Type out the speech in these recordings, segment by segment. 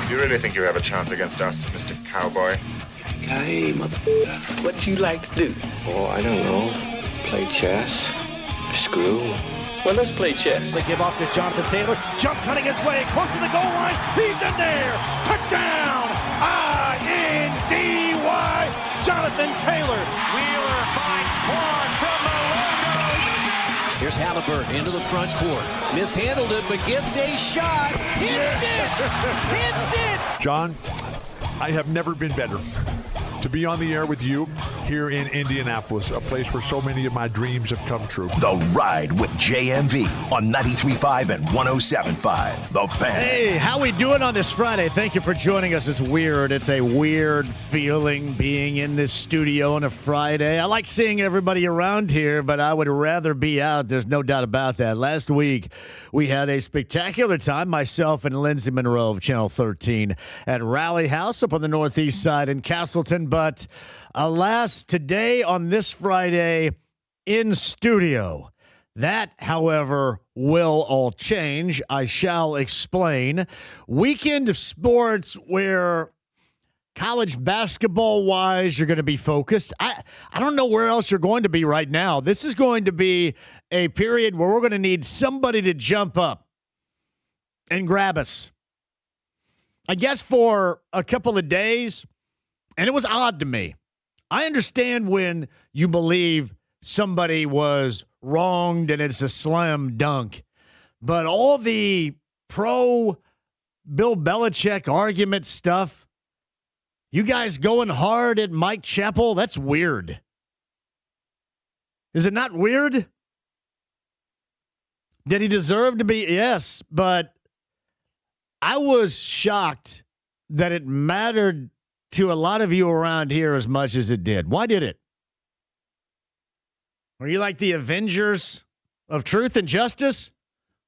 You really think you have a chance against us, Mr. Cowboy? Hey, motherfucker. What do you like to do? Oh, I don't know. Play chess. Screw. Well, let's play chess. They give off to Jonathan Taylor. Jump cutting his way close to the goal line. He's in there. Touchdown. I-N-D-Y. Jonathan Taylor. Wheeler finds Quan from the logo. Here's Halliburton into the front court. Mishandled it, but gets a shot. Hits it. Hits it. John, I have never been better to be on the air with you here in Indianapolis, a place where so many of my dreams have come true. The Ride with JMV on 93.5 and 107.5. The Fan. Hey, how we doing on this Friday? Thank you for joining us. It's weird. It's a weird feeling being in this studio on a Friday. I like seeing everybody around here, but I would rather be out. There's no doubt about that. Last week, we had a spectacular time, myself and Lindsay Monroe of Channel 13 at Rally House up on the northeast side in Castleton. But alas, today on this Friday in studio, that, however, will all change. I shall explain. Weekend of sports where college basketball-wise you're going to be focused. I don't know where else you're going to be right now. This is going to be a period where we're going to need somebody to jump up and grab us. I guess for a couple of days, and it was odd to me. I understand when you believe somebody was wronged and it's a slam dunk, but all the pro Bill Belichick argument stuff, you guys going hard at Mike Chappell, that's weird. Is it not weird? Did he deserve to be? Yes, but I was shocked that it mattered to a lot of you around here as much as it did. Why did it? Are you like the Avengers of truth and justice?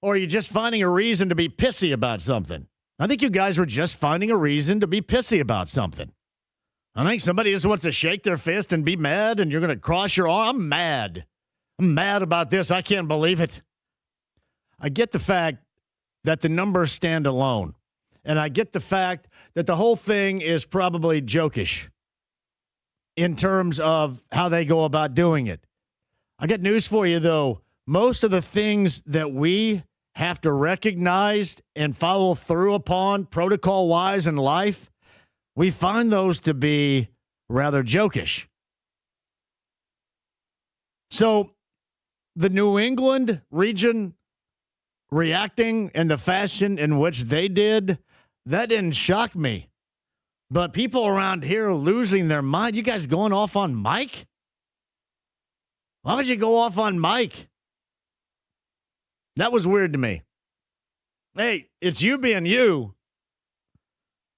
Or are you just finding a reason to be pissy about something? I think you guys were just finding a reason to be pissy about something. I think somebody just wants to shake their fist and be mad, and you're going to cross your arm. I'm mad. I'm mad about this. I can't believe it. I get the fact that the numbers stand alone. And I get the fact that the whole thing is probably jokish in terms of how they go about doing it. I got news for you, though. Most of the things that we have to recognize and follow through upon protocol-wise in life, we find those to be rather jokish. So the New England region reacting in the fashion in which they did, that didn't shock me. But people around here losing their mind. You guys going off on Mike? Why would you go off on Mike? That was weird to me. Hey, it's you being you.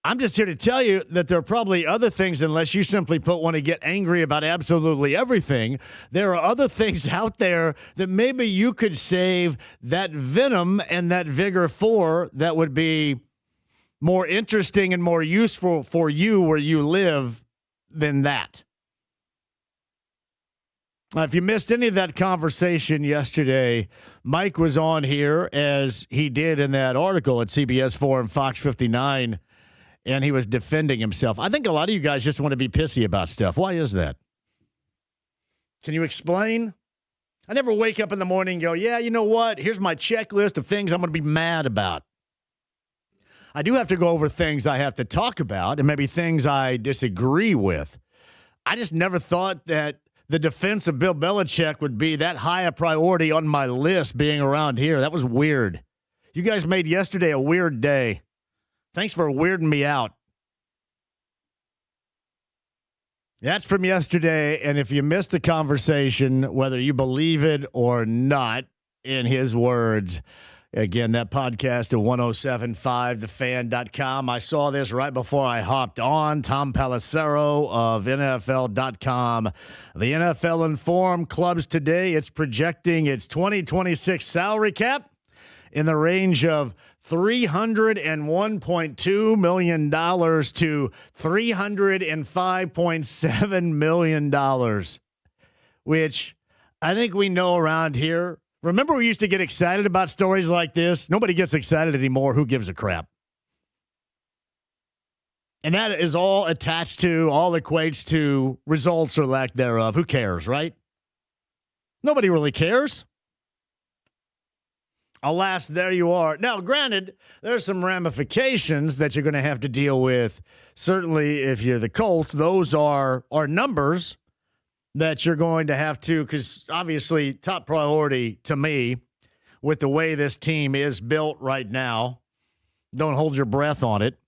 I'm just here to tell you that there are probably other things, unless you simply want to get angry about absolutely everything. There are other things out there that maybe you could save that venom and that vigor for that would be more interesting and more useful for you where you live than that. If you missed any of that conversation yesterday, Mike was on here, as he did in that article at CBS 4 and Fox 59, and he was defending himself. I think a lot of you guys just want to be pissy about stuff. Why is that? Can you explain? I never wake up in the morning and go, yeah, you know what? Here's my checklist of things I'm going to be mad about. I do have to go over things I have to talk about and maybe things I disagree with. I just never thought that the defense of Bill Belichick would be that high a priority on my list being around here. That was weird. You guys made yesterday a weird day. Thanks for weirding me out. That's from yesterday, and if you missed the conversation, whether you believe it or not, in his words, again, that podcast at 1075thefan.com. I saw this right before I hopped on. Tom Pelissero of NFL.com. The NFL informed clubs today it's projecting its 2026 salary cap in the range of $301.2 million to $305.7 million, which I think we know around here. Remember, we used to get excited about stories like this? Nobody gets excited anymore. Who gives a crap? And that is all attached to, all equates to results or lack thereof. Who cares, right? Nobody really cares. Alas, there you are. Now, granted, there's some ramifications that you're going to have to deal with. Certainly, if you're the Colts, those are numbers that you're going to have to, because obviously, top priority to me with the way this team is built right now, don't hold your breath on it,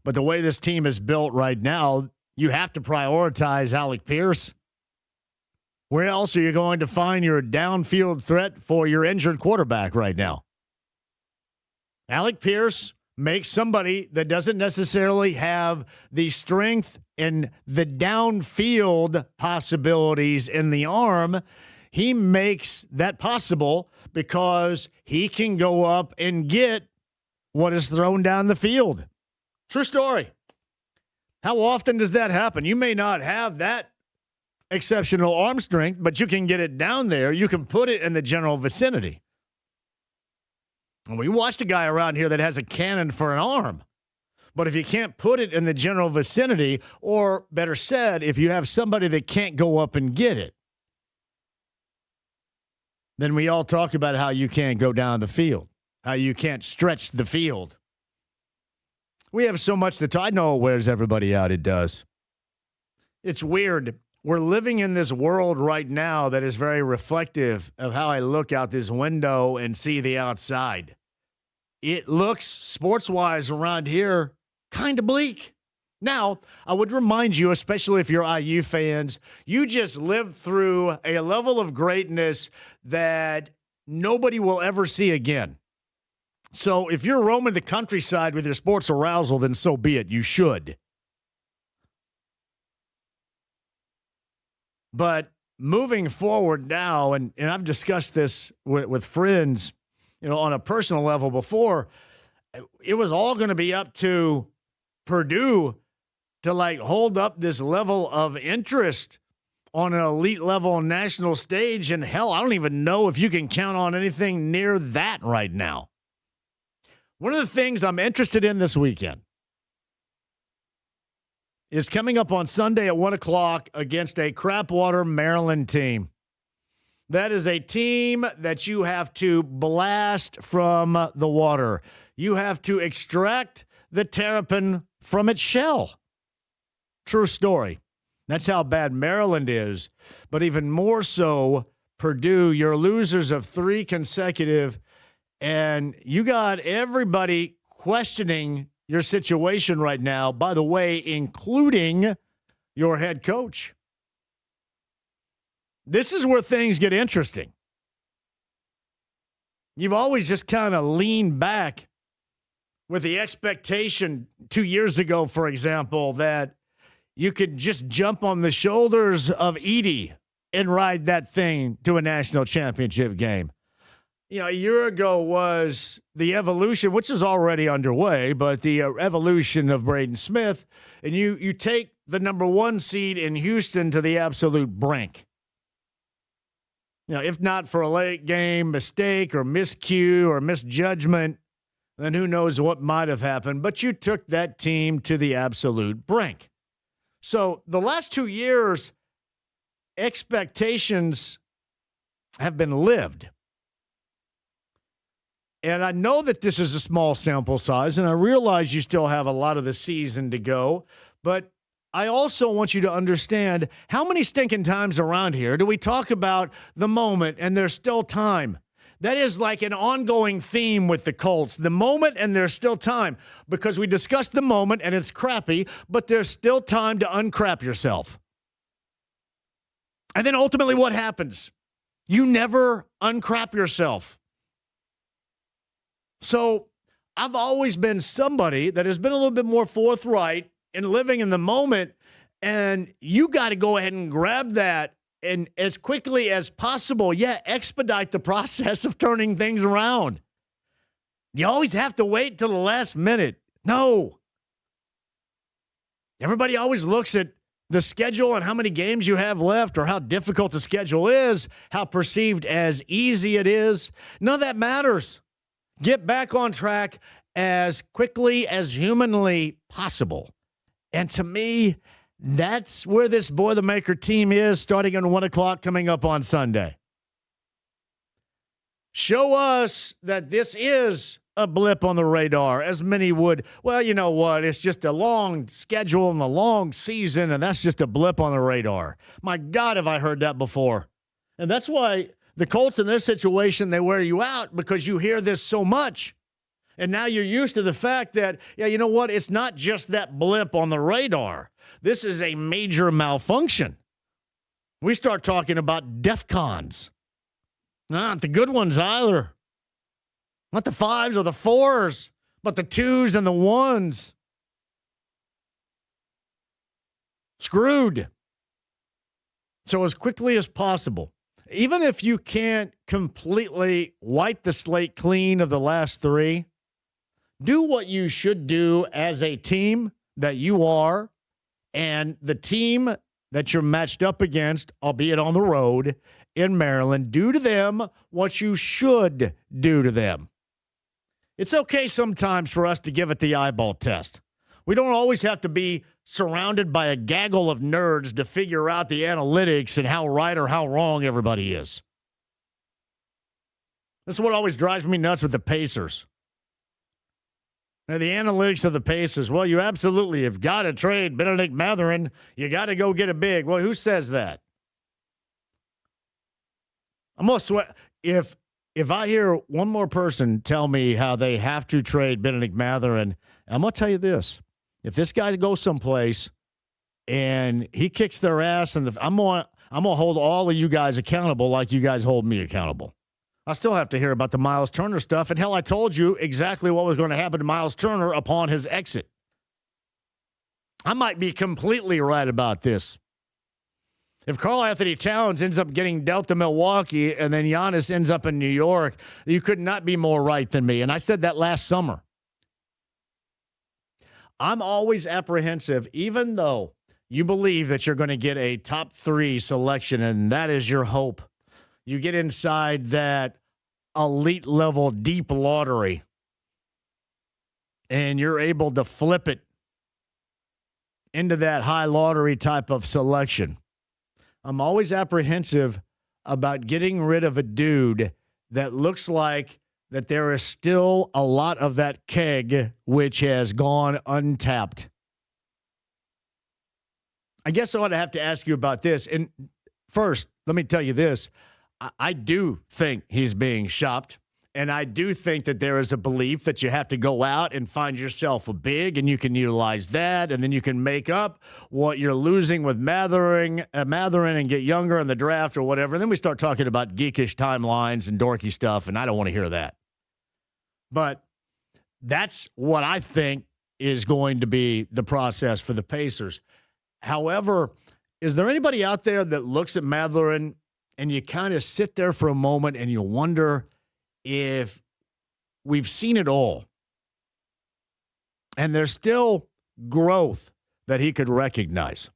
but the way this team is built right now, you have to prioritize Alec Pierce. Where else are you going to find your downfield threat for your injured quarterback right now? Alec Pierce makes somebody that doesn't necessarily have the strength and the downfield possibilities in the arm. He makes that possible because he can go up and get what is thrown down the field. True story. How often does that happen? You may not have that exceptional arm strength, but you can get it down there. You can put it in the general vicinity. And we watched a guy around here that has a cannon for an arm. But if you can't put it in the general vicinity, or better said, if you have somebody that can't go up and get it, then we all talk about how you can't go down the field, how you can't stretch the field. We have so much to talk. I know it wears everybody out. It does. It's weird. We're living in this world right now that is very reflective of how I look out this window and see the outside. It looks, sports-wise around here, kind of bleak. Now, I would remind you, especially if you're IU fans, you just lived through a level of greatness that nobody will ever see again. So if you're roaming the countryside with your sports arousal, then so be it. You should. But moving forward now, and I've discussed this with friends, on a personal level before, it was all going to be up to Purdue to hold up this level of interest on an elite level national stage. And hell, I don't even know if you can count on anything near that right now. One of the things I'm interested in this weekend is coming up on Sunday at 1 o'clock against a Crapwater, Maryland team. That is a team that you have to blast from the water. You have to extract the terrapin from its shell. True story. That's how bad Maryland is. But even more so, Purdue, you're losers of 3 consecutive, and you got everybody questioning your situation right now, by the way, including your head coach. This is where things get interesting. You've always just kind of leaned back with the expectation 2 years ago, for example, that you could just jump on the shoulders of Edey and ride that thing to a national championship game. A year ago was the evolution, which is already underway, but the evolution of Braden Smith, and you take the number 1 seed in Houston to the absolute brink. If not for a late game mistake or miscue or misjudgment, then who knows what might have happened. But you took that team to the absolute brink. So the last 2 years, expectations have been lived. And I know that this is a small sample size, and I realize you still have a lot of the season to go, but I also want you to understand how many stinking times around here do we talk about the moment and there's still time? That is like an ongoing theme with the Colts, the moment and there's still time, because we discussed the moment and it's crappy, but there's still time to uncrap yourself. And then ultimately what happens? You never uncrap yourself. So I've always been somebody that has been a little bit more forthright in living in the moment, and you got to go ahead and grab that and as quickly as possible, expedite the process of turning things around. You always have to wait till the last minute. No. Everybody always looks at the schedule and how many games you have left or how difficult the schedule is, how perceived as easy it is. None of that matters. Get back on track as quickly as humanly possible. And to me, that's where this Boilermaker team is starting at 1 o'clock coming up on Sunday. Show us that this is a blip on the radar, as many would. Well, you know what? It's just a long schedule and a long season, and that's just a blip on the radar. My God, have I heard that before. And that's why the Colts in this situation, they wear you out, because you hear this so much. And now you're used to the fact that, yeah, you know what? It's not just that blip on the radar. This is a major malfunction. We start talking about DEFCONs. Not the good ones either. Not the 5s or the 4s, but the 2s and the 1s. Screwed. So as quickly as possible, even if you can't completely wipe the slate clean of the last 3, do what you should do as a team that you are, and the team that you're matched up against, albeit on the road in Maryland, do to them what you should do to them. It's okay sometimes for us to give it the eyeball test. We don't always have to be surrounded by a gaggle of nerds to figure out the analytics and how right or how wrong everybody is. That's what always drives me nuts with the Pacers. Now, the analytics of the Pacers, well, you absolutely have got to trade Benedict Mathurin. You got to go get a big. Well, who says that? I'm going to sweat. If I hear one more person tell me how they have to trade Benedict Mathurin, I'm going to tell you this. If this guy goes someplace and he kicks their ass, and I'm going to hold all of you guys accountable like you guys hold me accountable. I still have to hear about the Miles Turner stuff. And hell, I told you exactly what was going to happen to Miles Turner upon his exit. I might be completely right about this. If Karl Anthony Towns ends up getting dealt to Milwaukee and then Giannis ends up in New York, you could not be more right than me. And I said that last summer. I'm always apprehensive, even though you believe that you're going to get a top 3 selection, and that is your hope. You get inside that elite level deep lottery and you're able to flip it into that high lottery type of selection. I'm always apprehensive about getting rid of a dude that looks like that there is still a lot of that keg which has gone untapped. I guess I ought to have to ask you about this. And first, let me tell you this. I do think he's being shopped, and I do think that there is a belief that you have to go out and find yourself a big, and you can utilize that, and then you can make up what you're losing with Mathurin and get younger in the draft or whatever. And then we start talking about geekish timelines and dorky stuff, and I don't want to hear that. But that's what I think is going to be the process for the Pacers. However, is there anybody out there that looks at Mathurin and you kind of sit there for a moment and you wonder if we've seen it all and there's still growth that he could recognize?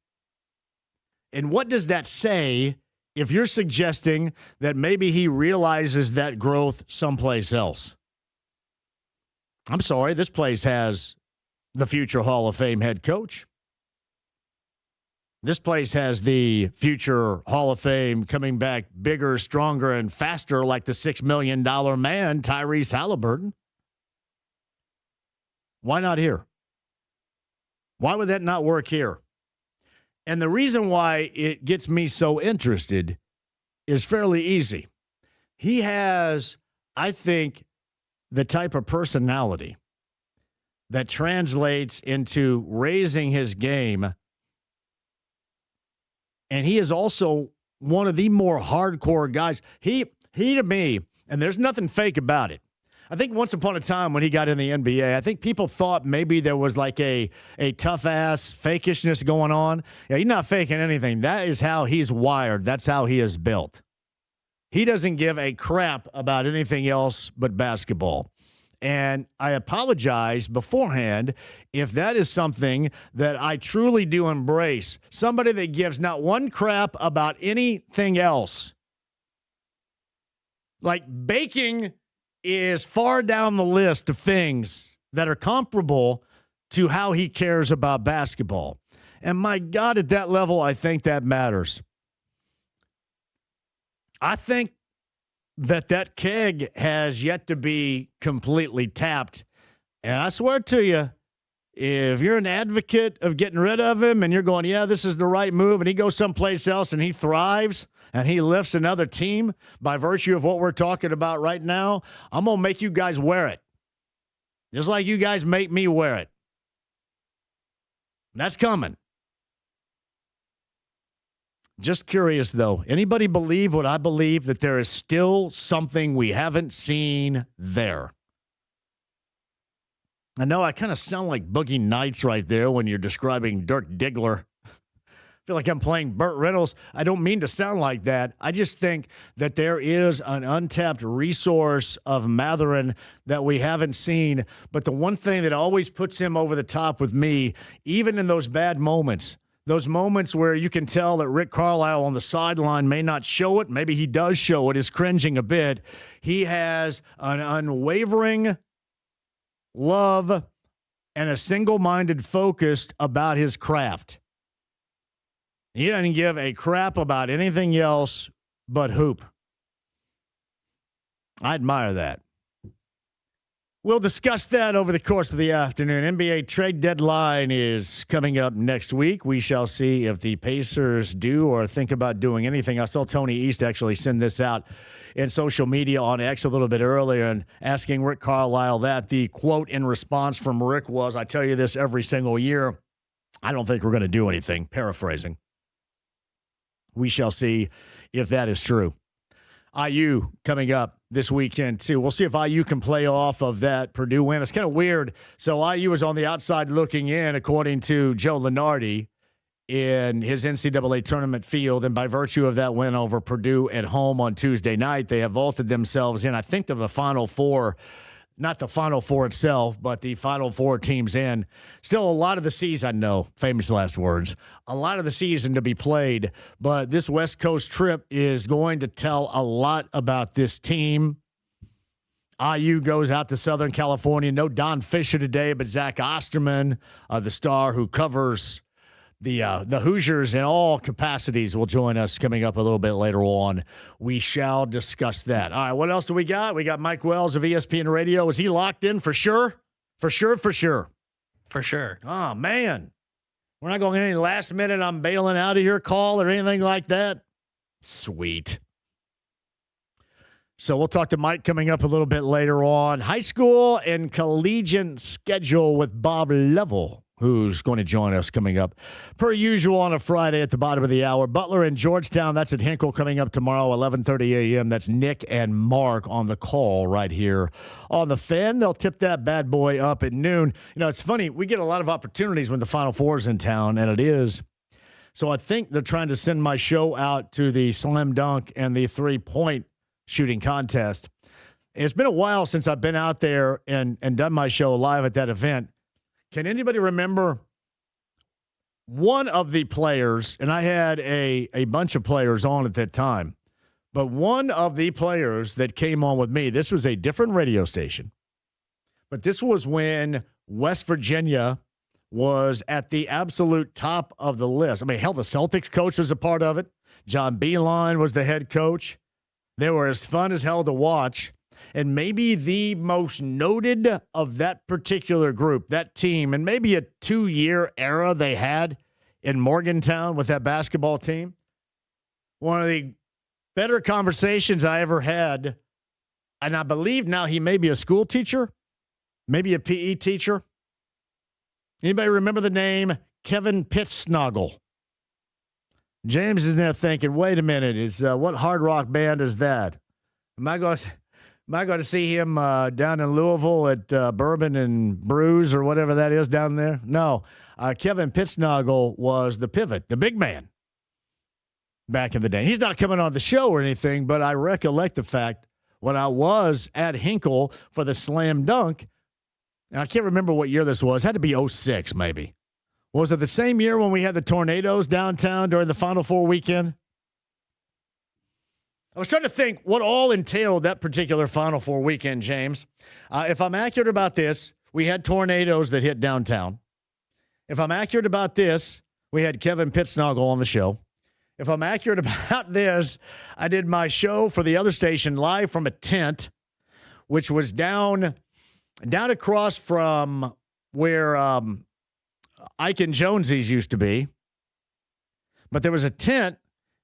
And what does that say if you're suggesting that maybe he realizes that growth someplace else? I'm sorry, this place has the future Hall of Fame head coach. This place has the future Hall of Fame coming back bigger, stronger, and faster like the $6 million man, Tyrese Halliburton. Why not here? Why would that not work here? And the reason why it gets me so interested is fairly easy. He has, I think, the type of personality that translates into raising his game. And he is also one of the more hardcore guys. He to me, and there's nothing fake about it. I think once upon a time when he got in the NBA, I think people thought maybe there was like a tough-ass fakishness going on. Yeah, he's not faking anything. That is how he's wired. That's how he is built. He doesn't give a crap about anything else but basketball. And I apologize beforehand if that is something that I truly do embrace. Somebody that gives not one crap about anything else. Like baking is far down the list of things that are comparable to how he cares about basketball. And my God, at that level, I think that matters. I think that keg has yet to be completely tapped. And I swear to you, if you're an advocate of getting rid of him and you're going, yeah, this is the right move, and he goes someplace else and he thrives and he lifts another team by virtue of what we're talking about right now, I'm going to make you guys wear it. Just like you guys make me wear it. That's coming. Just curious, though. Anybody believe what I believe, that there is still something we haven't seen there? I know I kind of sound like Boogie Nights right there when you're describing Dirk Diggler. I feel like I'm playing Burt Reynolds. I don't mean to sound like that. I just think that there is an untapped resource of Mathurin that we haven't seen. But the one thing that always puts him over the top with me, even in those bad moments, those moments where you can tell that Rick Carlisle on the sideline may not show it, maybe he does show it, is cringing a bit. He has an unwavering love and a single-minded focus about his craft. He doesn't give a crap about anything else but hoop. I admire that. We'll discuss that over the course of the afternoon. NBA trade deadline is coming up next week. We shall see if the Pacers do or think about doing anything. I saw Tony East actually send this out in social media on X a little bit earlier and asking Rick Carlisle that. The quote in response from Rick was, I tell you this every single year, I don't think we're going to do anything. Paraphrasing. We shall see if that is true. IU coming up this weekend, too. We'll see if IU can play off of that Purdue win. It's kind of weird. So IU is on the outside looking in, according to Joe Lunardi, in his NCAA tournament field. And by virtue of that win over Purdue at home on Tuesday night, they have vaulted themselves in, I think, to the Final Four. Not the Final Four itself, but the Final Four teams in. Still a lot of the season, no, famous last words, a lot of the season to be played. But this West Coast trip is going to tell a lot about this team. IU goes out to Southern California. No Don Fisher today, but Zach Osterman, the star who covers the Hoosiers in all capacities, will join us coming up a little bit later on. We shall discuss that. All right, what else do we got? We got Mike Wells of ESPN Radio. Is he locked in for sure? For sure. For sure. Oh, man. We're not going to get any last minute I'm bailing out of here call or anything like that? Sweet. So we'll talk to Mike coming up a little bit later on. High school and collegiate schedule with Bob Lovell, who's going to join us coming up, per usual, on a Friday at the bottom of the hour. Butler and Georgetown, that's at Hinkle coming up tomorrow, 11:30 a.m. That's Nick and Mark on the call right here on the Fan. They'll tip that bad boy up at noon. You know, it's funny. We get a lot of opportunities when the Final Four is in town, and it is. So I think they're trying to send my show out to the slam dunk and the three-point shooting contest. It's been a while since I've been out there and done my show live at that event. Can anybody remember one of the players, and I had a bunch of players on at that time, but one of the players that came on with me, this was a different radio station, but this was when West Virginia was at the absolute top of the list. I mean, hell, the Celtics coach was a part of it. John Beilein was the head coach. They were as fun as hell to watch. And maybe the most noted of that particular group, that team, and maybe a 2-year era they had in Morgantown with that basketball team. One of the better conversations I ever had, and I believe now he may be a school teacher, maybe a PE teacher. Anybody remember the name Kevin Pittsnoggle? James is there thinking, wait a minute, what hard rock band is that? Am I going to see him down in Louisville at Bourbon and Brews or whatever that is down there? No. Kevin Pittsnoggle was the pivot, the big man back in the day. He's not coming on the show or anything, but I recollect the fact when I was at Hinkle for the slam dunk, and I can't remember what year this was. It had to be 06 maybe. Was it the same year when we had the tornadoes downtown during the Final Four weekend? I was trying to think what all entailed that particular Final Four weekend, James. If I'm accurate about this, we had tornadoes that hit downtown. if I'm accurate about this, we had Kevin Pittsnoggle on the show. If I'm accurate about this, I did my show for the other station live from a tent, which was down across from where Ike and Jonesy's used to be. But there was a tent,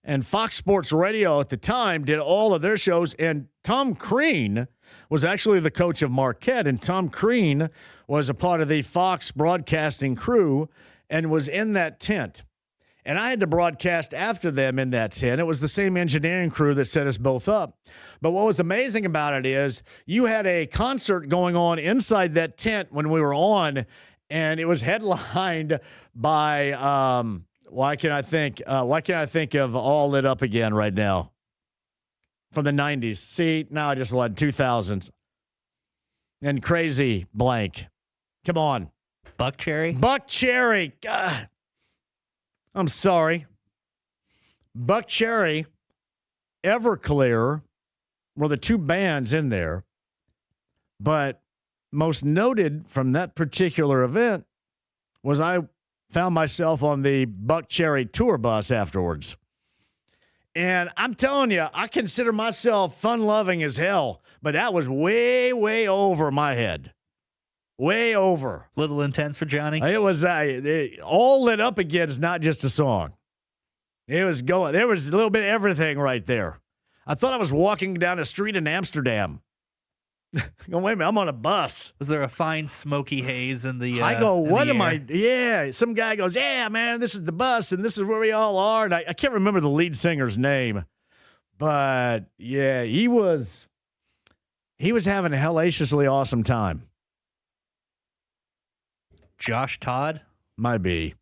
and Fox Sports Radio at the time did all of their shows, and Tom Crean was actually the coach of Marquette, and Tom Crean was a part of the Fox broadcasting crew and was in that tent. And I had to broadcast after them in that tent. It was the same engineering crew that set us both up. But what was amazing about it is you had a concert going on inside that tent when we were on, and it was headlined by why can I think of All Lit Up Again right now from the 90s. See, now I just led 2000s. And Crazy Blank. Come on. Buck Cherry? Buck Cherry. God. I'm sorry. Buck Cherry, Everclear were the two bands in there. But most noted from that particular event was I found myself on the Buck Cherry tour bus afterwards. And I'm telling you, I consider myself fun-loving as hell, but that was way, way over my head. Way over. Little intense for Johnny? It was All Lit Up Again is not just a song. It was going. There was a little bit of everything right there. I thought I was walking down a street in Amsterdam. Go, wait a minute, I'm on a bus. Was there a fine smoky haze in the I go, what am air? I? Yeah, some guy goes, yeah, man, this is the bus, and this is where we all are. And I can't remember the lead singer's name. But, yeah, he was having a hellaciously awesome time. Josh Todd? Might be.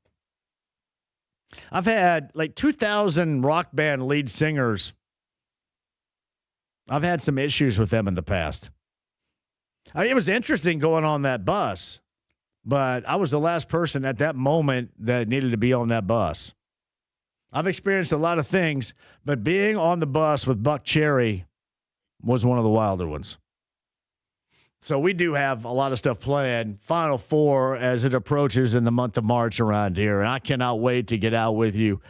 I've had like 2,000 rock band lead singers. I've had some issues with them in the past. I mean, it was interesting going on that bus, but I was the last person at that moment that needed to be on that bus. I've experienced a lot of things, but being on the bus with Buck Cherry was one of the wilder ones. So we do have a lot of stuff planned. Final Four as it approaches in the month of March around here, and I cannot wait to get out with you.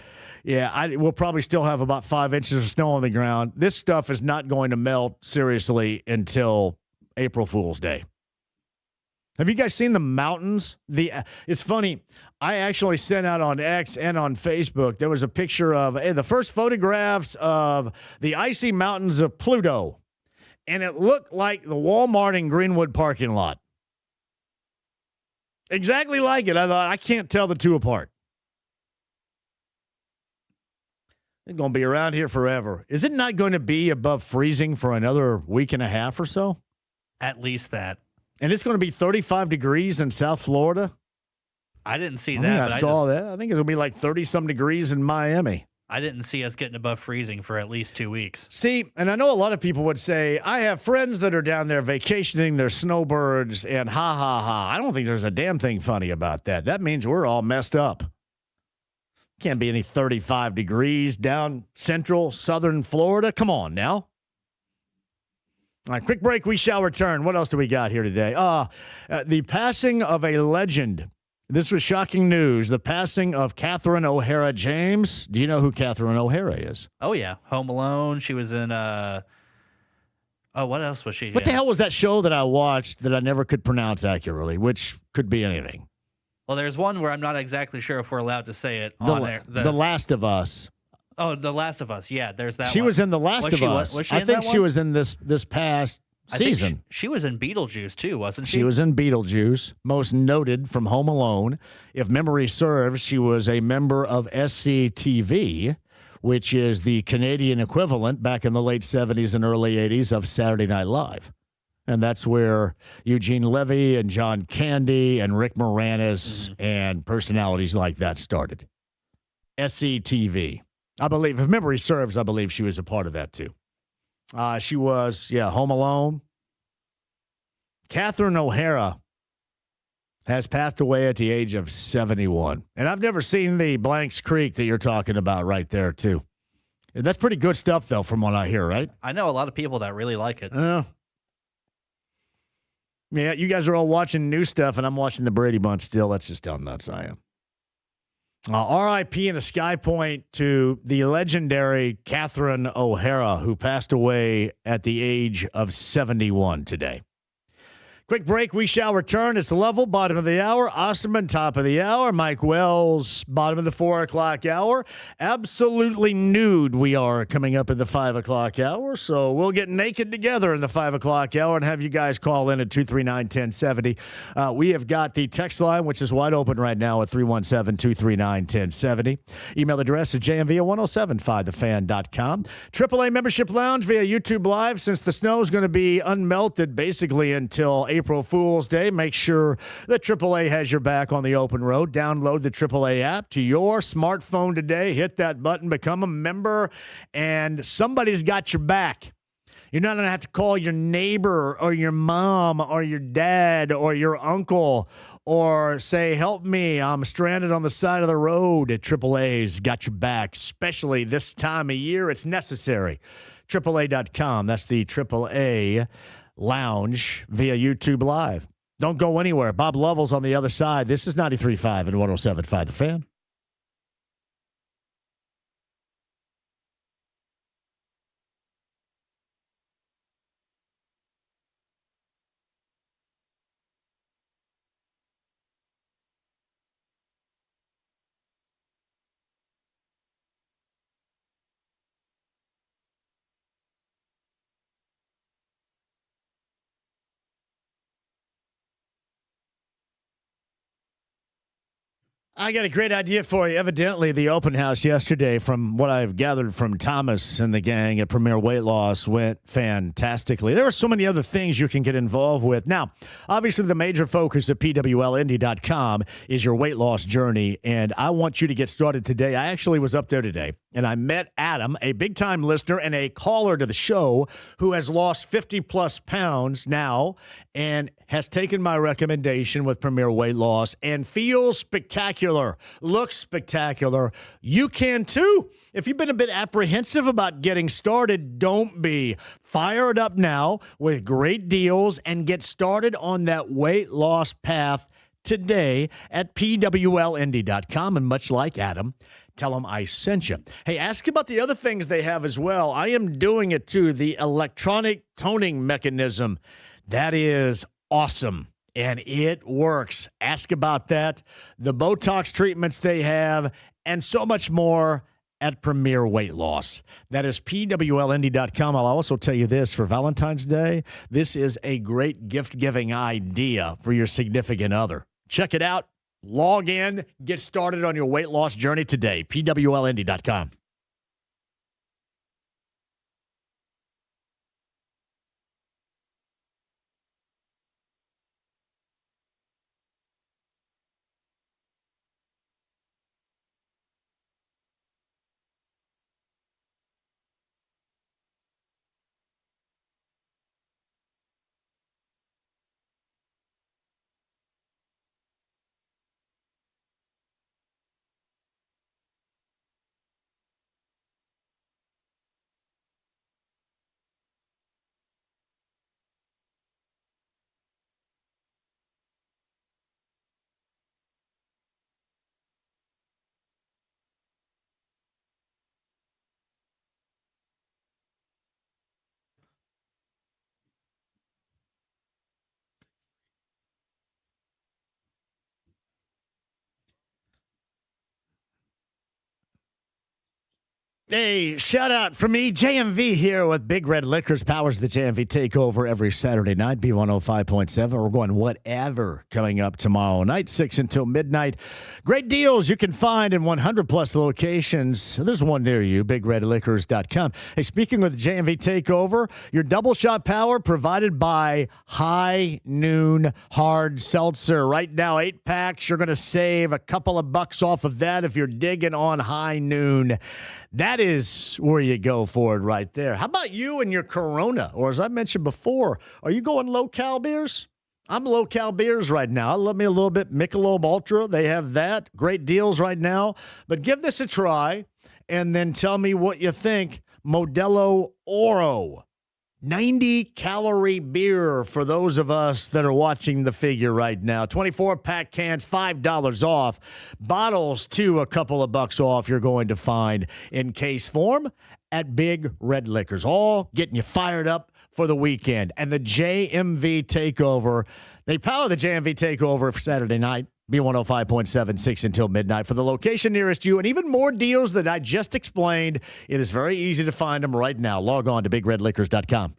Yeah, we'll probably still have about 5 inches of snow on the ground. This stuff is not going to melt seriously until April Fool's Day. Have you guys seen the mountains? It's funny. I actually sent out on X and on Facebook, there was a picture of the first photographs of the icy mountains of Pluto. And it looked like the Walmart in Greenwood parking lot. Exactly like it. I thought, I can't tell the two apart. It's going to be around here forever. Is it not going to be above freezing for another week and a half or so? At least that. And it's going to be 35 degrees in South Florida? I didn't see that. I saw that. I think it's going to be like 30-some degrees in Miami. I didn't see us getting above freezing for at least 2 weeks. See, and I know a lot of people would say, I have friends that are down there vacationing, they're snowbirds, and ha, ha, ha. I don't think there's a damn thing funny about that. That means we're all messed up. Can't be any 35 degrees down central, southern Florida. Come on now. All right, quick break. We shall return. What else do we got here today? The passing of a legend. This was shocking news. The passing of Catherine O'Hara James. Do you know who Catherine O'Hara is? Oh, yeah. Home Alone. She was in, what else was she in? What the hell was that show that I watched that I never could pronounce accurately, which could be anything? Well, there's one where I'm not exactly sure if we're allowed to say it on there. The Last of Us. Oh, The Last of Us. Yeah, there's that She one. was in The Last of Us. Was she I in think that she one? was in this past season. She was in Beetlejuice, too, wasn't she? She was in Beetlejuice, most noted from Home Alone. If memory serves, she was a member of SCTV, which is the Canadian equivalent back in the late 70s and early 80s of Saturday Night Live. And that's where Eugene Levy and John Candy and Rick Moranis and personalities like that started. SCTV. I believe, if memory serves, I believe she was a part of that too. She was, Home Alone. Catherine O'Hara has passed away at the age of 71. And I've never seen the Blanks Creek that you're talking about right there, too. That's pretty good stuff, though, from what I hear, right? I know a lot of people that really like it. Yeah, you guys are all watching new stuff, and I'm watching the Brady Bunch still. That's just how nuts I am. R.I.P. and a sky point to the legendary Catherine O'Hara, who passed away at the age of 71 today. Quick break. We shall return. It's Lovell, bottom of the hour. Osterman, top of the hour. Mike Wells, bottom of the 4 o'clock hour. Absolutely nude we are coming up in the 5 o'clock hour. So we'll get naked together in the 5 o'clock hour and have you guys call in at 239-1070. We have got the text line, which is wide open right now at 317-239-1070. Email address is jmv1075thefan.com. AAA Membership Lounge via YouTube Live. Since the snow is going to be unmelted basically until April Fool's Day, make sure that AAA has your back on the open road. Download the AAA app to your smartphone today. Hit that button, become a member, and somebody's got your back. You're not going to have to call your neighbor or your mom or your dad or your uncle or say, help me, I'm stranded on the side of the road. AAA's got your back, especially this time of year. It's necessary. AAA.com. That's the AAA Lounge via YouTube Live. Don't go anywhere. Bob Lovell's on the other side. This is 93.5 and 107.5 The Fan. I got a great idea for you. Evidently, the open house yesterday, from what I've gathered from Thomas and the gang at Premier Weight Loss, went fantastically. There are so many other things you can get involved with. Now, obviously, the major focus at PWLindy.com is your weight loss journey, and I want you to get started today. I actually was up there today, and I met Adam, a big-time listener and a caller to the show who has lost 50-plus pounds now and has taken my recommendation with Premier Weight Loss and feels spectacular, looks spectacular. You can too. If you've been a bit apprehensive about getting started, don't be. Fire it up now with great deals and get started on that weight loss path today at PWLindy.com. And much like Adam, tell them I sent you. Hey, ask about the other things they have as well. I am doing it too. The electronic toning mechanism. That is awesome, and it works. Ask about that, the Botox treatments they have, and so much more at Premier Weight Loss. That is PWLindy.com. I'll also tell you this, for Valentine's Day, this is a great gift-giving idea for your significant other. Check it out. Log in. Get started on your weight loss journey today. PWLindy.com. Hey, shout out from me, JMV here with Big Red Liquors, powers the JMV takeover every Saturday night, B105.7. We're going whatever coming up tomorrow night, 6 until midnight. Great deals you can find in 100-plus locations. There's one near you, BigRedLiquors.com. Hey, speaking of the JMV takeover, your double shot power provided by High Noon Hard Seltzer. Right now, 8 packs. You're going to save a couple of bucks off of that if you're digging on High Noon. That is where you go for it right there. How about you and your Corona? Or as I mentioned before, are you going low-cal beers? I'm low-cal beers right now. I love me a little bit Michelob Ultra. They have that. Great deals right now. But give this a try and then tell me what you think. Modelo Oro. 90-calorie beer for those of us that are watching the figure right now. 24-pack cans, $5 off. Bottles, too, a couple of bucks off you're going to find in case form at Big Red Liquors. All getting you fired up for the weekend. And the JMV Takeover, they power the JMV Takeover for Saturday night. B105.76 until midnight for the location nearest you. And even more deals that I just explained. It is very easy to find them right now. Log on to BigRedLiquors.com.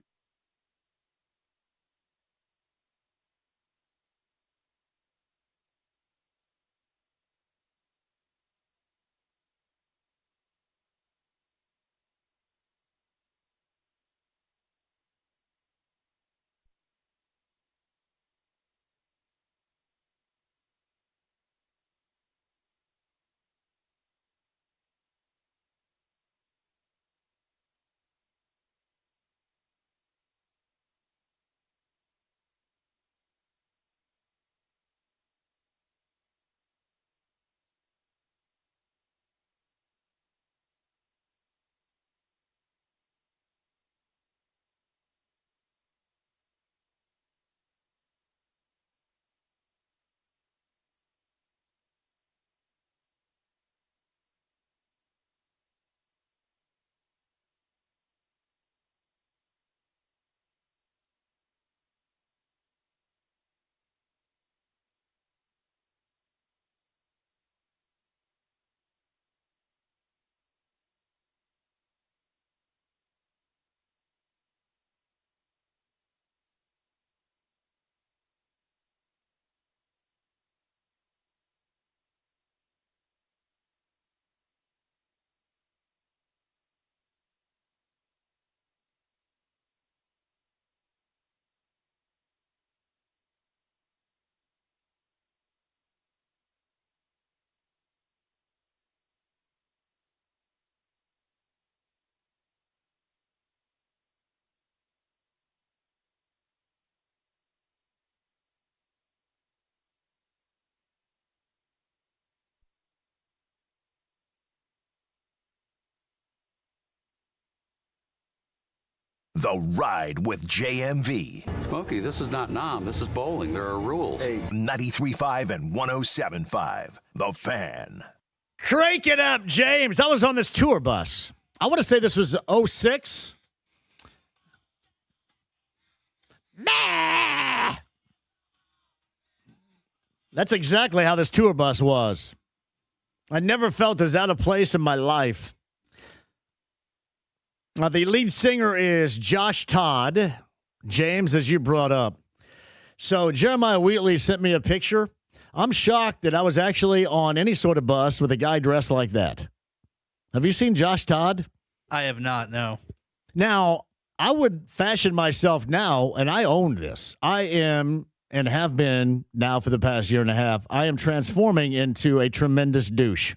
The Ride with JMV. Smokey, this is not Nam. This is bowling. There are rules. 93.5 and 107.5. The Fan. Crank it up, James. I was on this tour bus. I want to say this was '06. Nah! That's exactly how this tour bus was. I never felt as out of place in my life. The lead singer is Josh Todd. James, as you brought up. So Jeremiah Wheatley sent me a picture. I'm shocked that I was actually on any sort of bus with a guy dressed like that. Have you seen Josh Todd? I have not, no. Now, I would fashion myself now, and I own this. I am, and have been now for the past year and a half, I am transforming into a tremendous douche.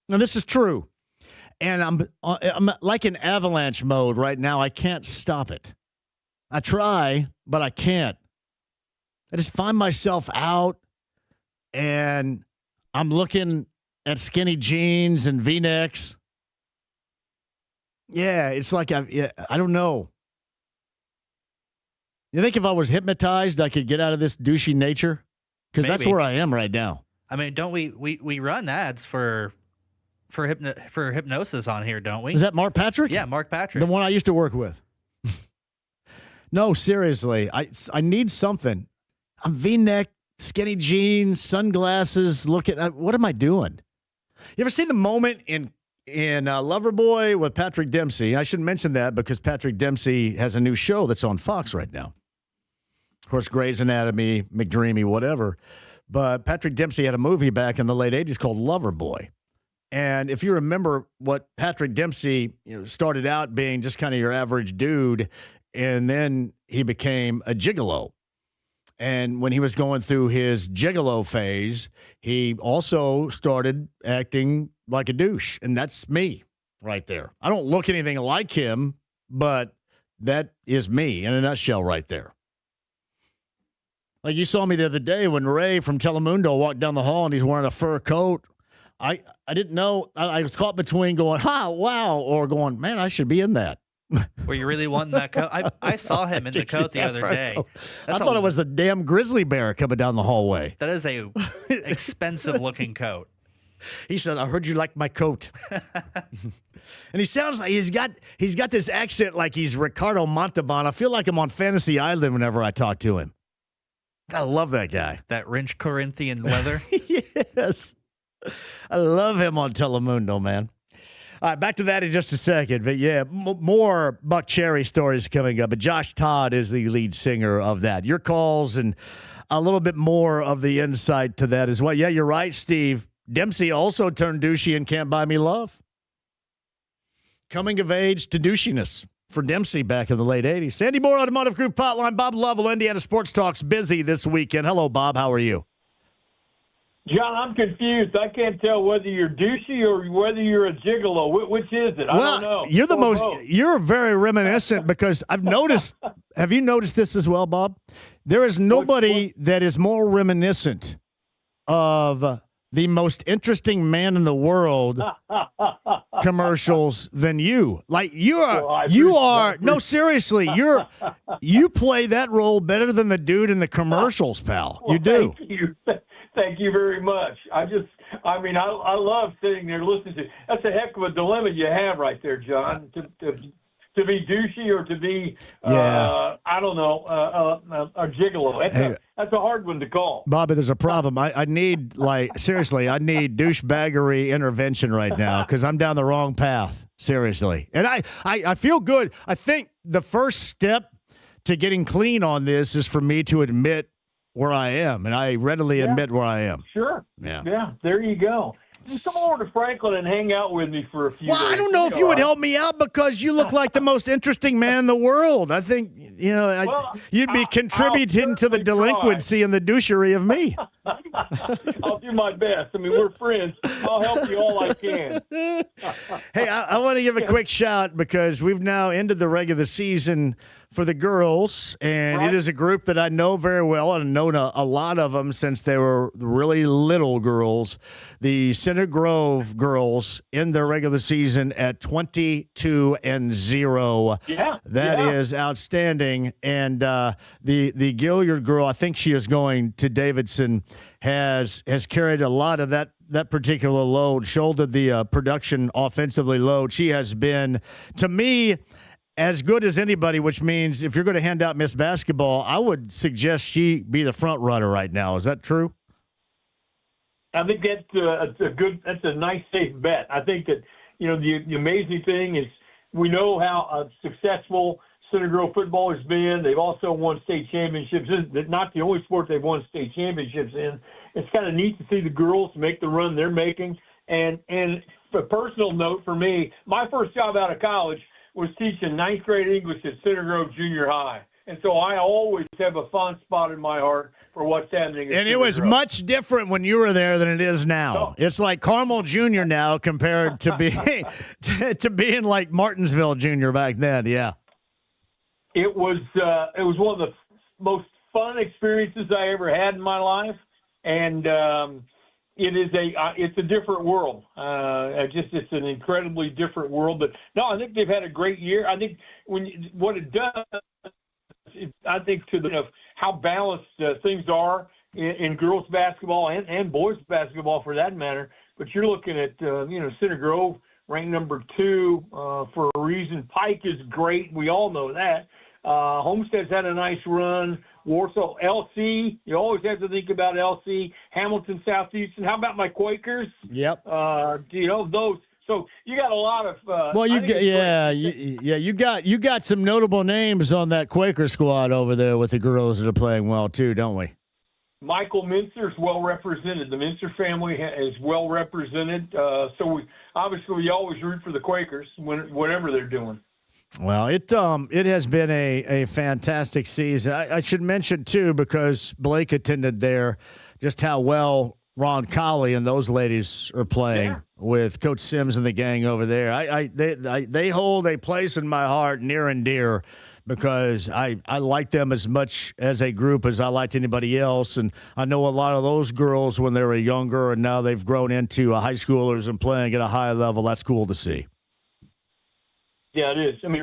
Now, this is true. And I'm like in avalanche mode right now. I can't stop it. I try, but I can't. I just find myself out, and I'm looking at skinny jeans and V-necks. Yeah, it's like I don't know. You think if I was hypnotized, I could get out of this douchey nature? Because that's where I am right now. I mean, don't we run ads for hypnosis on here, don't we? Is that Mark Patrick? Yeah, Mark Patrick. The one I used to work with. No, seriously. I need something. I'm V-neck, skinny jeans, sunglasses, looking at what am I doing? You ever seen the moment in Loverboy with Patrick Dempsey? I shouldn't mention that because Patrick Dempsey has a new show that's on Fox right now. Of course, Grey's Anatomy, McDreamy, whatever. But Patrick Dempsey had a movie back in the late 80s called Loverboy. And if you remember what Patrick Dempsey started out being just kind of your average dude, and then he became a gigolo. And when he was going through his gigolo phase, he also started acting like a douche. And that's me right there. I don't look anything like him, but that is me in a nutshell right there. Like you saw me the other day when Ray from Telemundo walked down the hall and he's wearing a fur coat. I didn't know. I was caught between going, ha, wow, or going, man, I should be in that. Were you really wanting that coat? I saw him in the coat the other day. I thought it was a damn grizzly bear coming down the hallway. That is a expensive looking coat. He said, "I heard you like my coat." And he sounds like he's got this accent like he's Ricardo Montalban. I feel like I'm on Fantasy Island whenever I talk to him. I love that guy. That wrench Corinthian leather. Yes. I love him on Telemundo, man. All right, back to that in just a second. But, yeah, more Buck Cherry stories coming up. But Josh Todd is the lead singer of that. Your calls and a little bit more of the insight to that as well. Yeah, you're right, Steve. Dempsey also turned douchey in Can't Buy Me Love. Coming of age to douchiness for Dempsey back in the late 80s. Sandy Moore Automotive Group Hotline. Bob Lovell, Indiana Sports Talk's busy this weekend. Hello, Bob. How are you? John, I'm confused. I can't tell whether you're douchey or whether you're a gigolo. Which is it? I don't know. You're very reminiscent because I've noticed. Have you noticed this as well, Bob? There is nobody that is more reminiscent of the most interesting man in the world commercials than you. Like you are. No, seriously, you play that role better than the dude in the commercials, pal. Well, you do. Thank you. Thank you very much. I love sitting there listening to. That's a heck of a dilemma you have right there, John. To be douchey or to be, I don't know, a gigolo. That's a hard one to call. Bobby, there's a problem. I need, seriously, I need douchebaggery intervention right now because I'm down the wrong path. Seriously. And I feel good. I think the first step to getting clean on this is for me to admit where I am, and I readily admit where I am. Sure. Yeah, there you go. Just come over to Franklin and hang out with me for a few days. I don't know if you would help me out because you look like the most interesting man in the world. I think, you'd be contributing to the delinquency and the douchery of me. I'll do my best. I mean, we're friends. I'll help you all I can. Hey, I want to give a quick shout because we've now ended the regular season for the girls, and it is a group that I know very well, and I've known a lot of them since they were really little girls. The Center Grove girls in their regular season at 22-0. Yeah, that is outstanding. And the Gilliard girl, I think she is going to Davidson, has carried a lot of that particular load, shouldered the production offensively load. She has been, to me, as good as anybody, which means if you're going to hand out Miss Basketball, I would suggest she be the front runner right now. Is that true? I think that's a nice, safe bet. I think that, the amazing thing is we know how successful Center Grove football has been. They've also won state championships. It's not the only sport they've won state championships in. It's kind of neat to see the girls make the run they're making. And a personal note for me, my first job out of college was teaching ninth grade English at Center Grove Junior High. And so I always have a fond spot in my heart for what's happening. And it was much different when you were there than it is now. Oh. It's like Carmel Junior now compared to being to being like Martinsville Junior back then. Yeah. It was one of the most fun experiences I ever had in my life, and it's a different world. It's an incredibly different world. But no, I think they've had a great year. I think what it does, I think to how balanced things are in girls basketball and boys basketball for that matter. But you're looking at Center Grove ranked number 2 for a reason. Pike is great. We all know that. Homestead's had a nice run. Warsaw, LC, you always have to think about LC. Hamilton, Southeastern. How about my Quakers? Yep. Those. So you got a lot of. You got some notable names on that Quaker squad over there with the girls that are playing well too, don't we? Michael Minster's well represented. The Minster family is well represented. So we always root for the Quakers whatever they're doing. Well, it has been a fantastic season. I should mention, too, because Blake attended there, just how well Ron Colley and those ladies are playing with Coach Sims and the gang over there. They hold a place in my heart near and dear because I like them as much as a group as I liked anybody else. And I know a lot of those girls when they were younger, and now they've grown into high schoolers and playing at a high level. That's cool to see. Yeah, it is. I mean,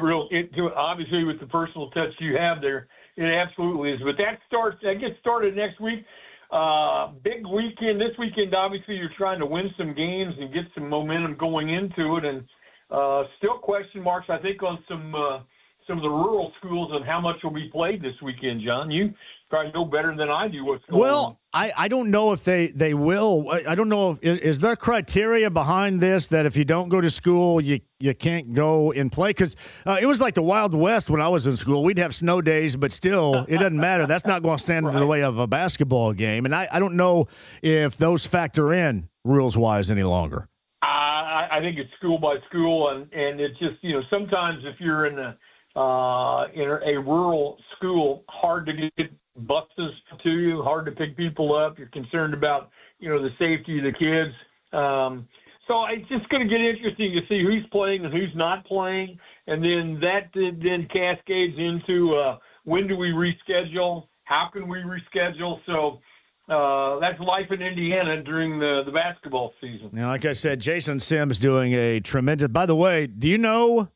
obviously with the personal touch you have there, it absolutely is. But that gets started next week. Big weekend. This weekend, obviously, you're trying to win some games and get some momentum going into it. And still question marks, I think, on some of the rural schools and how much will be played this weekend, John. You probably know better than I do what's going on. Well, I don't know if they will. I don't know. Is there criteria behind this that if you don't go to school, you can't go and play? Because it was like the Wild West when I was in school. We'd have snow days, but still, it doesn't matter. That's not going to stand in the way of a basketball game. And I don't know if those factor in rules-wise any longer. I think it's school by school, and it's just, sometimes if you're in a rural school, hard to get buses to you, hard to pick people up. You're concerned about, the safety of the kids. So it's just going to get interesting to see who's playing and who's not playing. And then that then cascades into when do we reschedule? How can we reschedule? So that's life in Indiana during the basketball season. Now, like I said, Jason Sims doing a tremendous – by the way, do you know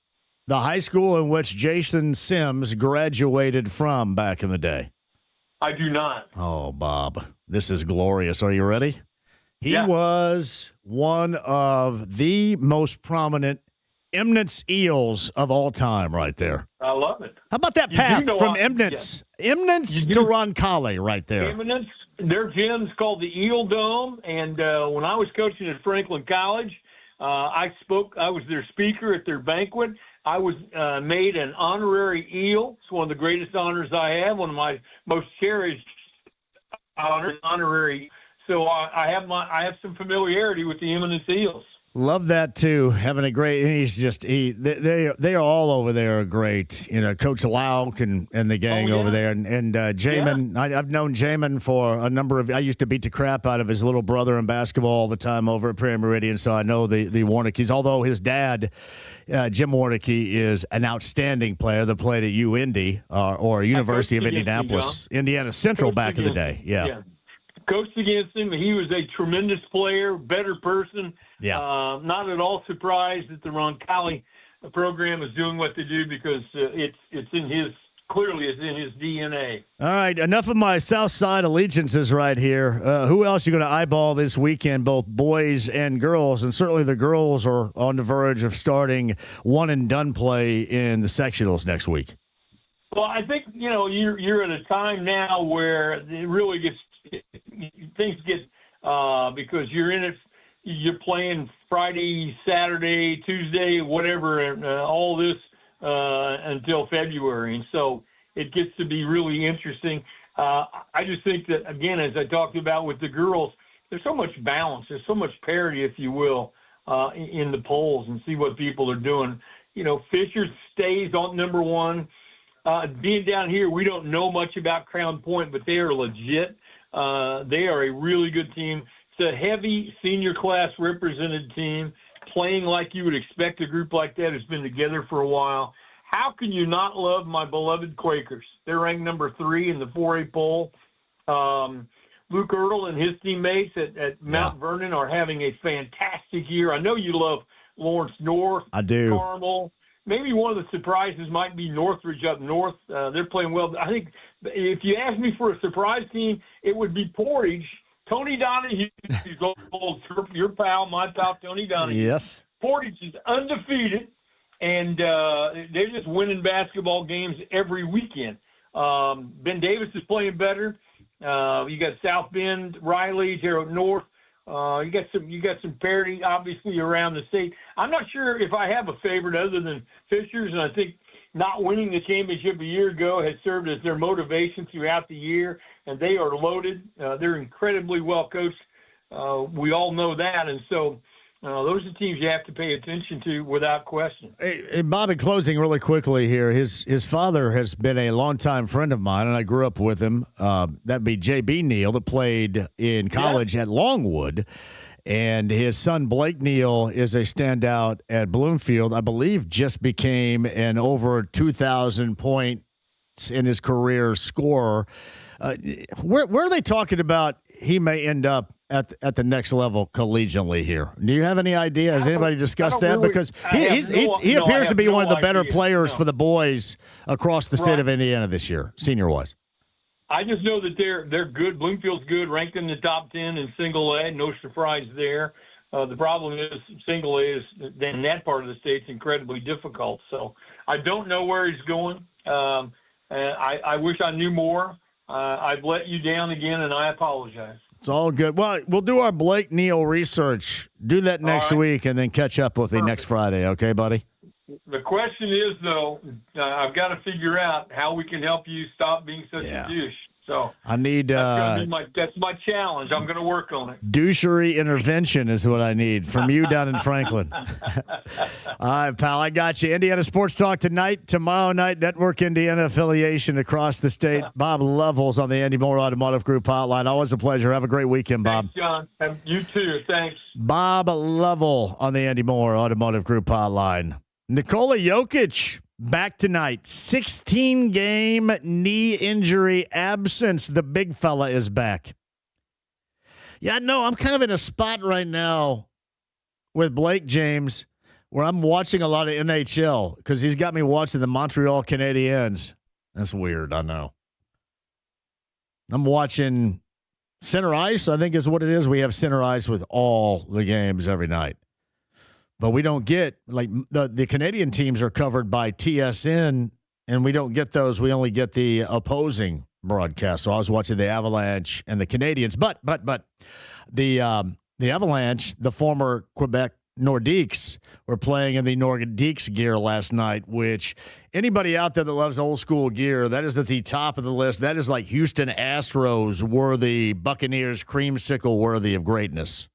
the high school in which Jason Sims graduated from back in the day? I do not. Oh, Bob, this is glorious. Are you ready? He was one of the most prominent Emnitz Eels of all time right there. I love it. How about that path from Emnitz? Yeah. Emnitz to Roncalli right there. Emnitz, their gym's called the Eel Dome, and when I was coaching at Franklin College, I was their speaker at their banquet. I was made an honorary eel. It's one of the greatest honors I have, one of my most cherished honors, honorary. So I have some familiarity with the Emnitz Eels. Love that too. Having a great, and he's just they are all over there great. Coach Lauk and the gang over there, and Jamin. Yeah. I've known Jamin for a number of. I used to beat the crap out of his little brother in basketball all the time over at Prairie Meridian, so I know the Warnickies. Although his dad, Jim Warnicki, is an outstanding player that played at UIndy or University of Indianapolis, Indiana Central back in the day. Yeah. Coached against him. He was a tremendous player, better person. Yeah. Not at all surprised that the Roncalli program is doing what they do because it's in his DNA. All right, enough of my South Side allegiances right here. Who else are you going to eyeball this weekend, both boys and girls? And certainly the girls are on the verge of starting one-and-done play in the sectionals next week. Well, I think, you're at a time now where it really things get because you're in it. You're playing Friday, Saturday, Tuesday, whatever, and all this until February. And so it gets to be really interesting. I just think that, again, as I talked about with the girls, there's so much balance. There's so much parity, if you will, in the polls and see what people are doing. Fisher stays on number one. Being down here, we don't know much about Crown Point, but they are legit. They are a really good team. It's a heavy senior class represented team playing like you would expect a group like that who's been together for a while. How can you not love my beloved Quakers? They're ranked number 3 in the 4A poll. Luke Ertl and his teammates at Mount Vernon are having a fantastic year. I know you love Lawrence North. I do. Carmel. Maybe one of the surprises might be Northridge up north. They're playing well. I think if you ask me for a surprise team, it would be Portage. Tony Donahue, your pal, my pal, Tony Donahue. Yes. Portage is undefeated, and they're just winning basketball games every weekend. Ben Davis is playing better. You got South Bend, Riley, here up north. You got some parity, obviously, around the state. I'm not sure if I have a favorite other than Fishers, and I think not winning the championship a year ago has served as their motivation throughout the year, and they are loaded. They're incredibly well coached. We all know that, and so those are teams you have to pay attention to without question. Hey, Bob, in closing really quickly here, his father has been a longtime friend of mine, and I grew up with him. That'd be J.B. Neal that played in college at Longwood. And his son, Blake Neal, is a standout at Bloomfield. I believe just became an over 2,000 points in his career scorer. Where are they talking about he may end up at the next level collegiately here. Do you have any idea? Has anybody discussed that? Really, because he appears to be one of the better players for the boys across the state of Indiana this year, senior-wise. I just know that they're good. Bloomfield's good, ranked in the top 10 in single A. No surprise there. The problem is single A is in that part of the state's incredibly difficult. So I don't know where he's going. And I wish I knew more. I've let you down again, and I apologize. It's all good. Well, we'll do our Blake Neal research. Do that next week, and then catch up with me next Friday. Okay, buddy? The question is, though, I've got to figure out how we can help you stop being such a douche. So I need that's my challenge. I'm going to work on it. Douchery intervention is what I need from you down in Franklin. All right, pal, I got you. Indiana Sports Talk tonight, tomorrow night, Network Indiana affiliation across the state. Bob Lovell's on the Andy Moore Automotive Group hotline. Always a pleasure. Have a great weekend, Bob. Thanks, John. And you too. Thanks. Bob Lovell on the Andy Moore Automotive Group hotline. Nikola Jokic back tonight. 16-game knee injury absence. The big fella is back. Yeah, no, I'm kind of in a spot right now with Blake James where I'm watching a lot of NHL because he's got me watching the Montreal Canadiens. That's weird, I know. I'm watching center ice, I think is what it is. We have center ice with all the games every night. But we don't get, like, the Canadian teams are covered by TSN, and we don't get those. We only get the opposing broadcast. So I was watching the Avalanche and the Canadians. But the Avalanche, the former Quebec Nordiques, were playing in the Nordiques gear last night, which anybody out there that loves old school gear, that is at the top of the list. That is like Houston Astros worthy, Buccaneers creamsicle worthy of greatness.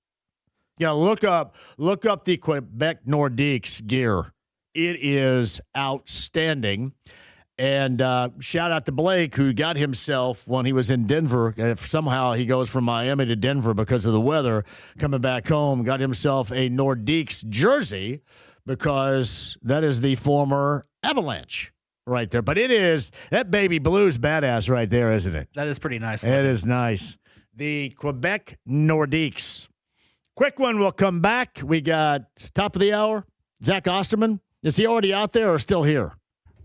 Yeah, look up the Quebec Nordiques gear. It is outstanding. And shout out to Blake, who got himself, when he was in Denver, somehow he goes from Miami to Denver because of the weather, coming back home, got himself a Nordiques jersey because that is the former Avalanche right there. But it is, that baby blue's badass right there, isn't it? That is pretty nice. It is nice. The Quebec Nordiques. Quick one, we'll come back. We got top of the hour, Zach Osterman. Is he already out there or still here?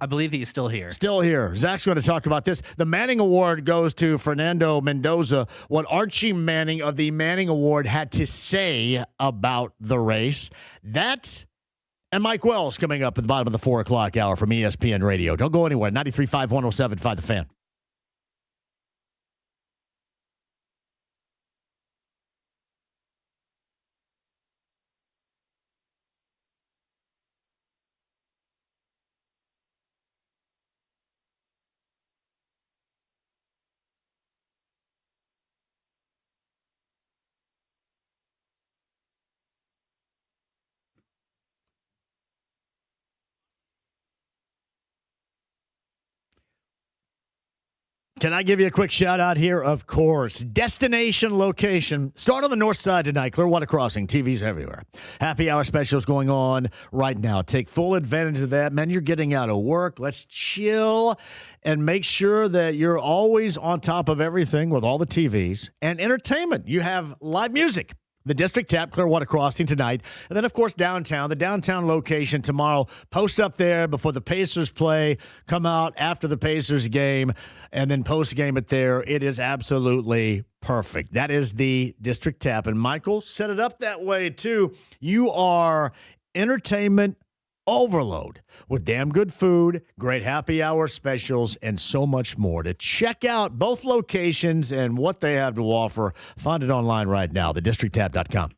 I believe he's still here. Still here. Zach's going to talk about this. The Manning Award goes to Fernando Mendoza. What Archie Manning of the Manning Award had to say about the race. That and Mike Wells coming up at the bottom of the 4 o'clock hour from ESPN Radio. Don't go anywhere. 93.5, 107.5 The Fan. Can I give you a quick shout out here? Of course. Destination location. Start on the north side tonight. Clearwater Crossing. TVs everywhere. Happy hour specials going on right now. Take full advantage of that. Man, you're getting out of work. Let's chill and make sure that you're always on top of everything with all the TVs and entertainment. You have live music. The District Tap, Clearwater Crossing tonight. And then, of course, downtown. The downtown location tomorrow. Post up there before the Pacers play. Come out after the Pacers game. And then post-game it there. It is absolutely perfect. That is the District Tap. And Michael set it up that way, too. You are entertainment overload with damn good food, great happy hour specials, and so much more. To check out both locations and what they have to offer, find it online right now, thedistricttap.com.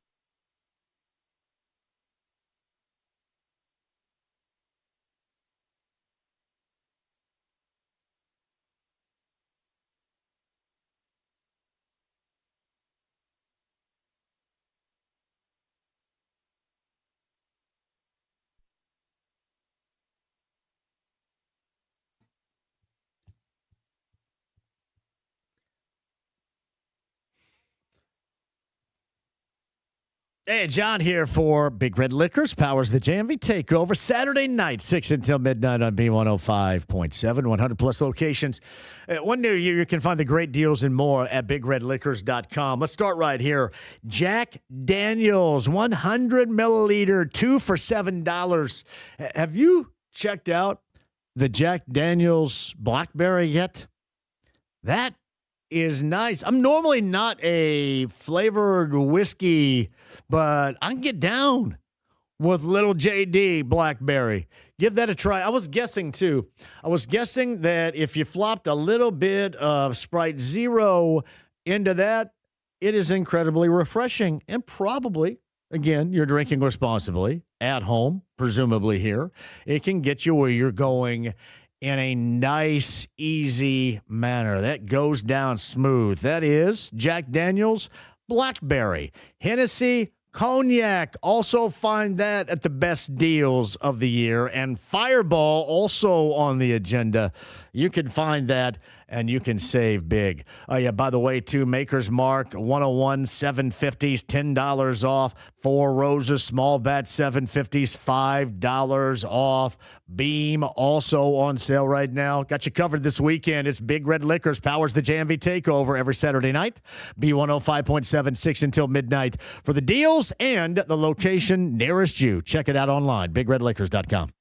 Hey, John here for Big Red Liquors, powers the JMV Takeover, Saturday night, 6 until midnight on B105.7, 100 plus locations. One near you can find the great deals and more at BigRedLiquors.com. Let's start right here. Jack Daniels, 100 milliliter, 2 for $7. Have you checked out the Jack Daniels Blackberry yet? That is nice. I'm normally not a flavored whiskey, but I can get down with little JD Blackberry. Give that a try. I was guessing, too. I was guessing that if you flopped a little bit of Sprite Zero into that, it is incredibly refreshing. And probably, again, you're drinking responsibly at home, presumably here. It can get you where you're going in a nice, easy manner. That goes down smooth. That is Jack Daniels Blackberry. Hennessy Cognac. Also find that at the best deals of the year. And Fireball also on the agenda. You can find that and you can save big. Yeah, by the way, too, Maker's Mark 101 750s, $10 off. Four Roses small batch 750s, $5 off. Beam also on sale right now. Got you covered this weekend. It's Big Red Liquors, powers the JMV Takeover every Saturday night. B105.7, 6 until midnight for the deals and the location nearest you. Check it out online, BigRedLiquors.com.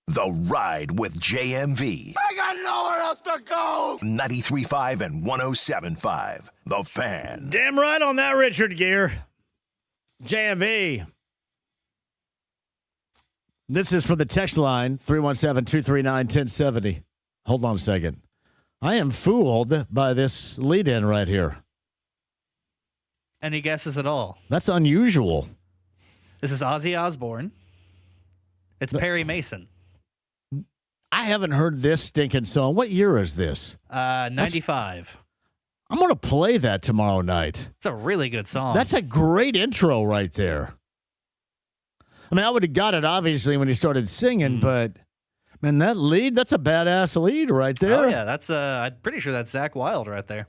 The Ride with JMV. I got nowhere else to go. 93.5 and 107.5. The Fan. Damn right on that, Richard Gere. JMV. This is for the text line, 317-239-1070. Hold on a second. I am fooled by this lead-in right here. Any guesses at all? That's unusual. This is Ozzy Osbourne. It's Perry Mason. I haven't heard this stinking song. What year is this? 95. I'm going to play that tomorrow night. It's a really good song. That's a great intro right there. I mean, I would have got it, obviously, when he started singing, but, man, that lead, that's a badass lead right there. Oh, yeah. That's I'm pretty sure that's Zach Wilde right there.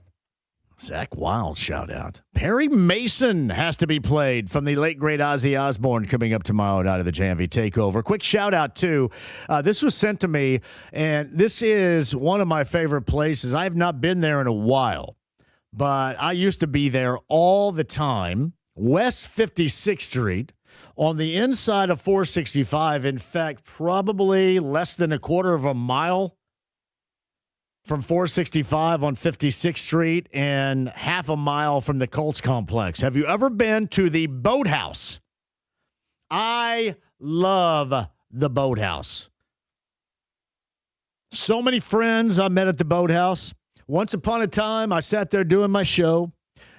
Zach Wilde, shout out. Perry Mason has to be played from the late, great Ozzy Osbourne coming up tomorrow night of the JMV Takeover. Quick shout out, too. This was sent to me, and this is one of my favorite places. I have not been there in a while, but I used to be there all the time. West 56th Street on the inside of 465. In fact, probably less than a quarter of a mile from 465 on 56th Street and half a mile from the Colts complex. Have you ever been to the Boathouse? I love the Boathouse. So many friends I met at the Boathouse. Once upon a time, I sat there doing my show,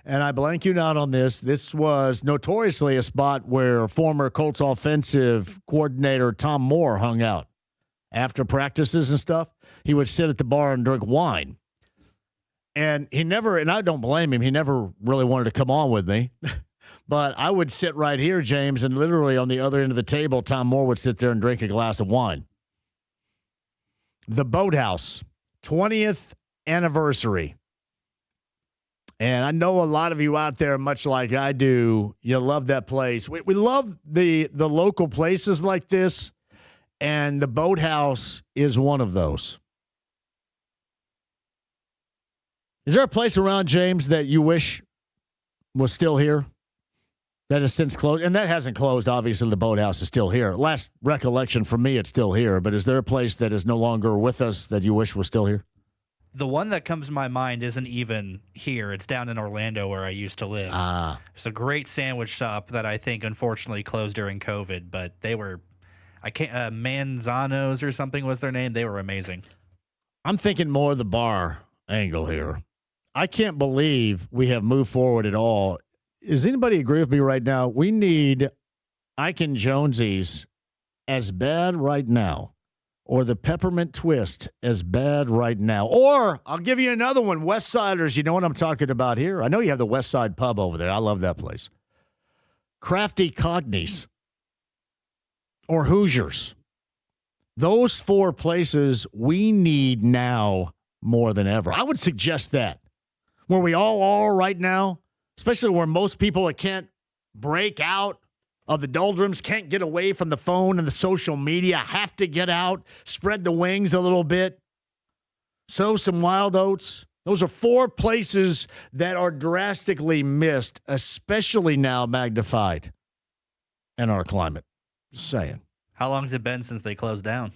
and I blank you not on this. This was notoriously a spot where former Colts offensive coordinator Tom Moore hung out. After practices and stuff, he would sit at the bar and drink wine. And he never, and I don't blame him, he never really wanted to come on with me. But I would sit right here, James, and literally on the other end of the table, Tom Moore would sit there and drink a glass of wine. The Boathouse, 20th anniversary. And I know a lot of you out there, much like I do, you love that place. We love the local places like this. And the Boathouse is one of those. Is there a place around, James, that you wish was still here that has since closed? And that hasn't closed. Obviously, the Boathouse is still here. Last recollection for me, it's still here. But is there a place that is no longer with us that you wish was still here? The one that comes to my mind isn't even here. It's down in Orlando where I used to live. It's a great sandwich shop that I think unfortunately closed during COVID, but they were, Manzano's or something was their name. They were amazing. I'm thinking more of the bar angle here. I can't believe we have moved forward at all. Does anybody agree with me right now? We need Ike and Jonesy's as bad right now, or the peppermint twist as bad right now. Or I'll give you another one. West Siders, you know what I'm talking about here? I know you have the West Side Pub over there. I love that place. Crafty Cognies or Hoosiers. Those four places we need now more than ever. I would suggest that. Where we all are right now, especially where most people that can't break out of the doldrums, can't get away from the phone and the social media, have to get out, spread the wings a little bit, sow some wild oats. Those are four places that are drastically missed, especially now magnified in our climate. Just saying. How long has it been since they closed down?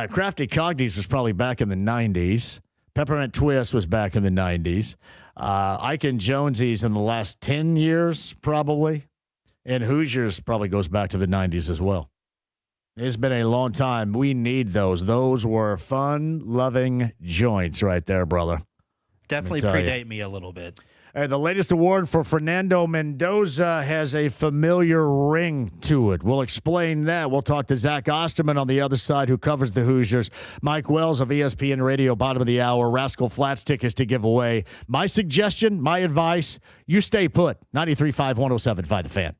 Crafty Cognies was probably back in the 90s. Peppermint Twist was back in the 90s. Ike and Jonesy's in the last 10 years, probably. And Hoosiers probably goes back to the 90s as well. It's been a long time. We need those. Those were fun-loving joints right there, brother. Definitely predate me a little bit. The latest award for Fernando Mendoza has a familiar ring to it. We'll explain that. We'll talk to Zach Osterman on the other side, who covers the Hoosiers. Mike Wells of ESPN Radio, bottom of the hour. Rascal Flats tickets to give away. My suggestion, my advice, you stay put. 93.5, 107.5 The Fan.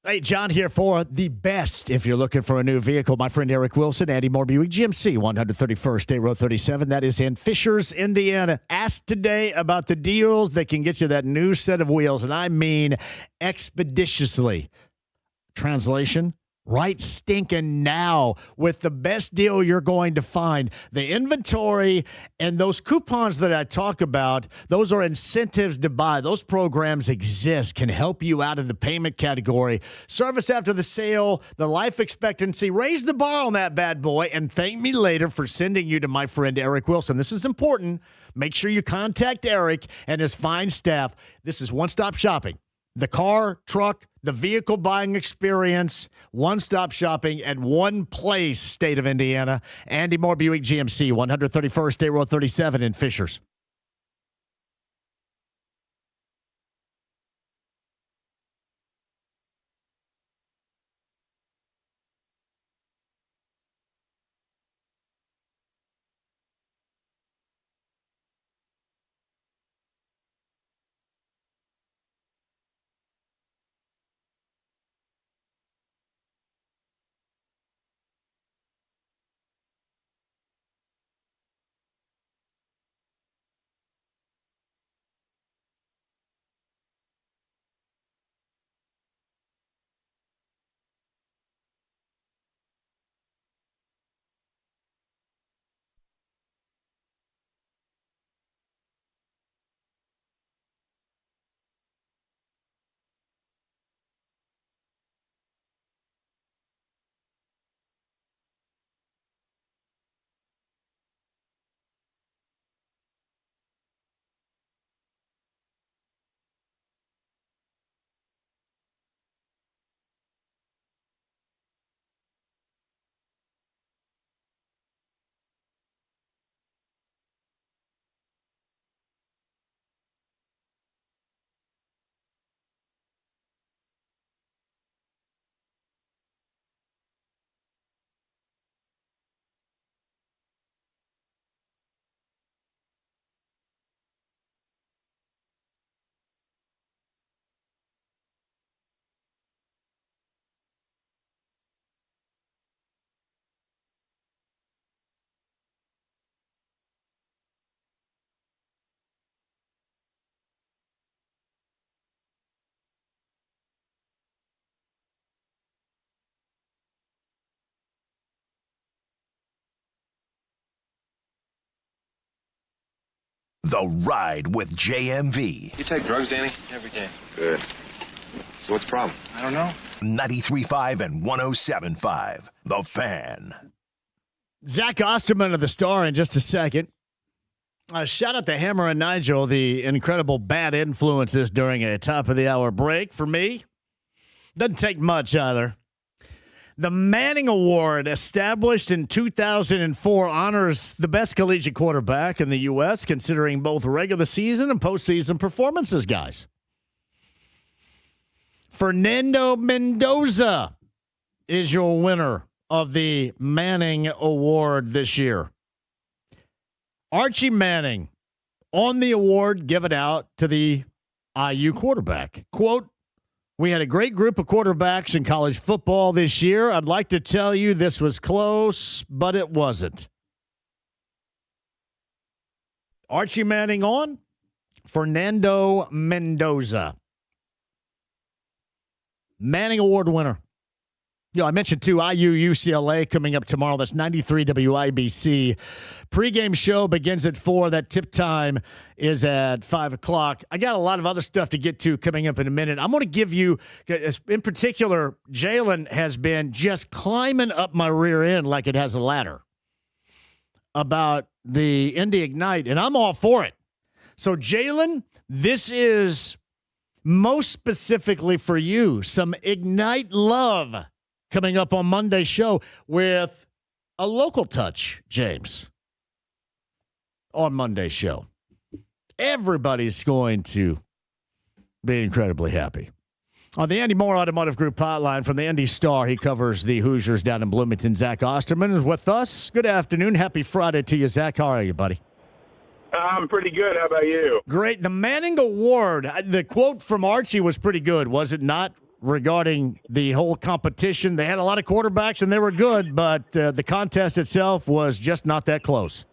Hey, John here for the best. If you're looking for a new vehicle, my friend Eric Wilson, Andy Moore Buick GMC, 131st State Road 37. That is in Fishers, Indiana. Ask today about the deals that can get you that new set of wheels, and I mean expeditiously. Translation, right stinking now with the best deal you're going to find. The inventory and those coupons that I talk about, those are incentives to buy. Those programs exist, can help you out in the payment category. Service after the sale, the life expectancy. Raise the bar on that bad boy and thank me later for sending you to my friend Eric Wilson. This is important. Make sure you contact Eric and his fine staff. This is one-stop shopping. The car, truck, the vehicle buying experience, one-stop shopping at one place, state of Indiana. Andy Moore Buick GMC, 131st State Road 37 in Fishers. The Ride with JMV. You take drugs, Danny? Every day. Good. So what's the problem? I don't know. 93.5 and 107.5. The Fan. Zach Osterman of the Star in just a second. Shout out to Hammer and Nigel, the incredible bad influences during a top-of-the-hour break for me. Doesn't take much either. The Manning Award, established in 2004, honors the best collegiate quarterback in the U.S., considering both regular season and postseason performances, guys. Fernando Mendoza is your winner of the Manning Award this year. Archie Manning on the award given out to the IU quarterback. Quote, "We had a great group of quarterbacks in college football this year. I'd like to tell you this was close, but it wasn't." Archie Manning on. Fernando Mendoza. Manning Award winner. I mentioned, too, IU-UCLA coming up tomorrow. That's 93 WIBC. Pre-game show begins at 4. That tip time is at 5 o'clock. I got a lot of other stuff to get to coming up in a minute. I'm going to give you, in particular, Jalen has been just climbing up my rear end like it has a ladder about the Indy Ignite, and I'm all for it. So, Jalen, this is most specifically for you, some Ignite love coming up on Monday's show with a local touch, James, on Monday's show. Everybody's going to be incredibly happy. On the Andy Moore Automotive Group hotline from the Indy Star, he covers the Hoosiers down in Bloomington. Zach Osterman is with us. Good afternoon. Happy Friday to you, Zach. How are you, buddy? I'm pretty good. How about you? Great. The Manning Award, the quote from Archie was pretty good, was it not? Regarding the whole competition, they had a lot of quarterbacks and they were good, but the contest itself was just not that close.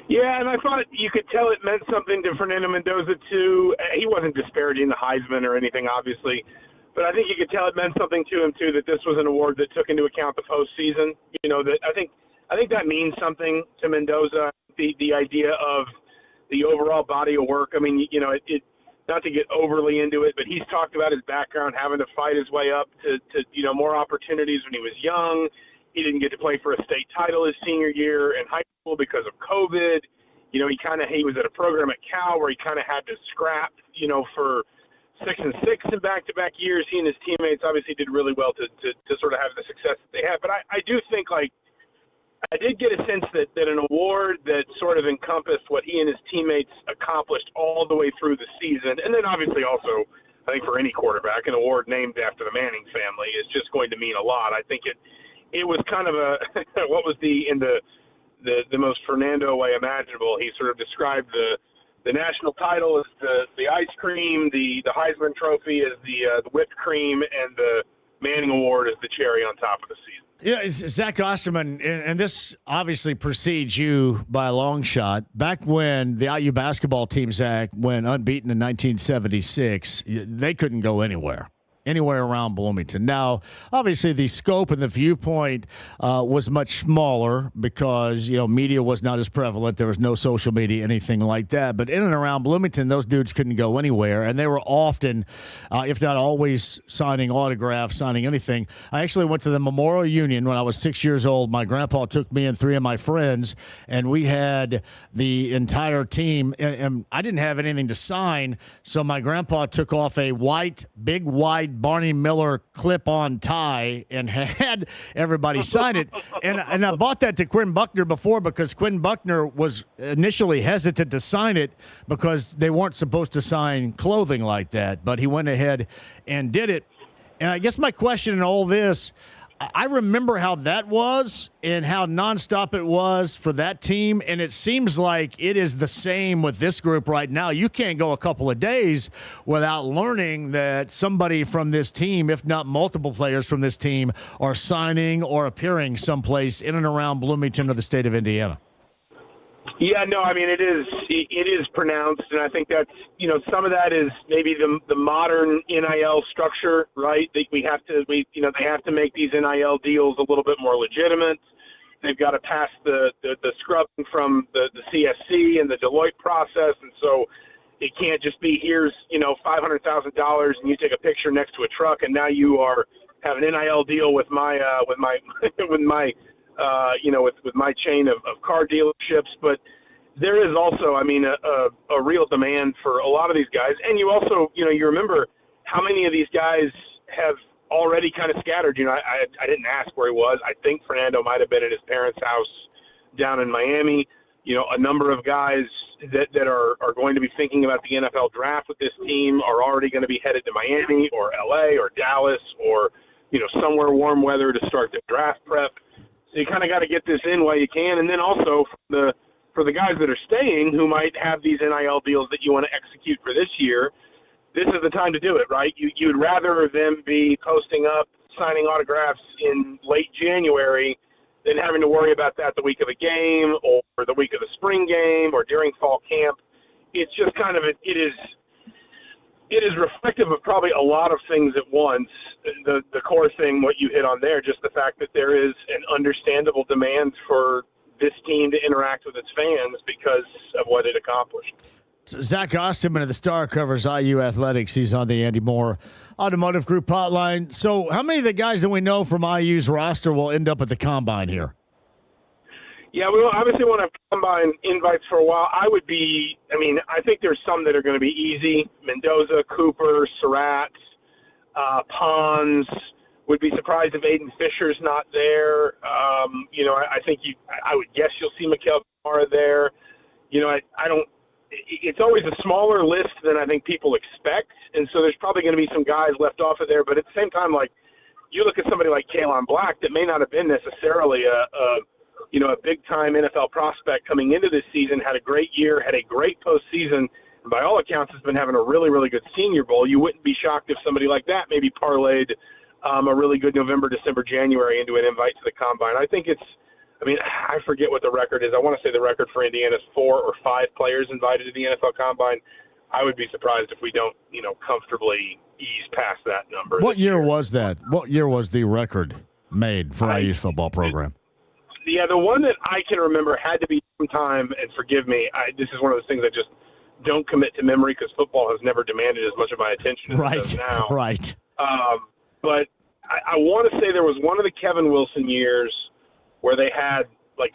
Yeah, and I thought you could tell it meant something to Fernando Mendoza, too. He wasn't disparaging the Heisman or anything, obviously, but I think you could tell it meant something to him, too, that this was an award that took into account the postseason. That I think that means something to Mendoza, the idea of the overall body of work. I mean, it not to get overly into it, but he's talked about his background, having to fight his way up to more opportunities when he was young. He didn't get to play for a state title his senior year in high school because of COVID. He was at a program at Cal where he kind of had to scrap, for 6 and 6 in back-to-back years. He and his teammates obviously did really well to sort of have the success that they had. But I do think, I did get a sense that an award that sort of encompassed what he and his teammates accomplished all the way through the season, and then obviously also, I think for any quarterback, an award named after the Manning family is just going to mean a lot. I think it was kind of a what was in the most Fernando way imaginable. He sort of described the national title as the ice cream, the Heisman Trophy as the whipped cream, and the Manning Award as the cherry on top of the season. Yeah, Zach Osterman, and this obviously precedes you by a long shot. Back when the IU basketball team, Zach, went unbeaten in 1976, they couldn't go anywhere around Bloomington. Now, obviously, the scope and the viewpoint was much smaller because, media was not as prevalent. There was no social media, anything like that. But in and around Bloomington, those dudes couldn't go anywhere, and they were often, if not always, signing autographs, signing anything. I actually went to the Memorial Union when I was 6 years old. My grandpa took me and 3 of my friends, and we had the entire team, and I didn't have anything to sign, so my grandpa took off a big white Barney Miller clip-on tie and had everybody sign it. And I bought that to Quinn Buckner before because Quinn Buckner was initially hesitant to sign it because they weren't supposed to sign clothing like that. But he went ahead and did it. And I guess my question in all this, I remember how that was and how nonstop it was for that team, and it seems like it is the same with this group right now. You can't go a couple of days without learning that somebody from this team, if not multiple players from this team, are signing or appearing someplace in and around Bloomington or the state of Indiana. Yeah, no, I mean, it is pronounced, and I think that's, some of that is maybe the modern NIL structure, right? They have to make these NIL deals a little bit more legitimate. They've got to pass the scrubbing from the CSC and the Deloitte process, and so it can't just be here's $500,000 and you take a picture next to a truck and now you have an NIL deal with my with my chain of car dealerships. But there is also, a real demand for a lot of these guys, and you also you remember how many of these guys have already kind of scattered. I didn't ask where he was. I think Fernando might have been at his parents' house down in Miami. A number of guys that are going to be thinking about the NFL draft with this team are already going to be headed to Miami or LA or Dallas or, somewhere warm weather to start the draft prep. So you kind of got to get this in while you can. And then also for the guys that are staying who might have these NIL deals that you want to execute for this year, this is the time to do it, right? You'd rather them be posting up, signing autographs in late January than having to worry about that the week of a game or the week of the spring game or during fall camp. It's just kind of it is reflective of probably a lot of things at once. The core thing, what you hit on there, just the fact that there is an understandable demand for this team to interact with its fans because of what it accomplished. Zach Osterman of the Star covers IU athletics. He's on the Andy Moore Automotive Group hotline. So how many of the guys that we know from IU's roster will end up at the Combine here? Yeah, we obviously want to have Combine invites for a while. I think there's some that are going to be easy. Mendoza, Cooper, Surratt, Pons. Would be surprised if Aiden Fisher's not there. I would guess you'll see Mikael Kamara there. It's always a smaller list than I think people expect, and so there's probably going to be some guys left off of there. But at the same time, like you look at somebody like Kalen Black that may not have been necessarily a big-time NFL prospect coming into this season, had a great year, had a great postseason, and by all accounts has been having a really, really good Senior Bowl. You wouldn't be shocked if somebody like that maybe parlayed a really good November, December, January into an invite to the Combine. I forget what the record is. I want to say the record for Indiana is 4 or 5 players invited to the NFL Combine. I would be surprised if we don't, comfortably ease past that number. What year was that? What year was the record made for IU's football program? Yeah, the one that I can remember had to be sometime, and forgive me, this is one of those things I just don't commit to memory because football has never demanded as much of my attention as it does now. Right. But I want to say there was one of the Kevin Wilson years where they had like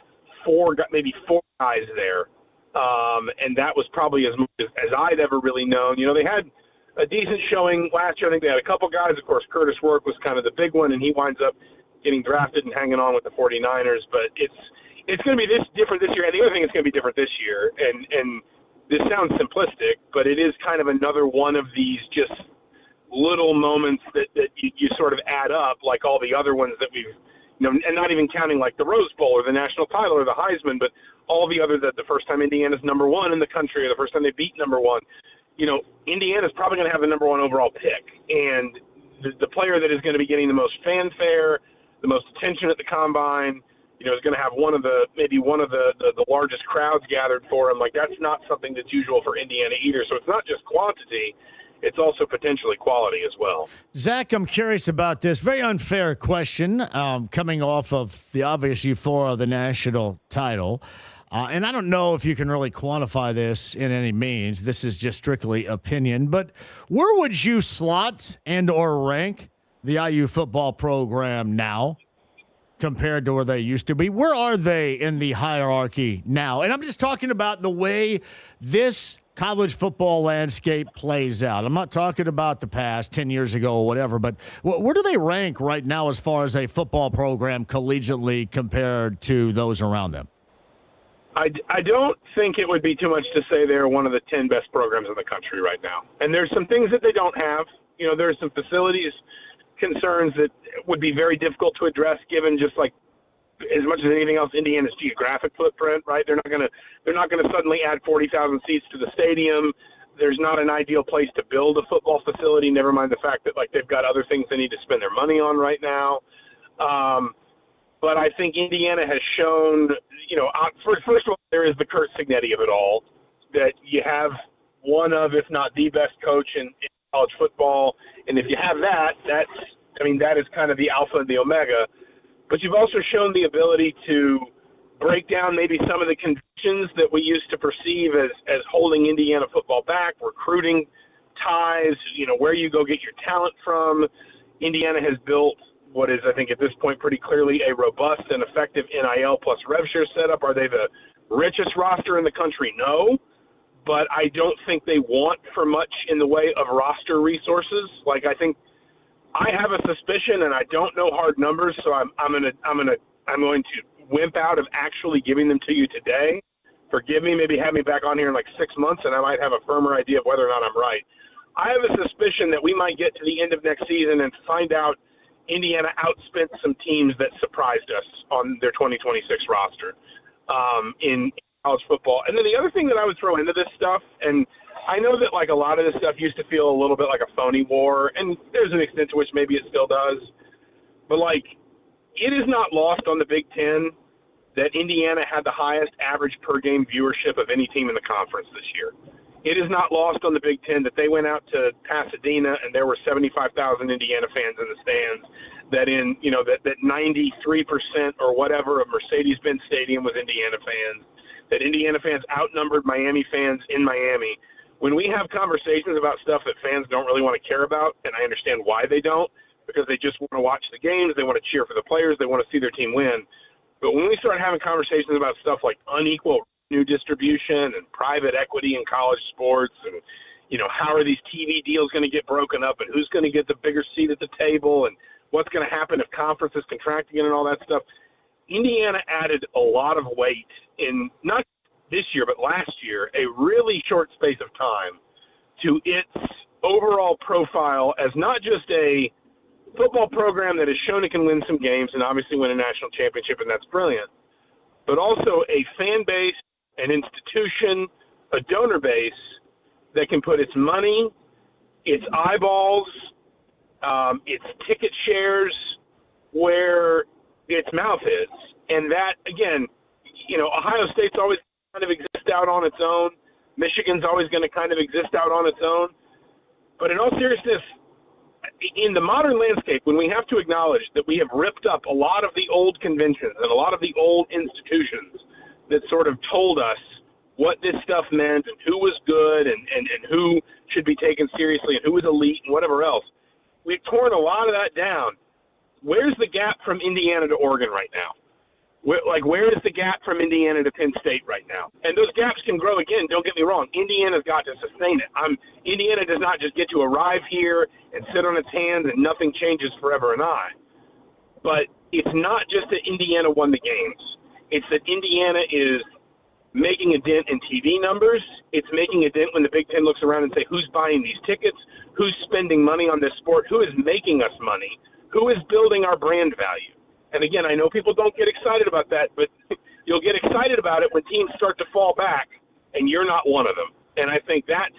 maybe four guys there. And that was probably as much as I'd ever really known. They had a decent showing last year. I think they had a couple guys. Of course, Curtis Work was kind of the big one, and he winds up getting drafted and hanging on with the 49ers. But it's going to be different this year. And the other thing is going to be different this year. And this sounds simplistic, but it is kind of another one of these just little moments that you sort of add up, like all the other ones that we've, and not even counting like the Rose Bowl or the national title or the Heisman, but all the other that the first time Indiana's number one in the country or the first time they beat number one, Indiana's probably going to have the number one overall pick. And the player that is going to be getting the most fanfare, the most attention at the Combine, is going to have one of the largest crowds gathered for him. Like, that's not something that's usual for Indiana either. So it's not just quantity. It's also potentially quality as well. Zach, I'm curious about this. Very unfair question coming off of the obvious euphoria of the national title. And I don't know if you can really quantify this in any means. This is just strictly opinion. But where would you slot and or rank the IU football program now compared to where they used to be? Where are they in the hierarchy now? And I'm just talking about the way this college football landscape plays out. I'm not talking about the past 10 years ago or whatever, but where do they rank right now as far as a football program collegiately compared to those around them? I don't think it would be too much to say they're one of the 10 best programs in the country right now. And there's some things that they don't have. There's some facilities concerns that would be very difficult to address given just like as much as anything else, Indiana's geographic footprint, right? They're not going to suddenly add 40,000 seats to the stadium. There's not an ideal place to build a football facility, never mind the fact that, like, they've got other things they need to spend their money on right now. But I think Indiana has shown, first of all, there is the Kurt Signetti of it all, that you have one of, if not the best coach in college football. And if you have that is kind of the alpha and the omega. but you've also shown the ability to break down maybe some of the conditions that we used to perceive as holding Indiana football back, recruiting ties, where you go get your talent from. Indiana has built what is, I think at this point, pretty clearly a robust and effective NIL plus rev share setup. Are they the richest roster in the country? No. But I don't think they want for much in the way of roster resources. Like, I have a suspicion, and I don't know hard numbers, so I'm going to wimp out of actually giving them to you today. Forgive me, maybe have me back on here in like 6 months, and I might have a firmer idea of whether or not I'm right. I have a suspicion that we might get to the end of next season and find out Indiana outspent some teams that surprised us on their 2026 roster in college football. And then the other thing that I would throw into this stuff, and I know that like a lot of this stuff used to feel a little bit like a phony war, and there's an extent to which maybe it still does, but like it is not lost on the Big Ten that Indiana had the highest average per game viewership of any team in the conference this year. It is not lost on the Big Ten that they went out to Pasadena and there were 75,000 Indiana fans in the stands, that in, that 93% or whatever of Mercedes-Benz Stadium was Indiana fans, that Indiana fans outnumbered Miami fans in Miami. When we have conversations about stuff that fans don't really want to care about, and I understand why they don't, because they just want to watch the games, they want to cheer for the players, they want to see their team win. But when we start having conversations about stuff like unequal revenue distribution and private equity in college sports and, how are these TV deals going to get broken up and who's going to get the bigger seat at the table and what's going to happen if conferences contract again and all that stuff, Indiana added a lot of weight in not this year but last year, a really short space of time, to its overall profile as not just a football program that has shown it can win some games and obviously win a national championship, and that's brilliant, but also a fan base, an institution, a donor base that can put its money, its eyeballs, its ticket shares where its mouth is. And that, again, Ohio State's always kind of exist out on its own. Michigan's always going to kind of exist out on its own. But in all seriousness, in the modern landscape, when we have to acknowledge that we have ripped up a lot of the old conventions and a lot of the old institutions that sort of told us what this stuff meant and who was good and who should be taken seriously and who was elite and whatever else, we've torn a lot of that down. Where's the gap from Indiana to Oregon right now? Where is the gap from Indiana to Penn State right now? And those gaps can grow again, don't get me wrong. Indiana's got to sustain it. Indiana does not just get to arrive here and sit on its hands and nothing changes forever and I. But it's not just that Indiana won the games. It's that Indiana is making a dent in TV numbers. It's making a dent when the Big Ten looks around and say, who's buying these tickets? Who's spending money on this sport? Who is making us money? Who is building our brand value? And again, I know people don't get excited about that, but you'll get excited about it when teams start to fall back, and you're not one of them. And I think that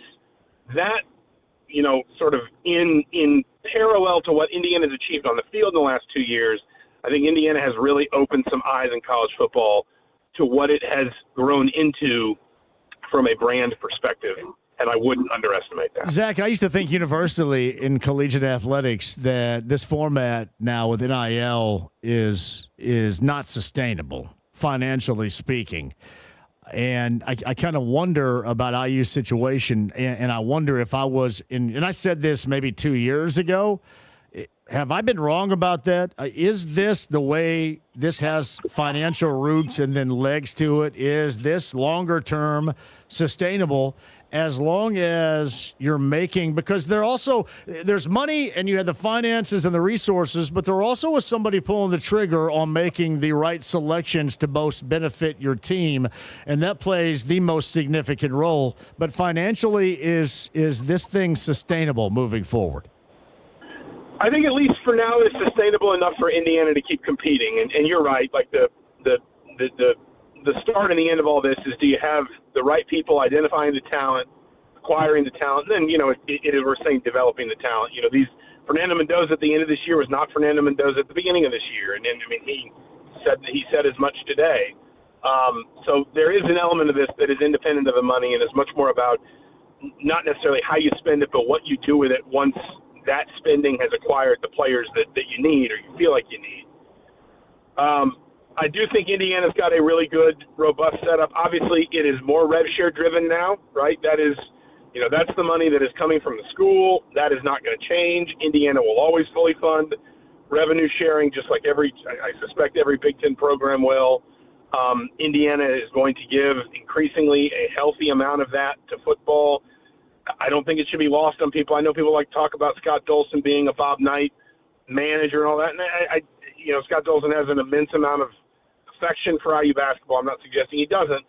sort of in parallel to what Indiana's achieved on the field in the last 2 years, I think Indiana has really opened some eyes in college football to what it has grown into from a brand perspective, and I wouldn't underestimate that. Zach, I used to think universally in collegiate athletics that this format now with NIL is not sustainable, financially speaking. And I kind of wonder about IU's situation, and I wonder if I was in – and I said this maybe 2 years ago. Have I been wrong about that? Is this the way this has financial roots and then legs to it? Is this longer term sustainable as long as you're making, because there's money and you have the finances and the resources, but there also is somebody pulling the trigger on making the right selections to most benefit your team, and that plays the most significant role. But financially, is this thing sustainable moving forward? I think at least for now it's sustainable enough for Indiana to keep competing. And you're right, like the start and the end of all this is, do you have the right people identifying the talent, acquiring the talent, and then, we're saying developing the talent. These Fernando Mendoza at the end of this year was not Fernando Mendoza at the beginning of this year. And then, he said as much today. So there is an element of this that is independent of the money and is much more about not necessarily how you spend it, but what you do with it once that spending has acquired the players that you need or you feel like you need. I do think Indiana's got a really good, robust setup. Obviously, it is more rev share driven now, right? That is, that's the money that is coming from the school. That is not going to change. Indiana will always fully fund revenue sharing, just like I suspect every Big Ten program will. Indiana is going to give increasingly a healthy amount of that to football. I don't think it should be lost on people. I know people like to talk about Scott Dolson being a Bob Knight manager and all that. And Scott Dolson has an immense amount of affection for IU basketball. I'm not suggesting he doesn't.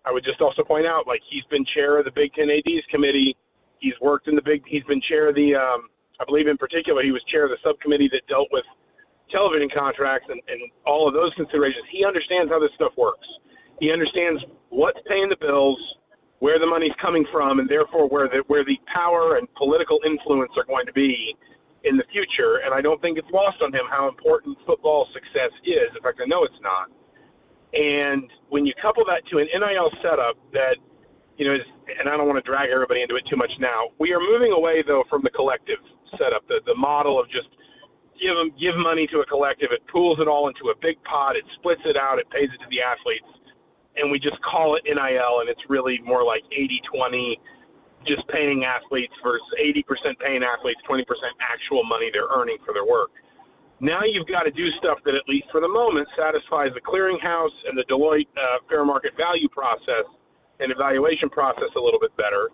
I would just also point out, he's been chair of the Big Ten ADs committee. He's worked in he's been chair of the, I believe in particular, he was chair of the subcommittee that dealt with television contracts and all of those considerations. He understands how this stuff works. He understands what's paying the bills, where the money's coming from, and therefore where the power and political influence are going to be in the future. And I don't think it's lost on him how important football success is. In fact, I know it's not. And when you couple that to an NIL setup that, and I don't want to drag everybody into it too much now, we are moving away, though, from the collective setup, the model of just give money to a collective, it pools it all into a big pot, it splits it out, it pays it to the athletes, and we just call it NIL, and it's really more like 80-20, just paying athletes versus 80% paying athletes, 20% actual money they're earning for their work. Now you've got to do stuff that, at least for the moment, satisfies the clearinghouse and the Deloitte fair market value process and evaluation process a little bit better.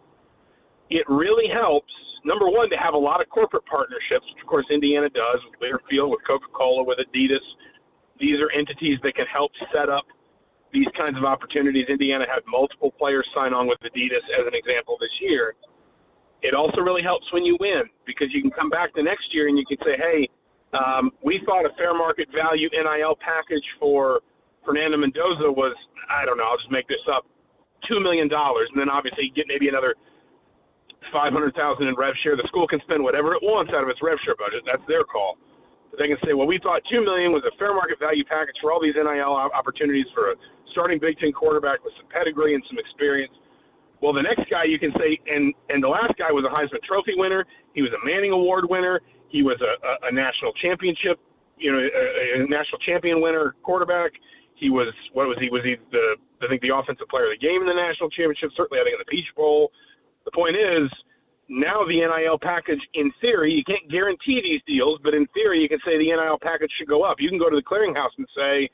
It really helps, number one, to have a lot of corporate partnerships, which, of course, Indiana does, with Learfield, with Coca-Cola, with Adidas. These are entities that can help set up these kinds of opportunities. Indiana had multiple players sign on with Adidas, as an example, this year. It also really helps when you win, because you can come back the next year and you can say, hey, we thought a fair market value NIL package for Fernando Mendoza was, I don't know, I'll just make this up, $2 million. And then obviously you get maybe another $500,000 in rev share. The school can spend whatever it wants out of its rev share budget. That's their call. But they can say, well, we thought $2 million was a fair market value package for all these NIL opportunities for a starting Big Ten quarterback with some pedigree and some experience. Well, the next guy you can say, and the last guy was a Heisman Trophy winner. He was a Manning Award winner. He was a national championship, a national champion winner quarterback. He was, Was he the offensive player of the game in the national championship, certainly I think in the Peach Bowl. The point is, now the NIL package, in theory, you can't guarantee these deals, but in theory you can say the NIL package should go up. You can go to the clearinghouse and say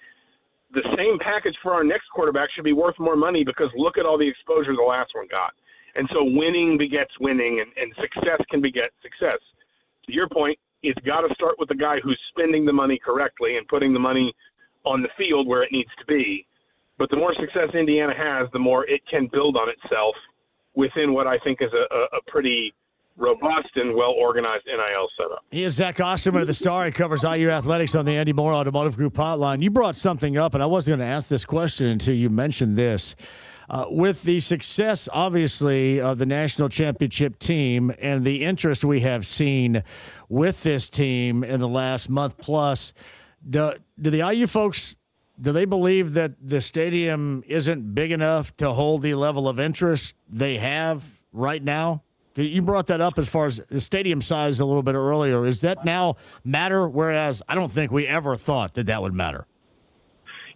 the same package for our next quarterback should be worth more money because look at all the exposure the last one got. And so winning begets winning, and success can beget success. To your point, it's got to start with the guy who's spending the money correctly and putting the money on the field where it needs to be. But the more success Indiana has, the more it can build on itself within what I think is a pretty robust and well-organized NIL setup. He is Zach Osterman of the Star. He covers IU athletics on the Andy Moore Automotive Group hotline. You brought something up, and I wasn't going to ask this question until you mentioned this. With the success, obviously, of the national championship team and the interest we have seen with this team in the last month plus, do the IU folks, do they believe that the stadium isn't big enough to hold the level of interest they have right now? You brought that up as far as the stadium size a little bit earlier. Is that now matter? Whereas I don't think we ever thought that would matter.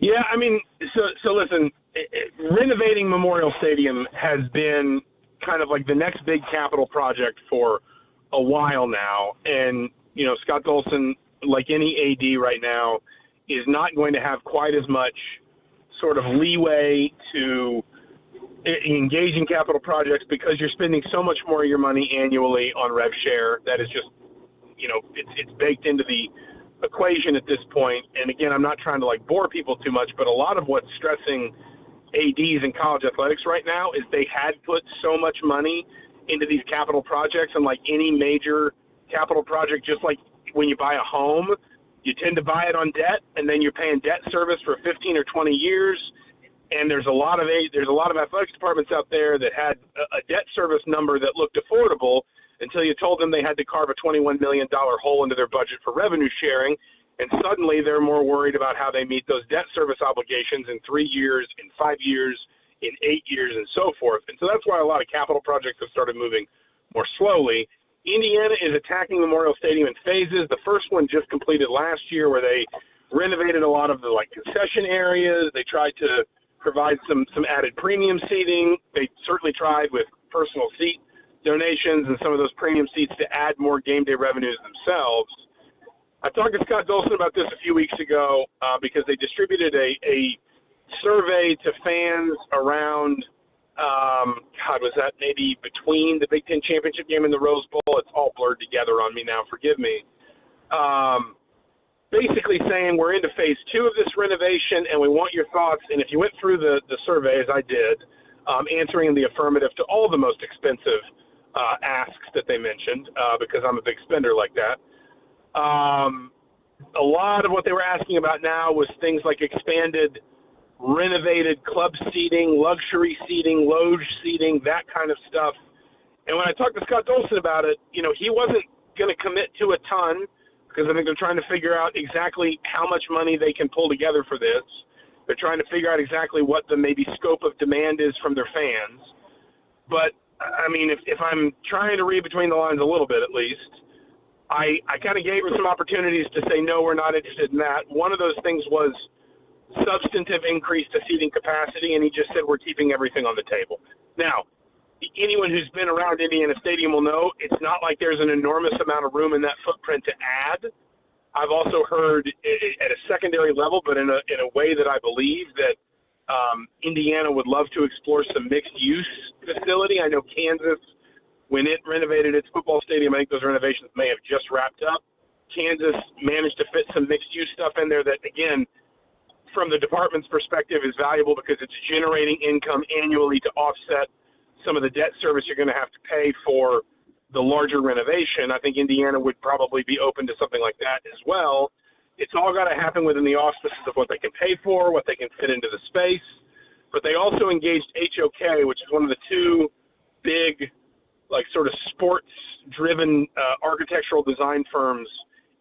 Yeah, I mean, so listen, renovating Memorial Stadium has been kind of like the next big capital project for a while now. And, Scott Dolson, like any AD right now, is not going to have quite as much sort of leeway to engage in capital projects because you're spending so much more of your money annually on rev share. That is just, it's baked into the equation at this point. And again, I'm not trying to bore people too much, but a lot of what's stressing ADs in college athletics right now is they had put so much money into these capital projects, and like any major capital project, just like when you buy a home, you tend to buy it on debt, and then you're paying debt service for 15 or 20 years. And there's a lot of athletics departments out there that had a debt service number that looked affordable until you told them they had to carve a $21 million hole into their budget for revenue sharing. And suddenly they're more worried about how they meet those debt service obligations in 3 years, in 5 years, in 8 years, and so forth. And so that's why a lot of capital projects have started moving more slowly. Indiana is attacking Memorial Stadium in phases. The first one just completed last year where they renovated a lot of the concession areas. They tried to provide some added premium seating. They certainly tried with personal seat donations and some of those premium seats to add more game day revenues themselves. I talked to Scott Dolson about this a few weeks ago because they distributed a survey to fans around, was that maybe between the Big Ten championship game and the Rose Bowl? It's all blurred together on me now, forgive me. Basically saying we're into phase 2 of this renovation and we want your thoughts. And if you went through the survey, as I did, answering in the affirmative to all the most expensive asks that they mentioned, because I'm a big spender like that. A lot of what they were asking about now was things like expanded, renovated club seating, luxury seating, loge seating, that kind of stuff. And when I talked to Scott Dolson about it, he wasn't going to commit to a ton because I think they're trying to figure out exactly how much money they can pull together for this. They're trying to figure out exactly what the maybe scope of demand is from their fans. But, I mean, if I'm trying to read between the lines a little bit at least, I kind of gave her some opportunities to say, no, we're not interested in that. One of those things was substantive increase to seating capacity, and he just said we're keeping everything on the table. Now, anyone who's been around Indiana Stadium will know it's not like there's an enormous amount of room in that footprint to add. I've also heard at a secondary level, but in a way that I believe that Indiana would love to explore some mixed-use facility. I know Kansas, when it renovated its football stadium, I think those renovations may have just wrapped up. Kansas managed to fit some mixed-use stuff in there that, again, from the department's perspective is valuable because it's generating income annually to offset some of the debt service you're going to have to pay for the larger renovation. I think Indiana would probably be open to something like that as well. It's all got to happen within the auspices of what they can pay for, what they can fit into the space. But they also engaged HOK, which is one of the two big, sort of sports-driven architectural design firms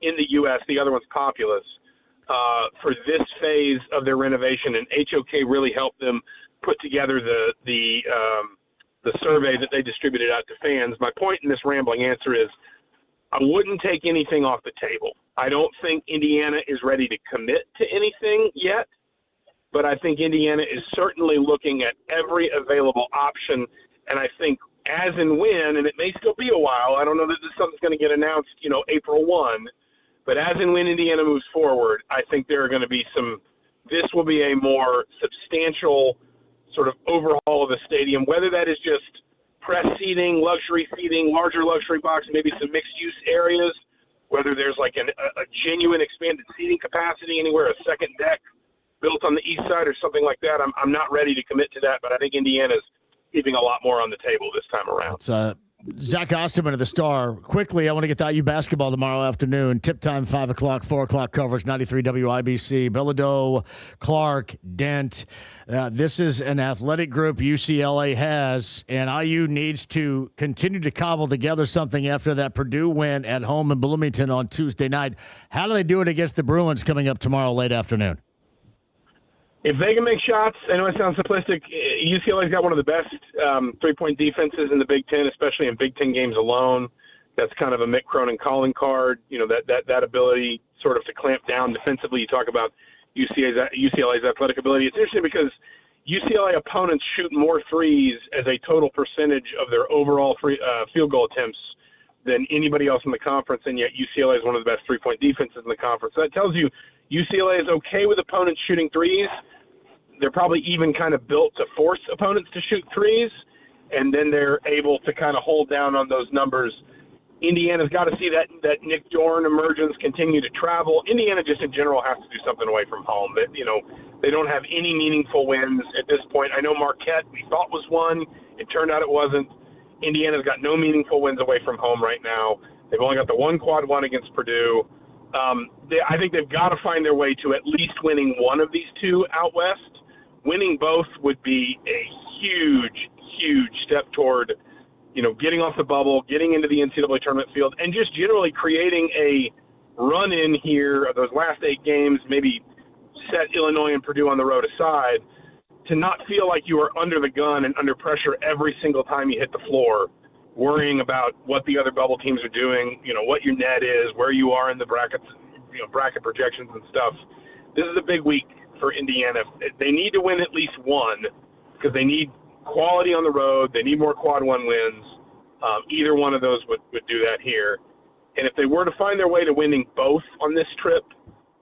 in the U.S. The other one's Populous, for this phase of their renovation. And HOK really helped them put together the survey that they distributed out to fans. My point in this rambling answer is I wouldn't take anything off the table. I don't think Indiana is ready to commit to anything yet, but I think Indiana is certainly looking at every available option. And I think as and when, and it may still be a while, I don't know that something's going to get announced, April 1, but as and when Indiana moves forward, I think there are going to be this will be a more substantial sort of overhaul of the stadium, whether that is just press seating, luxury seating, larger luxury box, maybe some mixed-use areas, whether there's a genuine expanded seating capacity anywhere, a second deck built on the east side or something like that. I'm not ready to commit to that, but I think Indiana's keeping a lot more on the table this time around. It's Zach Osterman of the Star. Quickly, I want to get to IU basketball tomorrow afternoon. Tip time, 5 o'clock, 4 o'clock coverage, 93 WIBC. Bilodeau, Clark, Dent. This is an athletic group UCLA has, and IU needs to continue to cobble together something after that Purdue win at home in Bloomington on Tuesday night. How do they do it against the Bruins coming up tomorrow late afternoon? If they can make shots, I know it sounds simplistic, UCLA's got one of the best three-point defenses in the Big Ten, especially in Big Ten games alone. That's kind of a Mick Cronin calling card, that ability sort of to clamp down defensively. You talk about UCLA's athletic ability. It's interesting because UCLA opponents shoot more threes as a total percentage of their overall field goal attempts than anybody else in the conference, and yet UCLA is one of the best three-point defenses in the conference. So that tells you UCLA is okay with opponents shooting threes. They're probably even kind of built to force opponents to shoot threes, and then they're able to kind of hold down on those numbers. Indiana's got to see that Nick Dorn emergence continue to travel. Indiana just in general has to do something away from home. They don't have any meaningful wins at this point. I know Marquette we thought was one. It turned out it wasn't. Indiana's got no meaningful wins away from home right now. They've only got the one quad one against Purdue. I think they've got to find their way to at least winning one of these two out west. Winning both would be a huge, huge step toward, getting off the bubble, getting into the NCAA tournament field, and just generally creating a run-in here of those last 8 games, maybe set Illinois and Purdue on the road aside, to not feel like you are under the gun and under pressure every single time you hit the floor, worrying about what the other bubble teams are doing, what your net is, where you are in the brackets, bracket projections and stuff. This is a big week for Indiana. They need to win at least one because they need quality on the road. They need more quad one wins. Either one of those would do that here. And if they were to find their way to winning both on this trip,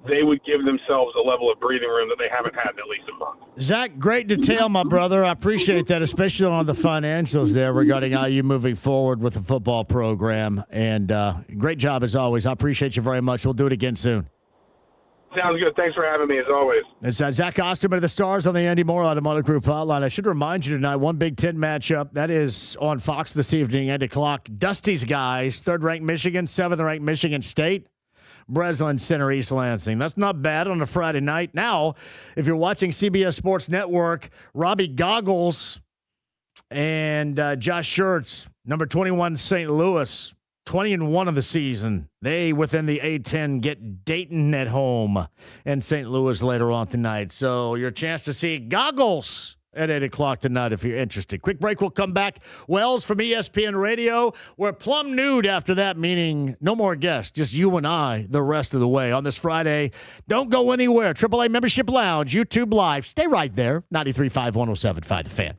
they would give themselves a level of breathing room that they haven't had in at least a month. Zach, great detail, my brother. I appreciate that, especially on the financials there regarding IU moving forward with the football program. And great job, as always. I appreciate you very much. We'll do it again soon. Sounds good. Thanks for having me, as always. It's Zach Osterman of the Stars on the Andy Moore Automotive Group hotline. I should remind you tonight, one Big Ten matchup. That is on Fox this evening, 8 o'clock. Dusty's guys, 3rd-ranked Michigan, 7th-ranked Michigan State. Breslin Center, East Lansing. That's not bad on a Friday night. Now, if you're watching CBS Sports Network, Robbie Goggles and Josh Schertz, number 21 St. Louis, 20-1 of the season. They, within the A-10, get Dayton at home and St. Louis later on tonight. So your chance to see Goggles at 8 o'clock tonight if you're interested. Quick break. We'll come back. Wells from ESPN Radio. We're plumb nude after that, meaning no more guests, just you and I the rest of the way on this Friday. Don't go anywhere. AAA Membership Lounge, YouTube Live. Stay right there. 93.5, 107.5 The Fan.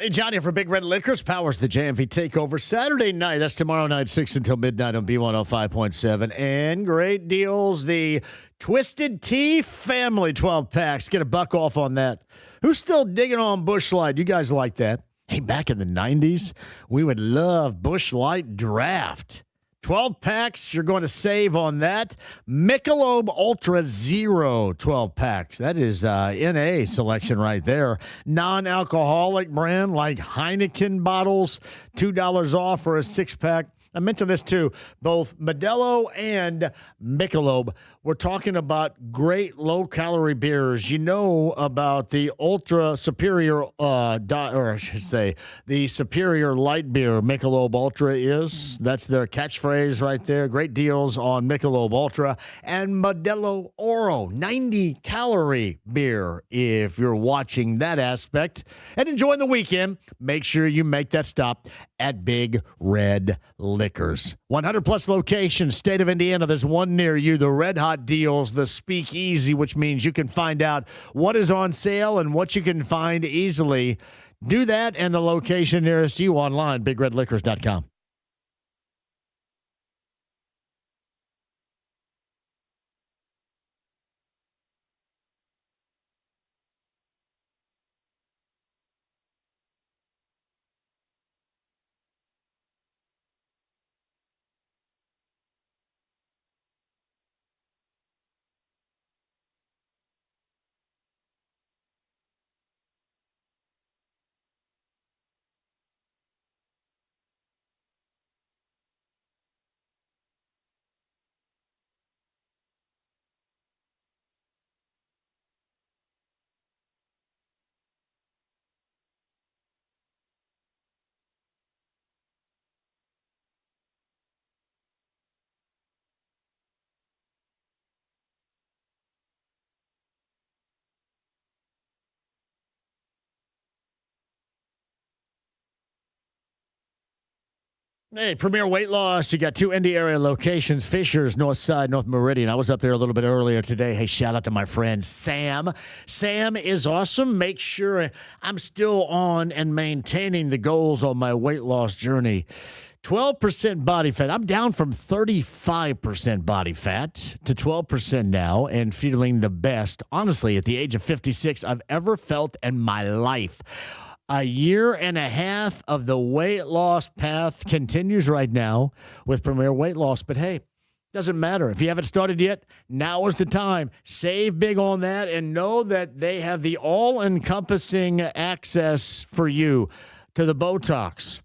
Hey, Johnny, for Big Red Liquors, powers the JMV Takeover Saturday night. That's tomorrow night, 6 until midnight on B105.7. And great deals. The Twisted Tea Family 12 packs. Get $1 off on that. Who's still digging on Busch Light? You guys like that? Hey, back in the 90s, we would love Busch Light Draft. 12 packs, you're going to save on that. Michelob Ultra Zero 12 packs. That is NA selection right there. Non-alcoholic brand like Heineken bottles, $2 off for a 6-pack. I mentioned this too, both Modelo and Michelob. We're talking about great low-calorie beers. You know about the Ultra Superior, or I should say, the Superior Light Beer Michelob Ultra is. That's their catchphrase right there. Great deals on Michelob Ultra and Modelo Oro, 90-calorie beer. If you're watching that aspect and enjoying the weekend, make sure you make that stop at Big Red Liquors. 100-plus locations, state of Indiana. There's one near you, the Red Hot Deals, the Speakeasy, which means you can find out what is on sale and what you can find easily. Do that and the location nearest you online, bigredliquors.com. Hey, Premier Weight Loss. You got 2 Indy area locations, Fishers, North Side, North Meridian. I was up there a little bit earlier today. Hey, shout out to my friend Sam. Sam is awesome. Make sure I'm still on and maintaining the goals on my weight loss journey. 12% body fat. I'm down from 35% body fat to 12% now and feeling the best, honestly, at the age of 56 I've ever felt in my life. A year and a half of the weight loss path continues right now with Premier Weight Loss. But hey, doesn't matter. If you haven't started yet, now is the time. Save big on that and know that they have the all-encompassing access for you to the Botox,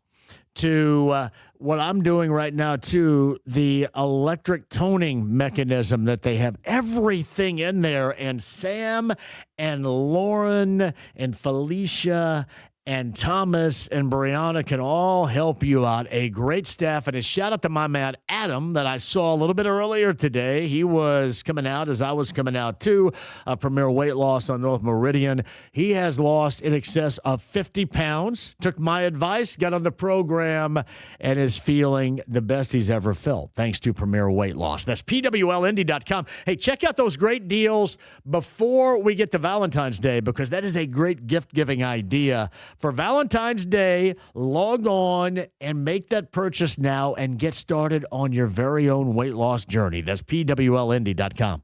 to what I'm doing right now, too, the electric toning mechanism that they have. Everything in there. And Sam and Lauren and Felicia and Thomas and Brianna can all help you out. A great staff. And a shout out to my man, Adam, that I saw a little bit earlier today. He was coming out as I was coming out too. Premier Weight Loss on North Meridian. He has lost in excess of 50 pounds. Took my advice, got on the program, and is feeling the best he's ever felt. Thanks to Premier Weight Loss. That's PWLindy.com. Hey, check out those great deals before we get to Valentine's Day, because that is a great gift-giving idea. For Valentine's Day, log on and make that purchase now and get started on your very own weight loss journey. That's PWLindy.com.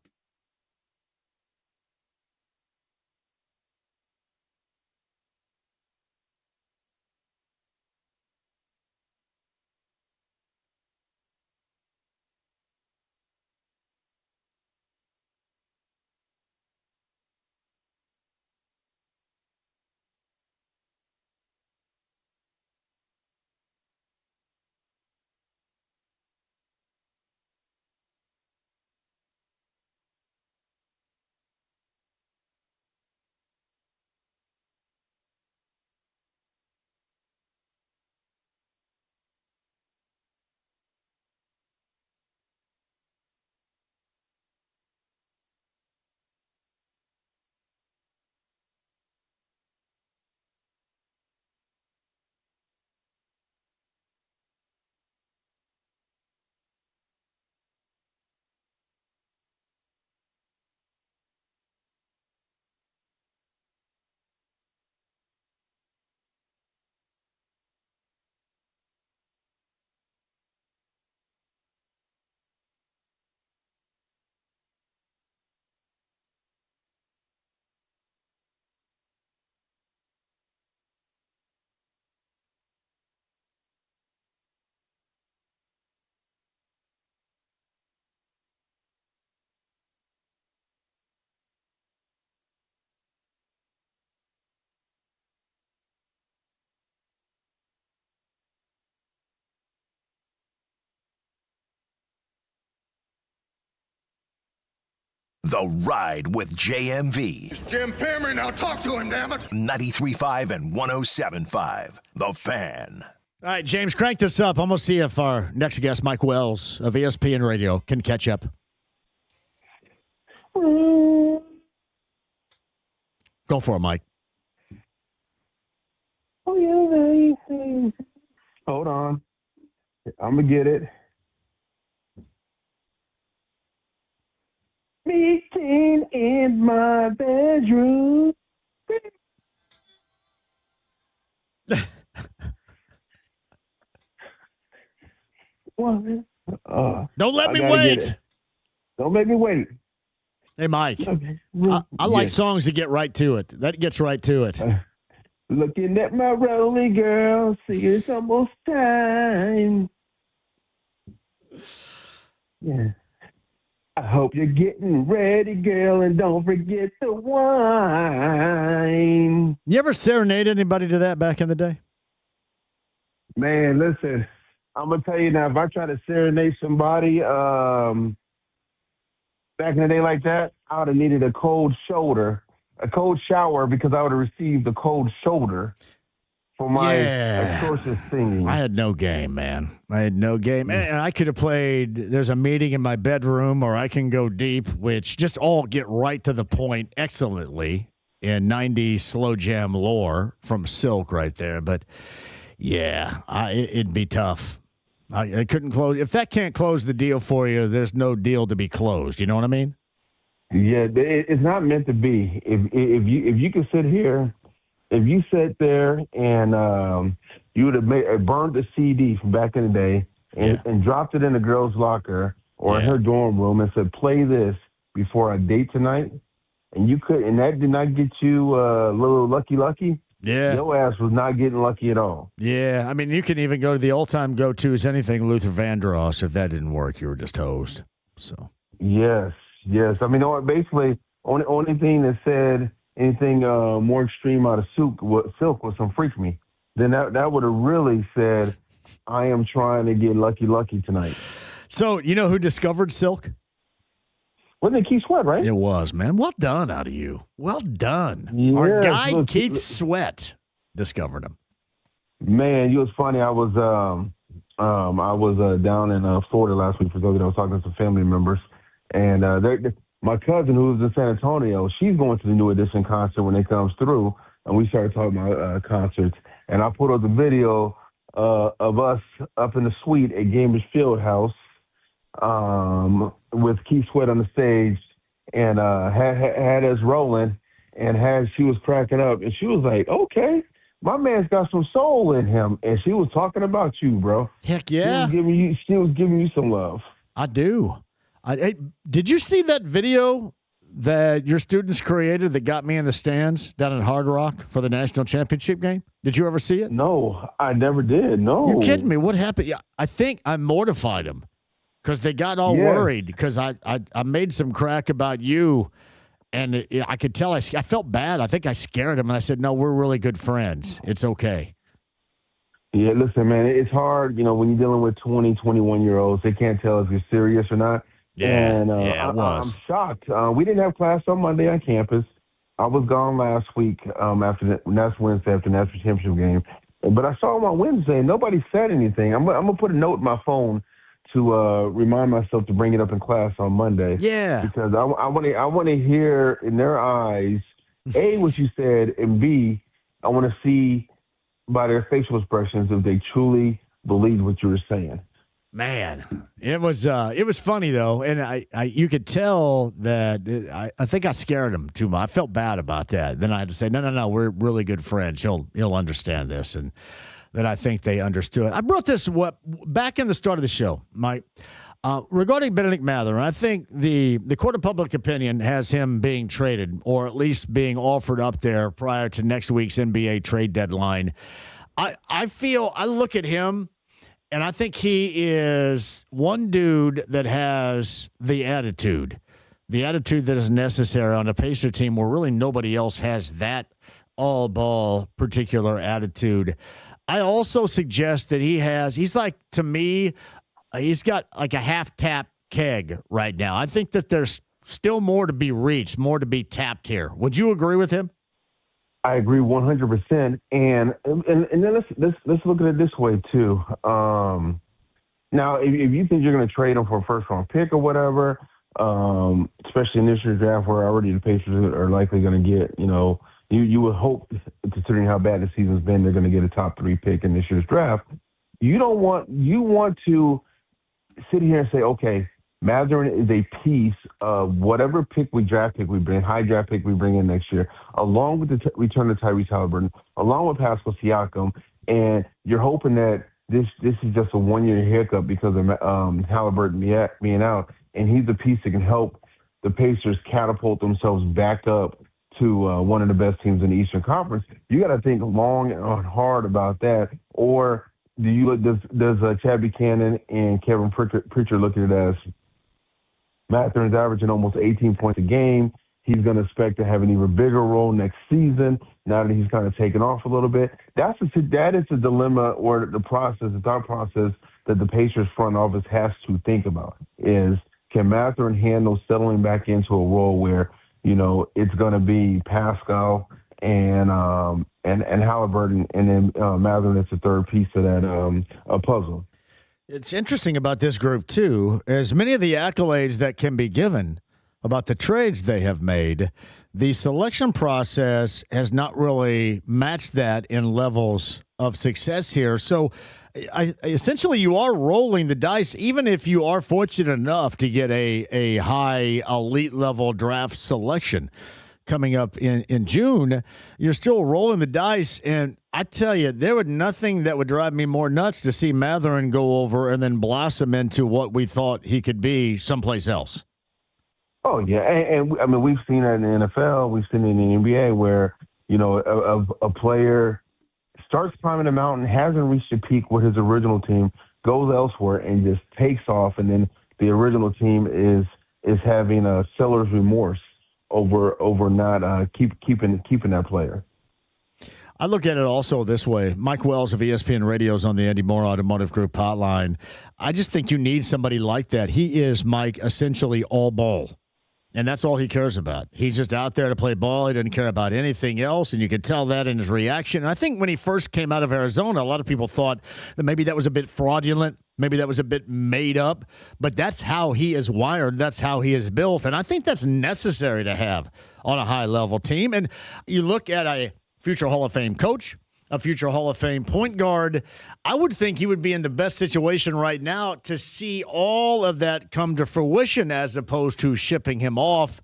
The Ride with JMV. It's Jim Perry. Now talk to him, damn it. 93.5 and 107.5. The Fan. All right, James, crank this up. I'm going to see if our next guest, Mike Wells of ESPN Radio, can catch up. Go for it, Mike. Oh, yeah, hold on. I'm going to get it. Meeting in my bedroom. Don't let me wait. Don't make me wait. Hey, Mike. Okay. I like songs that get right to it. That gets right to it. Looking at my rolling girl, see it's almost time. Yeah. I hope you're getting ready, girl, and don't forget the wine. You ever serenade anybody to that back in the day? Man, listen, I'm going to tell you now, if I try to serenade somebody back in the day like that, I would have needed a cold shower because I would have received a cold shoulder for my atrocious singing. I had no game, man. I had no game. And I could have played There's a Meeting in My Bedroom or I Can Go Deep, which just all get right to the point excellently in 90s slow jam lore from Silk right there. But, yeah, it'd be tough. I couldn't close. If that can't close the deal for you, there's no deal to be closed. You know what I mean? Yeah, it's not meant to be. If you can sit here if you sat there and you would have burned the CD from back in the day and dropped it in the girl's locker or in her dorm room and said, play this before a date tonight, and that did not get you a little lucky, yeah, your ass was not getting lucky at all. Yeah, I mean, you can even go to the all-time go-tos, anything Luther Vandross. If that didn't work, you were just hosed. So yes. I mean, basically, only thing that said anything more extreme out of Silk was some Freak Me. Then that would have really said, I am trying to get lucky tonight. So, you know who discovered Silk? Wasn't it Keith Sweat, right? It was, man. Well done out of you. Well done. Yes, Our guy, Keith Sweat, discovered him. Man, it was funny. I was down in Florida last week for those. I was talking to some family members, and my cousin who was in San Antonio, she's going to the New Edition concert when it comes through, and we started talking about concerts. And I put up the video of us up in the suite at Gamers Fieldhouse with Keith Sweat on the stage, and had us rolling, and she was cracking up, and she was like, "Okay, my man's got some soul in him," and she was talking about you, bro. Heck yeah, she was giving you some love. I do. Hey, did you see that video that your students created that got me in the stands down in Hard Rock for the national championship game? Did you ever see it? No, I never did. No. You're kidding me. What happened? Yeah, I think I mortified them because they got all worried because I made some crack about you, and I could tell I felt bad. I think I scared them, and I said, no, we're really good friends. It's okay. Yeah, listen, man, it's hard, when you're dealing with 20, 21-year-olds. They can't tell if you're serious or not. Yeah, and it was. I'm shocked. We didn't have class on Monday on campus. I was gone last week after that's Wednesday after the national championship game. But I saw them on Wednesday, and nobody said anything. I'm going to put a note in my phone to remind myself to bring it up in class on Monday. Yeah. Because I want to hear in their eyes, A, what you said, and B, I want to see by their facial expressions if they truly believed what you were saying. Man, it was funny though, and you could tell that I think I scared him too much. I felt bad about that. Then I had to say, no, we're really good friends. He'll understand this, and that I think they understood. I brought this back in the start of the show, Mike, regarding Benedict Mather. And I think the court of public opinion has him being traded, or at least being offered up there prior to next week's NBA trade deadline. I look at him, and I think he is one dude that has the attitude that is necessary on a Pacer team where really nobody else has that all-ball particular attitude. I also suggest that he's like, to me, he's got like a half-tap keg right now. I think that there's still more to be reached, more to be tapped here. Would you agree with him? I agree 100%. And then let's look at it this way too. Now, if you think you're going to trade him for a first-round pick or whatever, especially in this year's draft where already the Pacers are likely going to get, you would hope, considering how bad the season's been, they're going to get a top 3 pick in this year's draft. You want to sit here and say, okay, Mathurin is a piece of whatever draft pick we bring, high draft pick we bring in next year, along with the return of Tyrese Haliburton, along with Pascal Siakam, and you're hoping that this is just a one-year hiccup because of Haliburton being out, and he's a piece that can help the Pacers catapult themselves back up to one of the best teams in the Eastern Conference. You got to think long and hard about that, or does Chad Buchanan and Kevin Pritchard look at it as Mathurin's averaging almost 18 points a game? He's going to expect to have an even bigger role next season now that he's kind of taken off a little bit. That is the dilemma, or the thought process that the Pacers front office has to think about is, can Mathurin handle settling back into a role where, it's going to be Pascal and Haliburton, and then Mathurin is the third piece of that puzzle. It's interesting about this group, too, as many of the accolades that can be given about the trades they have made, the selection process has not really matched that in levels of success here. So essentially you are rolling the dice, even if you are fortunate enough to get a high elite level draft selection. coming up in June, you're still rolling the dice. And I tell you, there would nothing that would drive me more nuts to see Matherin go over and then blossom into what we thought he could be someplace else. Oh, yeah. And I mean, we've seen that in the NFL. We've seen it in the NBA where, a player starts climbing the mountain, hasn't reached a peak with his original team, goes elsewhere and just takes off. And then the original team is having a seller's remorse over not keeping that player. I look at it also this way. Mike Wells of ESPN Radio is on the Andy Moore Automotive Group hotline. I just think you need somebody like that. He is, Mike, essentially all ball. And that's all he cares about. He's just out there to play ball. He doesn't care about anything else, and you could tell that in his reaction. And I think when he first came out of Arizona, a lot of people thought that maybe that was a bit fraudulent, maybe that was a bit made up, but that's how he is wired. That's how he is built, and I think that's necessary to have on a high-level team. And you look at a future Hall of Fame coach, a future Hall of Fame point guard, I would think he would be in the best situation right now to see all of that come to fruition as opposed to shipping him off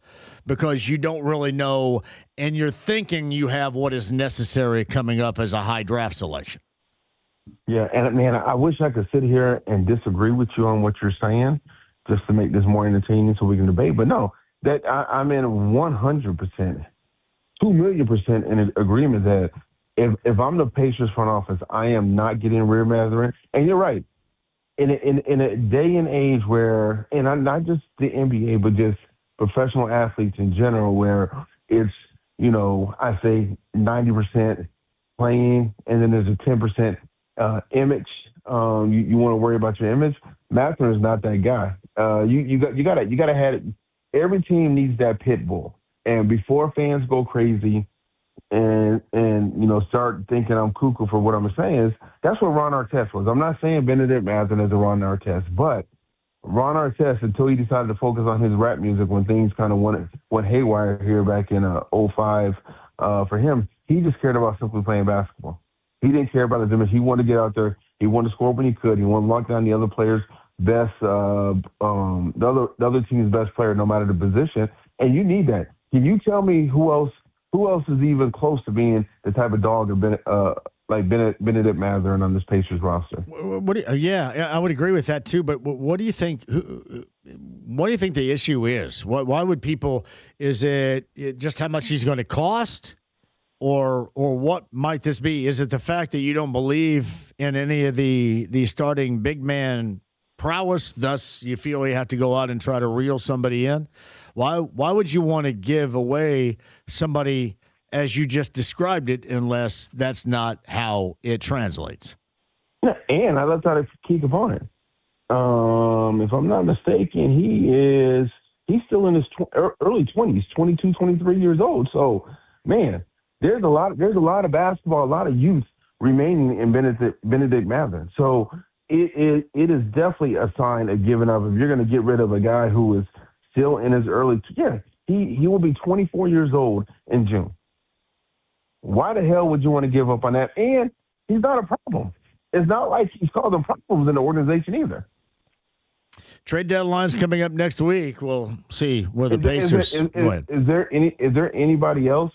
because you don't really know and you're thinking you have what is necessary coming up as a high draft selection. Yeah, and man, I wish I could sit here and disagree with you on what you're saying just to make this more entertaining so we can debate. But no, that I'm in 100%, 2,000,000% in agreement that if I'm the Pacers front office, I am not getting rid of Matherin. And you're right. In a day and age where, and not just the NBA, but just professional athletes in general, where it's, I say 90% playing, and then there's a 10% image. You want to worry about your image. Matherin is not that guy. You gotta have it. Every team needs that pit bull. And before fans go crazy and start thinking I'm cuckoo for what I'm saying, is that's what Ron Artest was. I'm not saying Benedict Matherin is a Ron Artest, but Ron Artest, until he decided to focus on his rap music when things kind of went haywire here back in 05 for him, he just cared about simply playing basketball. He didn't care about his image. He wanted to get out there. He wanted to score when he could. He wanted to lock down the other players' best, the other team's best player, no matter the position. And you need that. Can you tell me who else is even close to being the type of dog like Benedict Matherin on this Pacers roster? Yeah, I would agree with that too. But what do you think? What do you think the issue is? Why would people? Is it just how much he's going to cost, or what might this be? Is it the fact that you don't believe in any of the starting big man prowess? Thus, you feel you have to go out and try to reel somebody in. Why would you want to give away somebody as you just described it unless that's not how it translates? Yeah, and I left out a key component. If I'm not mistaken, he's still in his early 20s, 22, 23 years old. So, man, there's a lot of basketball, a lot of youth remaining in Benedict Matherin. So it is definitely a sign of giving up. If you're going to get rid of a guy who is still in his he will be 24 years old in June. Why the hell would you want to give up on that? And he's not a problem. It's not like he's causing problems in the organization either. Trade deadline's coming up next week. We'll see where the Pacers. Is there anybody else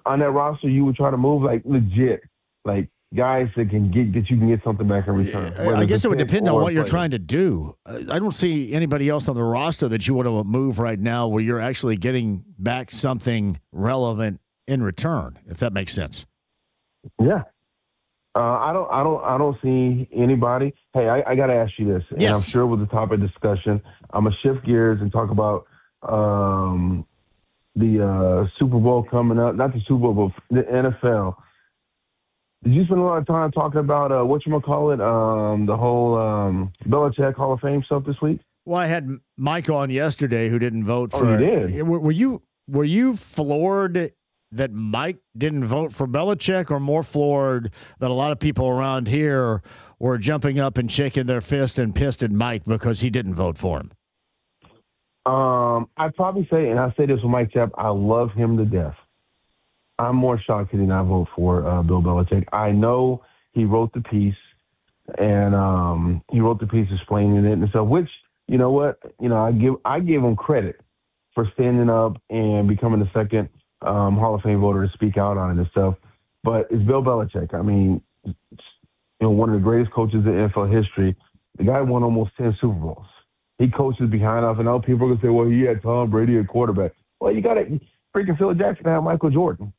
on that roster you would try to move, like legit, like guys that you can get something back in return? I guess it would depend on what you're trying to do. I don't see anybody else on the roster that you want to move right now where you're actually getting back something relevant in return, if that makes sense. Yeah. I don't see anybody. Hey, I got to ask you this, and I'm sure with the topic of discussion, I'm going to shift gears and talk about the Super Bowl coming up. Not the Super Bowl, but the NFL. Did you spend a lot of time talking about the whole Belichick Hall of Fame stuff this week? Well, I had Mike on yesterday who didn't vote for. Oh, you did? Were you floored that Mike didn't vote for Belichick, or more floored that a lot of people around here were jumping up and shaking their fist and pissed at Mike because he didn't vote for him? I'd probably say, and I say this with Mike Chapp, I love him to death. I'm more shocked he did not vote for Bill Belichick. I know he wrote the piece, and he wrote the piece explaining it, and so which, you know what, I give him credit for standing up and becoming the second Hall of Fame voter to speak out on it and stuff. But it's Bill Belichick. I mean, one of the greatest coaches in NFL history. The guy won almost 10 Super Bowls. He coaches behind us, and now people are going to say, well, he had Tom Brady at quarterback. Well, you got to freaking Phil Jackson had Michael Jordan.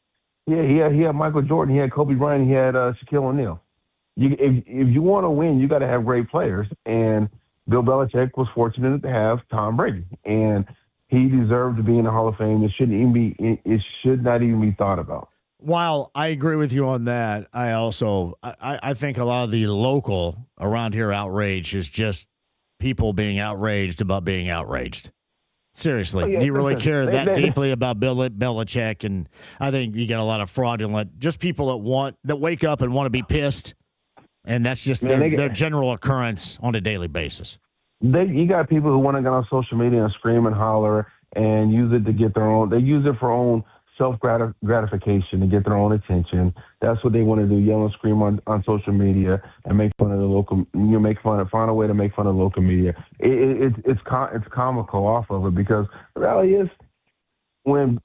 Yeah, he had Michael Jordan. He had Kobe Bryant. He had Shaquille O'Neal. If you want to win, you got to have great players. And Bill Belichick was fortunate to have Tom Brady, and he deserved to be in the Hall of Fame. It should not even be thought about. While I agree with you on that, I also I think a lot of the local around here outrage is just people being outraged about being outraged. Seriously, do you really care that deeply about Bill Belichick? And I think you get a lot of fraudulent, just people that wake up and want to be pissed, and that's just their general occurrence on a daily basis. You got people who want to get on social media and scream and holler and use it to get their own. They use it for own self-gratification to get their own attention. That's what they want to do, yell and scream on social media and make fun of the local, find a way to make fun of local media. It's comical off of it, because the reality is when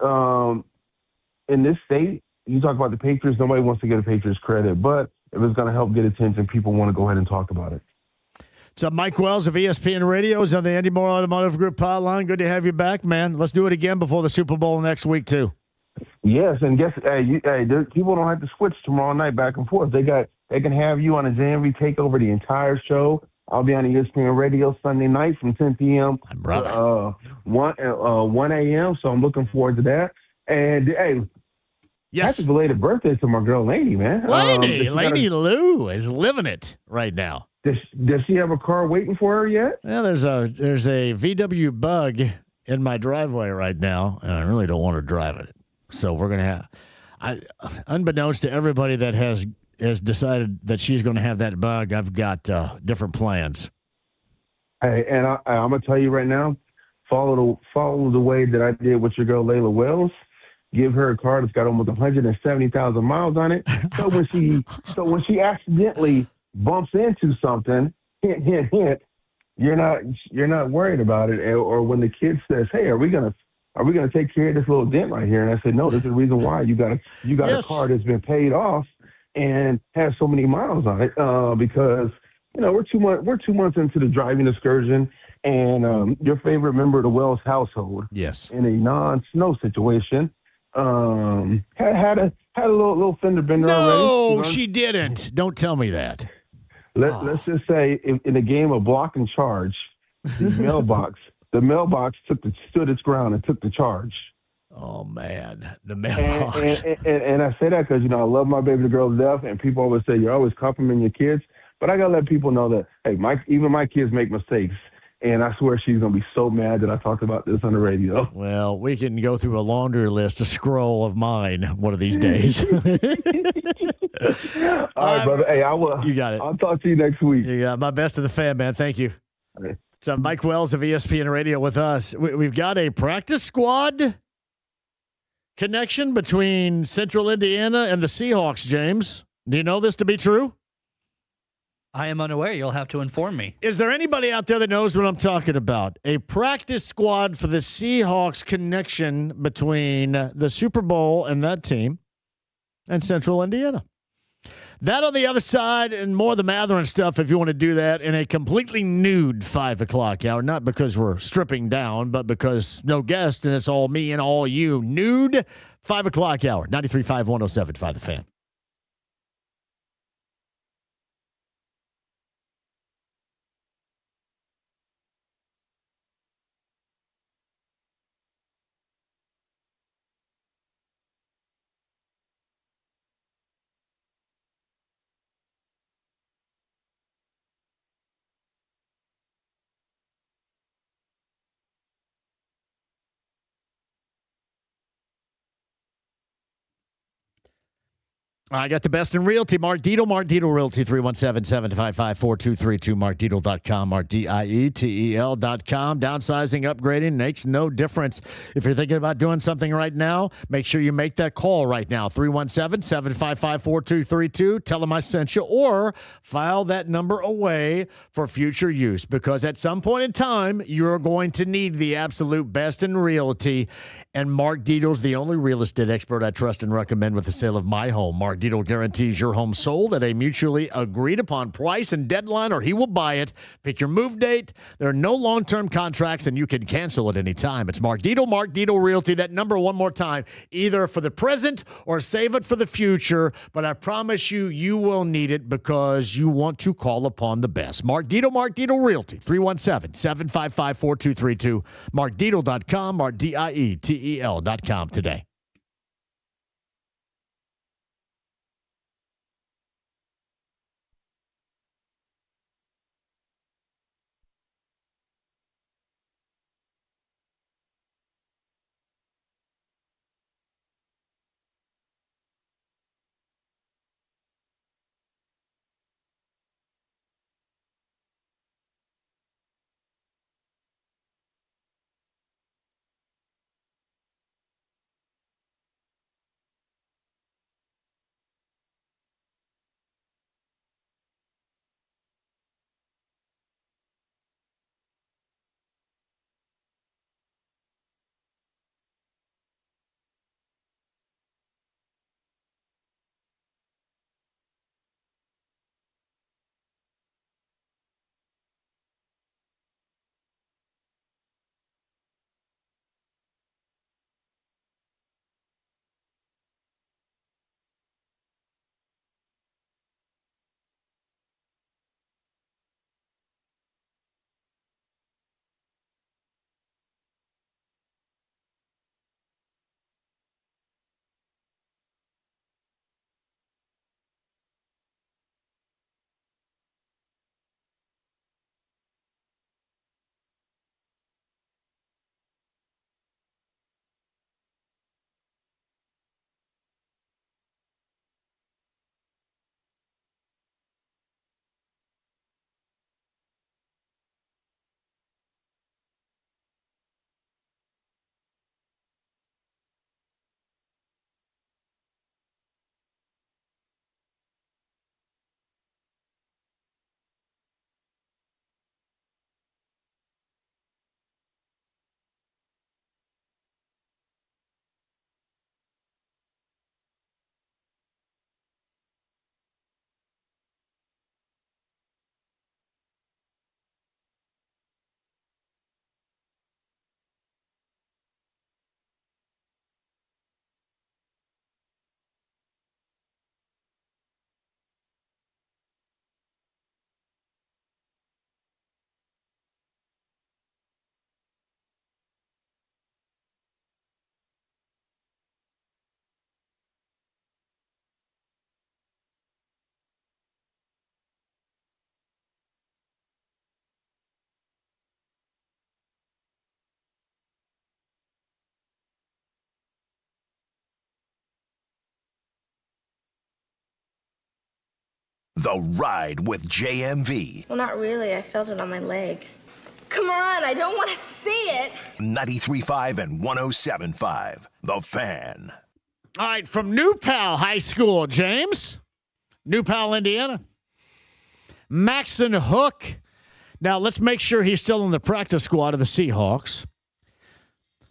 in this state, you talk about the Patriots, nobody wants to get the Patriots credit, but if it's going to help get attention, people want to go ahead and talk about it. So Mike Wells of ESPN Radio is on the Andy Moore Automotive Group hotline. Good to have you back, man. Let's do it again before the Super Bowl next week, too. Yes, and people don't have to switch tomorrow night back and forth. They can have you on a JMV take over the entire show. I'll be on ESPN Radio Sunday night from 10 p.m. to 1 a.m. So I'm looking forward to that. And hey, yes, happy belated birthday to my girl Lady, man. Lady Lou is living it right now. Does she have a car waiting for her yet? Yeah, there's a VW Bug in my driveway right now, and I really don't want her driving it. So we're gonna have, unbeknownst to everybody that has decided that she's going to have that Bug, I've got different plans. Hey, and I'm gonna tell you right now, follow the way that I did with your girl Layla Wells. Give her a car that's got almost 170,000 miles on it. So when she accidentally bumps into something, hint, hint, hint, you're not worried about it. Or when the kid says, "Hey, are we gonna take care of this little dent right here?" And I said, "No, there's a reason why you got a car that's been paid off and has so many miles on it, because we're 2 months into the driving excursion, and your favorite member of the Wells household, yes, in a non-snow situation, had a little fender bender already." No, she didn't. Don't tell me that. Let's just say in a game of block and charge, the mailbox stood its ground and took the charge. Oh man, the mailbox. And I say that because I love my baby girl to death, and people always say you're always complimenting your kids, but I gotta let people know that even my kids make mistakes, and I swear she's gonna be so mad that I talked about this on the radio. Well, we can go through a laundry list, a scroll of mine one of these days. All right, brother. Hey, You got it. I'll talk to you next week. You got my best to the fan, man. Thank you. All right. So Mike Wells of ESPN Radio with us. We've got a practice squad connection between Central Indiana and the Seahawks, James. Do you know this to be true? I am unaware. You'll have to inform me. Is there anybody out there that knows what I'm talking about? A practice squad for the Seahawks connection between the Super Bowl and that team and Central Indiana. That on the other side, and more of the Matherin stuff if you want to do that in a completely nude 5 o'clock hour. Not because we're stripping down, but because no guest, and it's all me and all you. Nude 5 o'clock hour. 93.5, 107.5 The Fan. I got the best in realty. Mark Dietel, Realty, 317-755-4232, markdietel.com, markdietel.com. Downsizing, upgrading makes no difference. If you're thinking about doing something right now, make sure you make that call right now, 317-755-4232. Tell them I sent you, or file that number away for future use, because at some point in time, you're going to need the absolute best in realty. And Mark Dietel's the only real estate expert I trust and recommend with the sale of my home. Mark Dietel guarantees your home sold at a mutually agreed upon price and deadline, or he will buy it. Pick your move date. There are no long-term contracts, and you can cancel at any time. It's Mark Dietel Realty. That number one more time, either for the present or save it for the future. But I promise you, you will need it, because you want to call upon the best. Mark Dietel Realty, 317-755-4232. markdietel.com, markdietel.com today. The Ride with JMV. Well, not really. I felt it on my leg. Come on, I don't want to see it. 93.5 and 107.5. The Fan. All right, from New Pal High School, James. New Pal, Indiana. Maxon Hook. Now, let's make sure he's still in the practice squad of the Seahawks.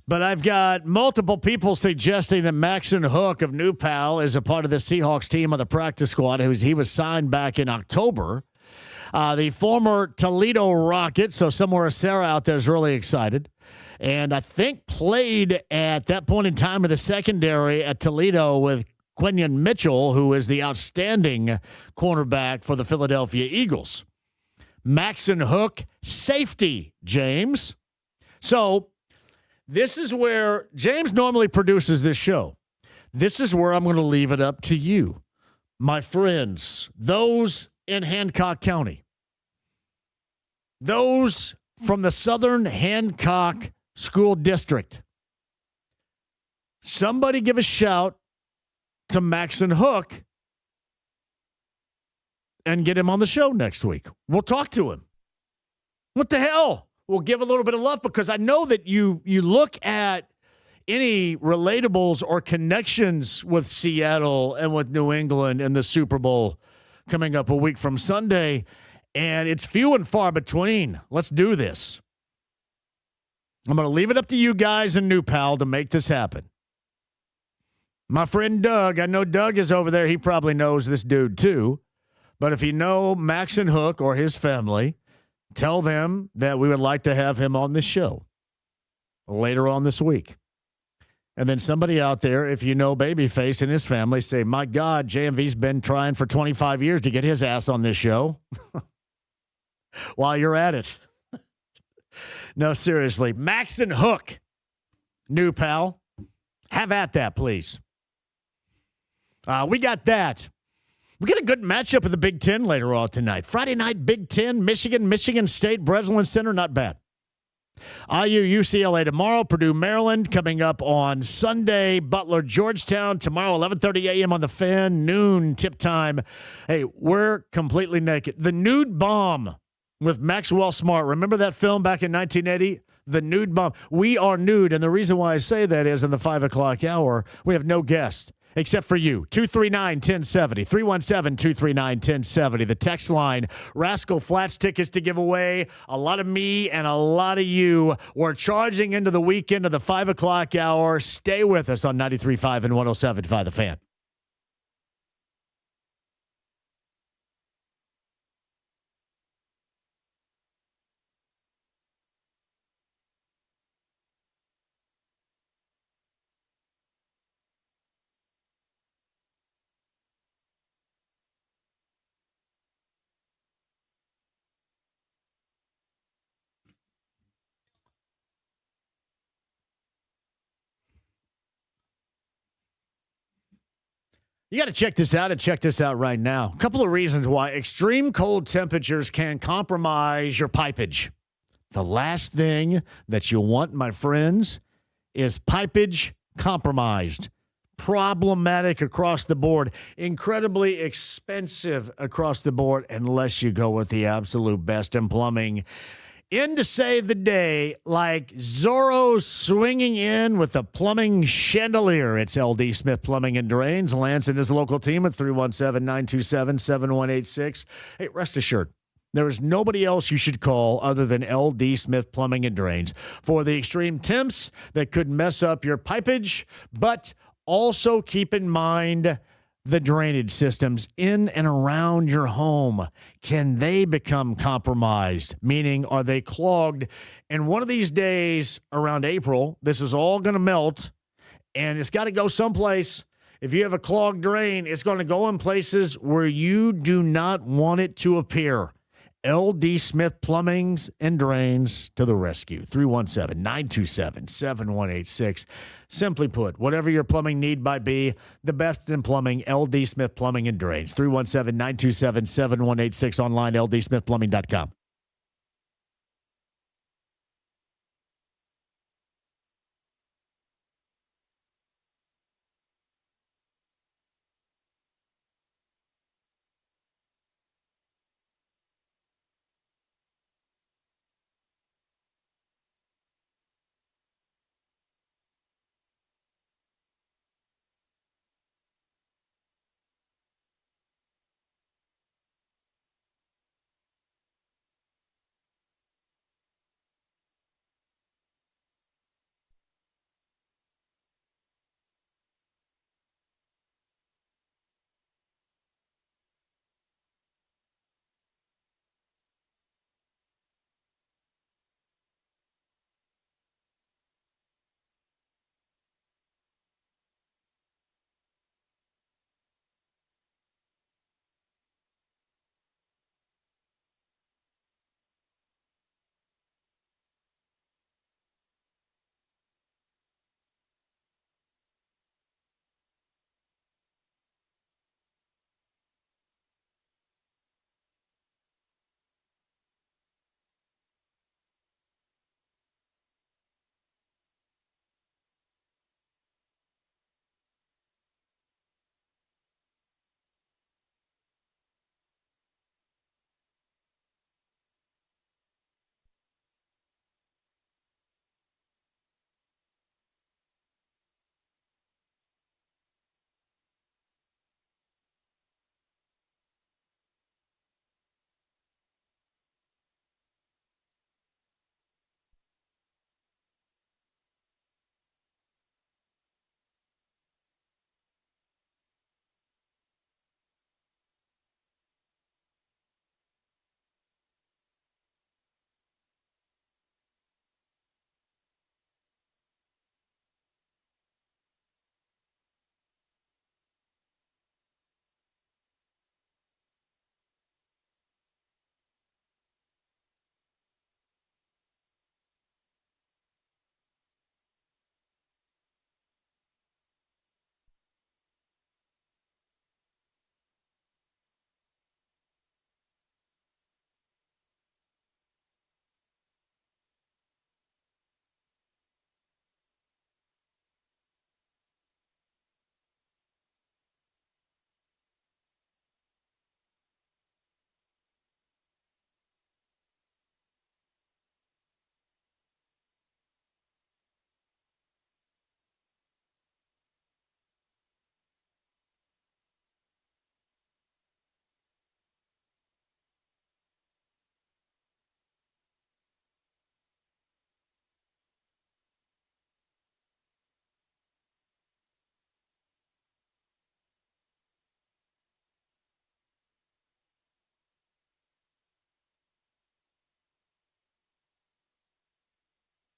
But I've got multiple people suggesting that Maxon Hook of New Pal is a part of the Seahawks team on the practice squad. He was signed back in October. The former Toledo Rocket, so somewhere Sarah out there is really excited. And I think played at that point in time in the secondary at Toledo with Quinion Mitchell, who is the outstanding cornerback for the Philadelphia Eagles. Maxon Hook, safety, James. So this is where James normally produces this show. This is where I'm going to leave it up to you, my friends, those in Hancock County, those from the Southern Hancock School District. Somebody give a shout to Maxon Hook and get him on the show next week. We'll talk to him. What the hell? We'll give a little bit of love because I know that you look at any relatables or connections with Seattle and with New England and the Super Bowl coming up a week from Sunday, and it's few and far between. Let's do this. I'm going to leave it up to you guys in New Pal to make this happen. My friend Doug, I know Doug is over there. He probably knows this dude too. But if you know Max and Hook or his family, tell them that we would like to have him on this show later on this week. And then somebody out there, if you know Babyface and his family, say, my God, JMV's been trying for 25 years to get his ass on this show. While you're at it. No, seriously. Max and Hook, New Pal. Have at that, please. We got that. We got a good matchup in the Big Ten later on tonight. Friday night, Big Ten, Michigan State, Breslin Center, not bad. IU, UCLA tomorrow, Purdue, Maryland coming up on Sunday, Butler, Georgetown tomorrow, 11:30 a.m. on the Fan, noon tip time. Hey, we're completely naked. The Nude Bomb with Maxwell Smart. Remember that film back in 1980? The Nude Bomb. We are nude, and the reason why I say that is in the 5 o'clock hour, we have no guest. Except for you. 239-1070. 317-239-1070. The text line. Rascal Flats tickets to give away. A lot of me and a lot of you. We're charging into the weekend of the 5 o'clock hour. Stay with us on 93.5 and 107.5 The Fan. You got to check this out and check this out right now. A couple of reasons why extreme cold temperatures can compromise your pipage. The last thing that you want, my friends, is pipage compromised. Problematic across the board. Incredibly expensive across the board unless you go with the absolute best in plumbing. In to save the day, like Zorro swinging in with the plumbing chandelier. It's LD Smith Plumbing and Drains. Lance and his local team at 317-927-7186. Hey, rest assured, there is nobody else you should call other than LD Smith Plumbing and Drains for the extreme temps that could mess up your pipage, but also keep in mind the drainage systems in and around your home. Can they become compromised? Meaning, are they clogged? And one of these days around April, this is all going to melt, and it's got to go someplace. If you have a clogged drain, it's going to go in places where you do not want it to appear. LD Smith Plumbings and Drains to the rescue. 317-927-7186. Simply put, whatever your plumbing need might be, the best in plumbing, LD Smith Plumbing and Drains. 317-927-7186 online, ldsmithplumbing.com.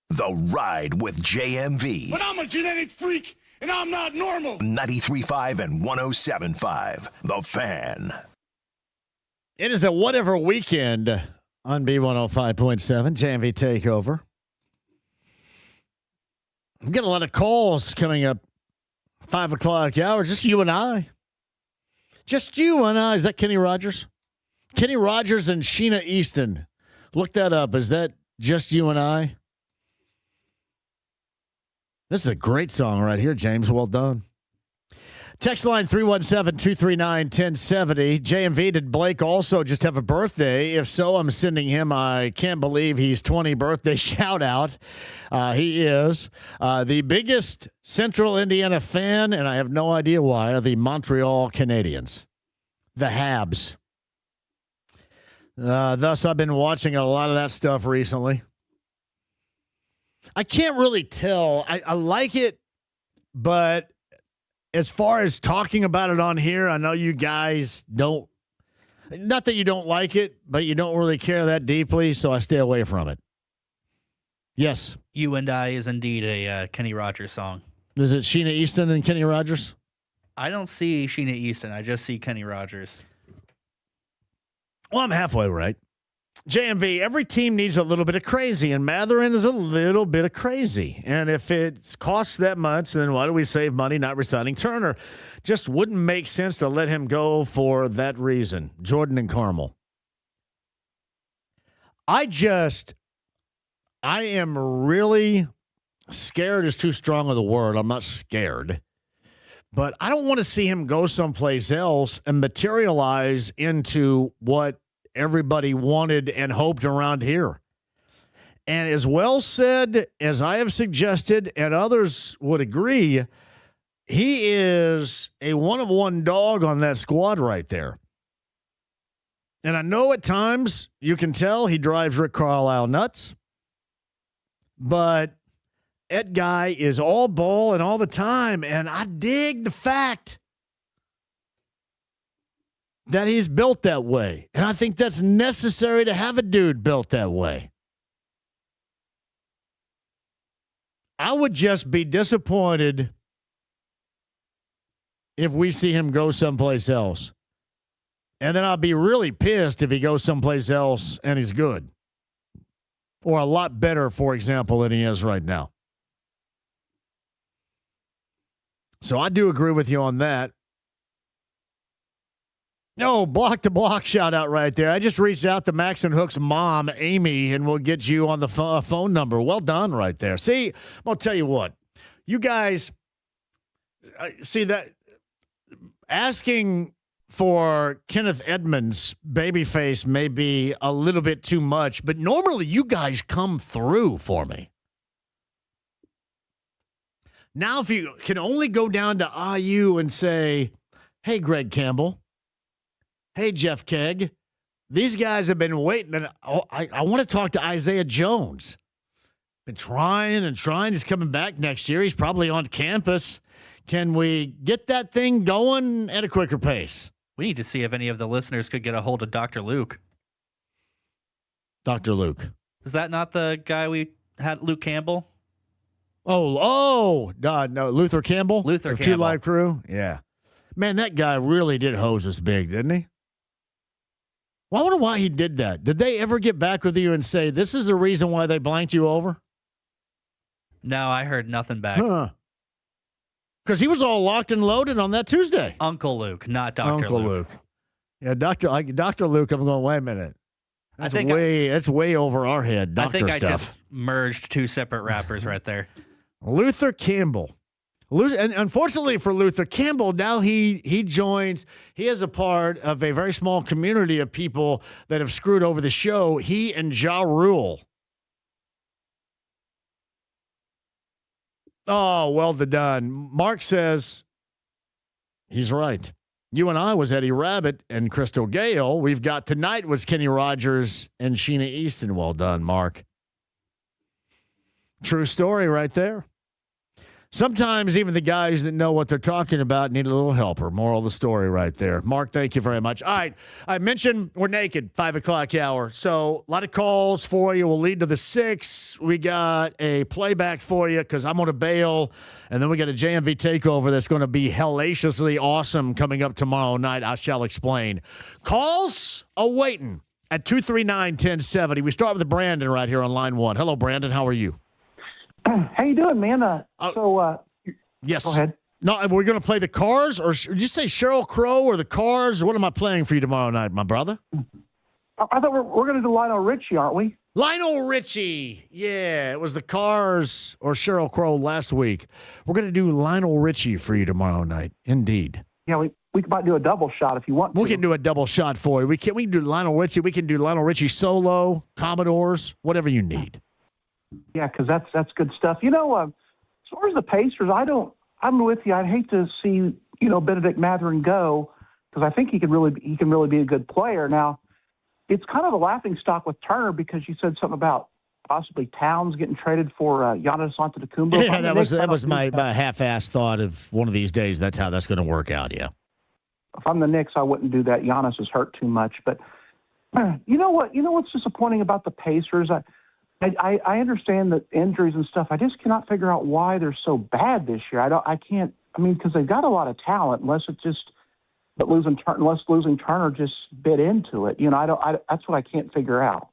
The Ride with JMV. But I'm a genetic freak, and I'm not normal. 93.5 and 107.5. The Fan. It is a whatever weekend on B105.7, JMV Takeover. I'm getting a lot of calls coming up 5 o'clock hour. Just you and I. Just you and I. Is that Kenny Rogers? Kenny Rogers and Sheena Easton. Look that up. Is that Just You and I? This is a great song right here, James. Well done. Text line 317-239-1070. JMV, did Blake also just have a birthday? If so, I'm sending him I can't believe he's 20 birthday shout out. He is. The biggest Central Indiana fan, and I have no idea why, are the Montreal Canadiens. The Habs. Thus, I've been watching a lot of that stuff recently. I can't really tell. I like it, but as far as talking about it on here, I know you guys don't, not that you don't like it, but you don't really care that deeply, so I stay away from it. Yes. You and I is indeed a Kenny Rogers song. Is it Sheena Easton and Kenny Rogers? I don't see Sheena Easton. I just see Kenny Rogers. Well, I'm halfway right. JMV, every team needs a little bit of crazy, and Matherin is a little bit of crazy. And if it costs that much, then why do we save money not resigning Turner? Just wouldn't make sense to let him go for that reason. Jordan and Carmel. I am really scared is too strong of the word. I'm not scared. But I don't want to see him go someplace else and materialize into what everybody wanted and hoped around here. And as well said as I have suggested, and others would agree, he is a one-of-one dog on that squad right there. And I know at times you can tell he drives Rick Carlisle nuts, but that guy is all ball and all the time, and I dig the fact that he's built that way. And I think that's necessary to have a dude built that way. I would just be disappointed if we see him go someplace else. And then I'll be really pissed if he goes someplace else and he's good. Or a lot better, for example, than he is right now. So I do agree with you on that. No, block to block shout out right there. I just reached out to Max and Hook's mom, Amy, and we'll get you on the phone number. Well done right there. See, I'll tell you what. You guys, see that asking for Kenneth Edmonds' babyface may be a little bit too much, but normally you guys come through for me. Now, if you can only go down to IU and say, hey, Greg Campbell, hey, Jeff Kegg, these guys have been waiting. And I want to talk to Isaiah Jones. Been trying and trying. He's coming back next year. He's probably on campus. Can we get that thing going at a quicker pace? We need to see if any of the listeners could get a hold of Dr. Luke. Dr. Luke. Is that not the guy we had, Luke Campbell? Oh, God, no. Luther Campbell? Luther Campbell. 2 Live Crew? Yeah. Man, that guy really did hose us big, didn't he? Well, I wonder why he did that. Did they ever get back with you and say, this is the reason why they blanked you over? No, I heard nothing back. Huh. Because he was all locked and loaded on that Tuesday. Uncle Luke, not Dr. Uncle Luke. Yeah, Dr. Luke, I'm going, wait a minute. That's way over our head, doctor stuff. I think stuff. I just merged 2 separate rappers right there. Luther Campbell. And unfortunately for Luther Campbell, now he joins, he is a part of a very small community of people that have screwed over the show. He and Ja Rule. Oh, well done. Mark says he's right. You and I was Eddie Rabbit and Crystal Gale. We've got tonight was Kenny Rogers and Sheena Easton. Well done, Mark. True story right there. Sometimes even the guys that know what they're talking about need a little helper. Moral of the story right there. Mark, thank you very much. All right. I mentioned we're naked, 5 o'clock hour. So a lot of calls for you. We'll lead to the 6. We got a playback for you because I'm going to bail. And then we got a JMV takeover that's going to be hellaciously awesome coming up tomorrow night. I shall explain. Calls awaiting at 239-1070. We start with Brandon right here on line 1. Hello, Brandon. How are you? How you doing, man? Yes. Go ahead. No, we're going to play the Cars, or did you say Sheryl Crow or the Cars? What am I playing for you tomorrow night, my brother? I thought we're going to do Lionel Richie, aren't we? Lionel Richie. Yeah, it was the Cars or Sheryl Crow last week. We're going to do Lionel Richie for you tomorrow night. Indeed. Yeah, we might do a double shot if you want to. We can do a double shot for you. We can do Lionel Richie. We can do Lionel Richie solo, Commodores, whatever you need. Yeah, because that's good stuff. As far as the Pacers, I'm with you. I'd hate to see Benedict Mathurin go because I think he can really be a good player. Now, it's kind of a laughing stock with Turner because you said something about possibly Towns getting traded for Giannis Antetokounmpo. Yeah, that was my half-assed thought of one of these days. That's how that's going to work out. Yeah. If I'm the Knicks, I wouldn't do that. Giannis is hurt too much. But you know what? You know what's disappointing about the Pacers? I understand the injuries and stuff. I just cannot figure out why they're so bad this year. Because they've got a lot of talent, unless losing Turner just bit into it. That's what I can't figure out.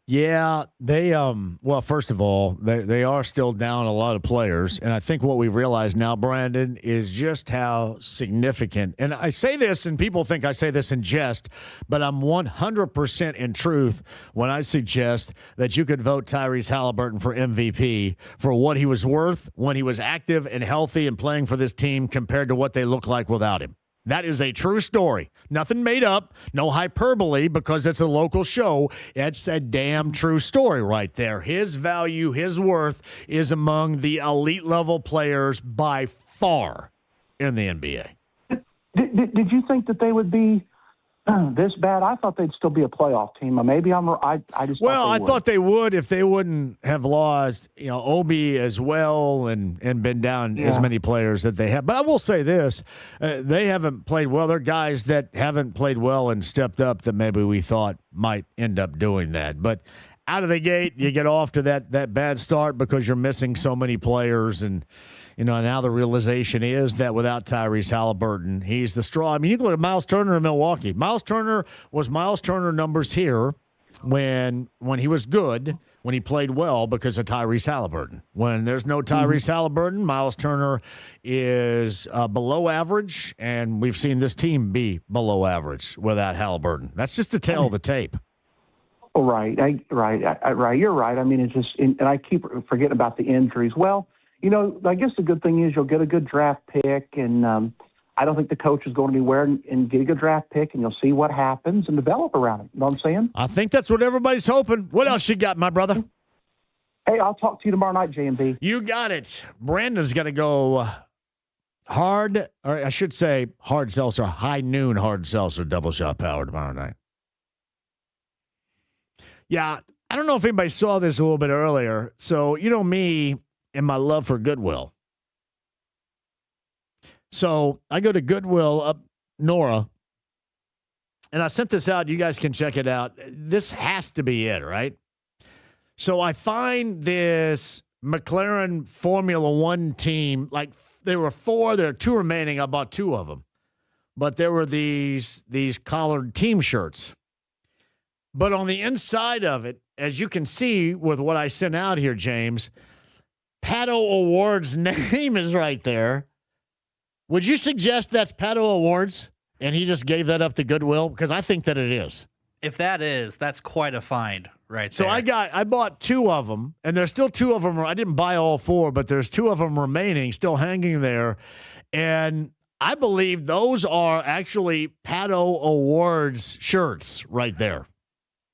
Yeah, they well, first of all, they are still down a lot of players, and I think what we've realized now, Brandon, is just how significant. And I say this, and people think I say this in jest, but I'm 100% in truth when I suggest that you could vote Tyrese Halliburton for MVP for what he was worth when he was active and healthy and playing for this team compared to what they look like without him. That is a true story. Nothing made up, no hyperbole because it's a local show. It's a damn true story right there. His value, his worth is among the elite level players by far in the NBA. Did you think that they would be this bad? I thought they'd still be a playoff team. Maybe I thought they would if they wouldn't have lost, Obi as well and been down as many players that they have. But I will say this, they haven't played well. They're guys that haven't played well and stepped up that maybe we thought might end up doing that. But out of the gate, you get off to that bad start because you're missing so many players. And, now the realization is that without Tyrese Halliburton, he's the straw. I mean, you can look at Miles Turner in Milwaukee. Miles Turner numbers here when he was good, when he played well because of Tyrese Halliburton. When there's no Tyrese Halliburton, Miles Turner is below average, and we've seen this team be below average without Halliburton. That's just the tale of the tape. Oh, right. You're right. I mean, it's just, and I keep forgetting about the injuries. Well, I guess the good thing is you'll get a good draft pick, and I don't think the coach is going anywhere and get a good draft pick, and you'll see what happens and develop around it. You know what I'm saying? I think that's what everybody's hoping. What else you got, my brother? Hey, I'll talk to you tomorrow night, JMV. You got it. Brandon's got to go hard, or I should say hard seltzer, high noon hard seltzer, double shot power tomorrow night. Yeah, I don't know if anybody saw this a little bit earlier. So, me and my love for Goodwill. So I go to Goodwill up Nora, and I sent this out. You guys can check it out. This has to be it, right? So I find this McLaren Formula One team. Like there were 4, there are 2 remaining. I bought 2 of them, but there were these collared team shirts. But on the inside of it, as you can see with what I sent out here, James, Pato Award's name is right there. Would you suggest that's Pato Awards and he just gave that up to Goodwill? Because I think that it is. If that is, that's quite a find right so there. I bought 2 of them, and there's still 2 of them. I didn't buy all 4, but there's 2 of them remaining, still hanging there. And I believe those are actually Pato Awards shirts right there.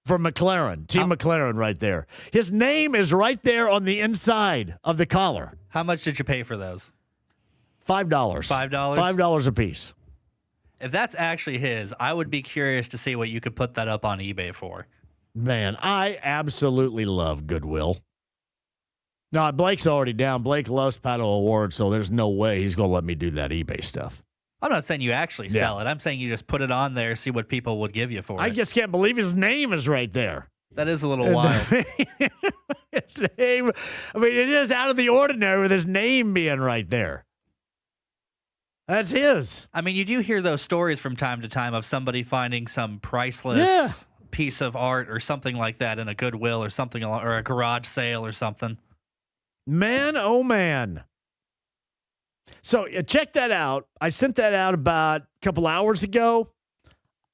For McLaren, Team McLaren right there. His name is right there on the inside of the collar. How much did you pay for those? $5. $5? $5 a piece. If that's actually his, I would be curious to see what you could put that up on eBay for. Man, I absolutely love Goodwill. No, Blake's already down. Blake loves Pato Award, so there's no way he's going to let me do that eBay stuff. I'm not saying you actually sell it. I'm saying you just put it on there, see what people would give you for it. I just can't believe his name is right there. That is a little wild. His name, I mean, it is out of the ordinary with his name being right there. That's his. I mean, you do hear those stories from time to time of somebody finding some priceless piece of art or something like that in a Goodwill or something, or a garage sale or something. Man, oh man. So check that out. I sent that out about a couple hours ago.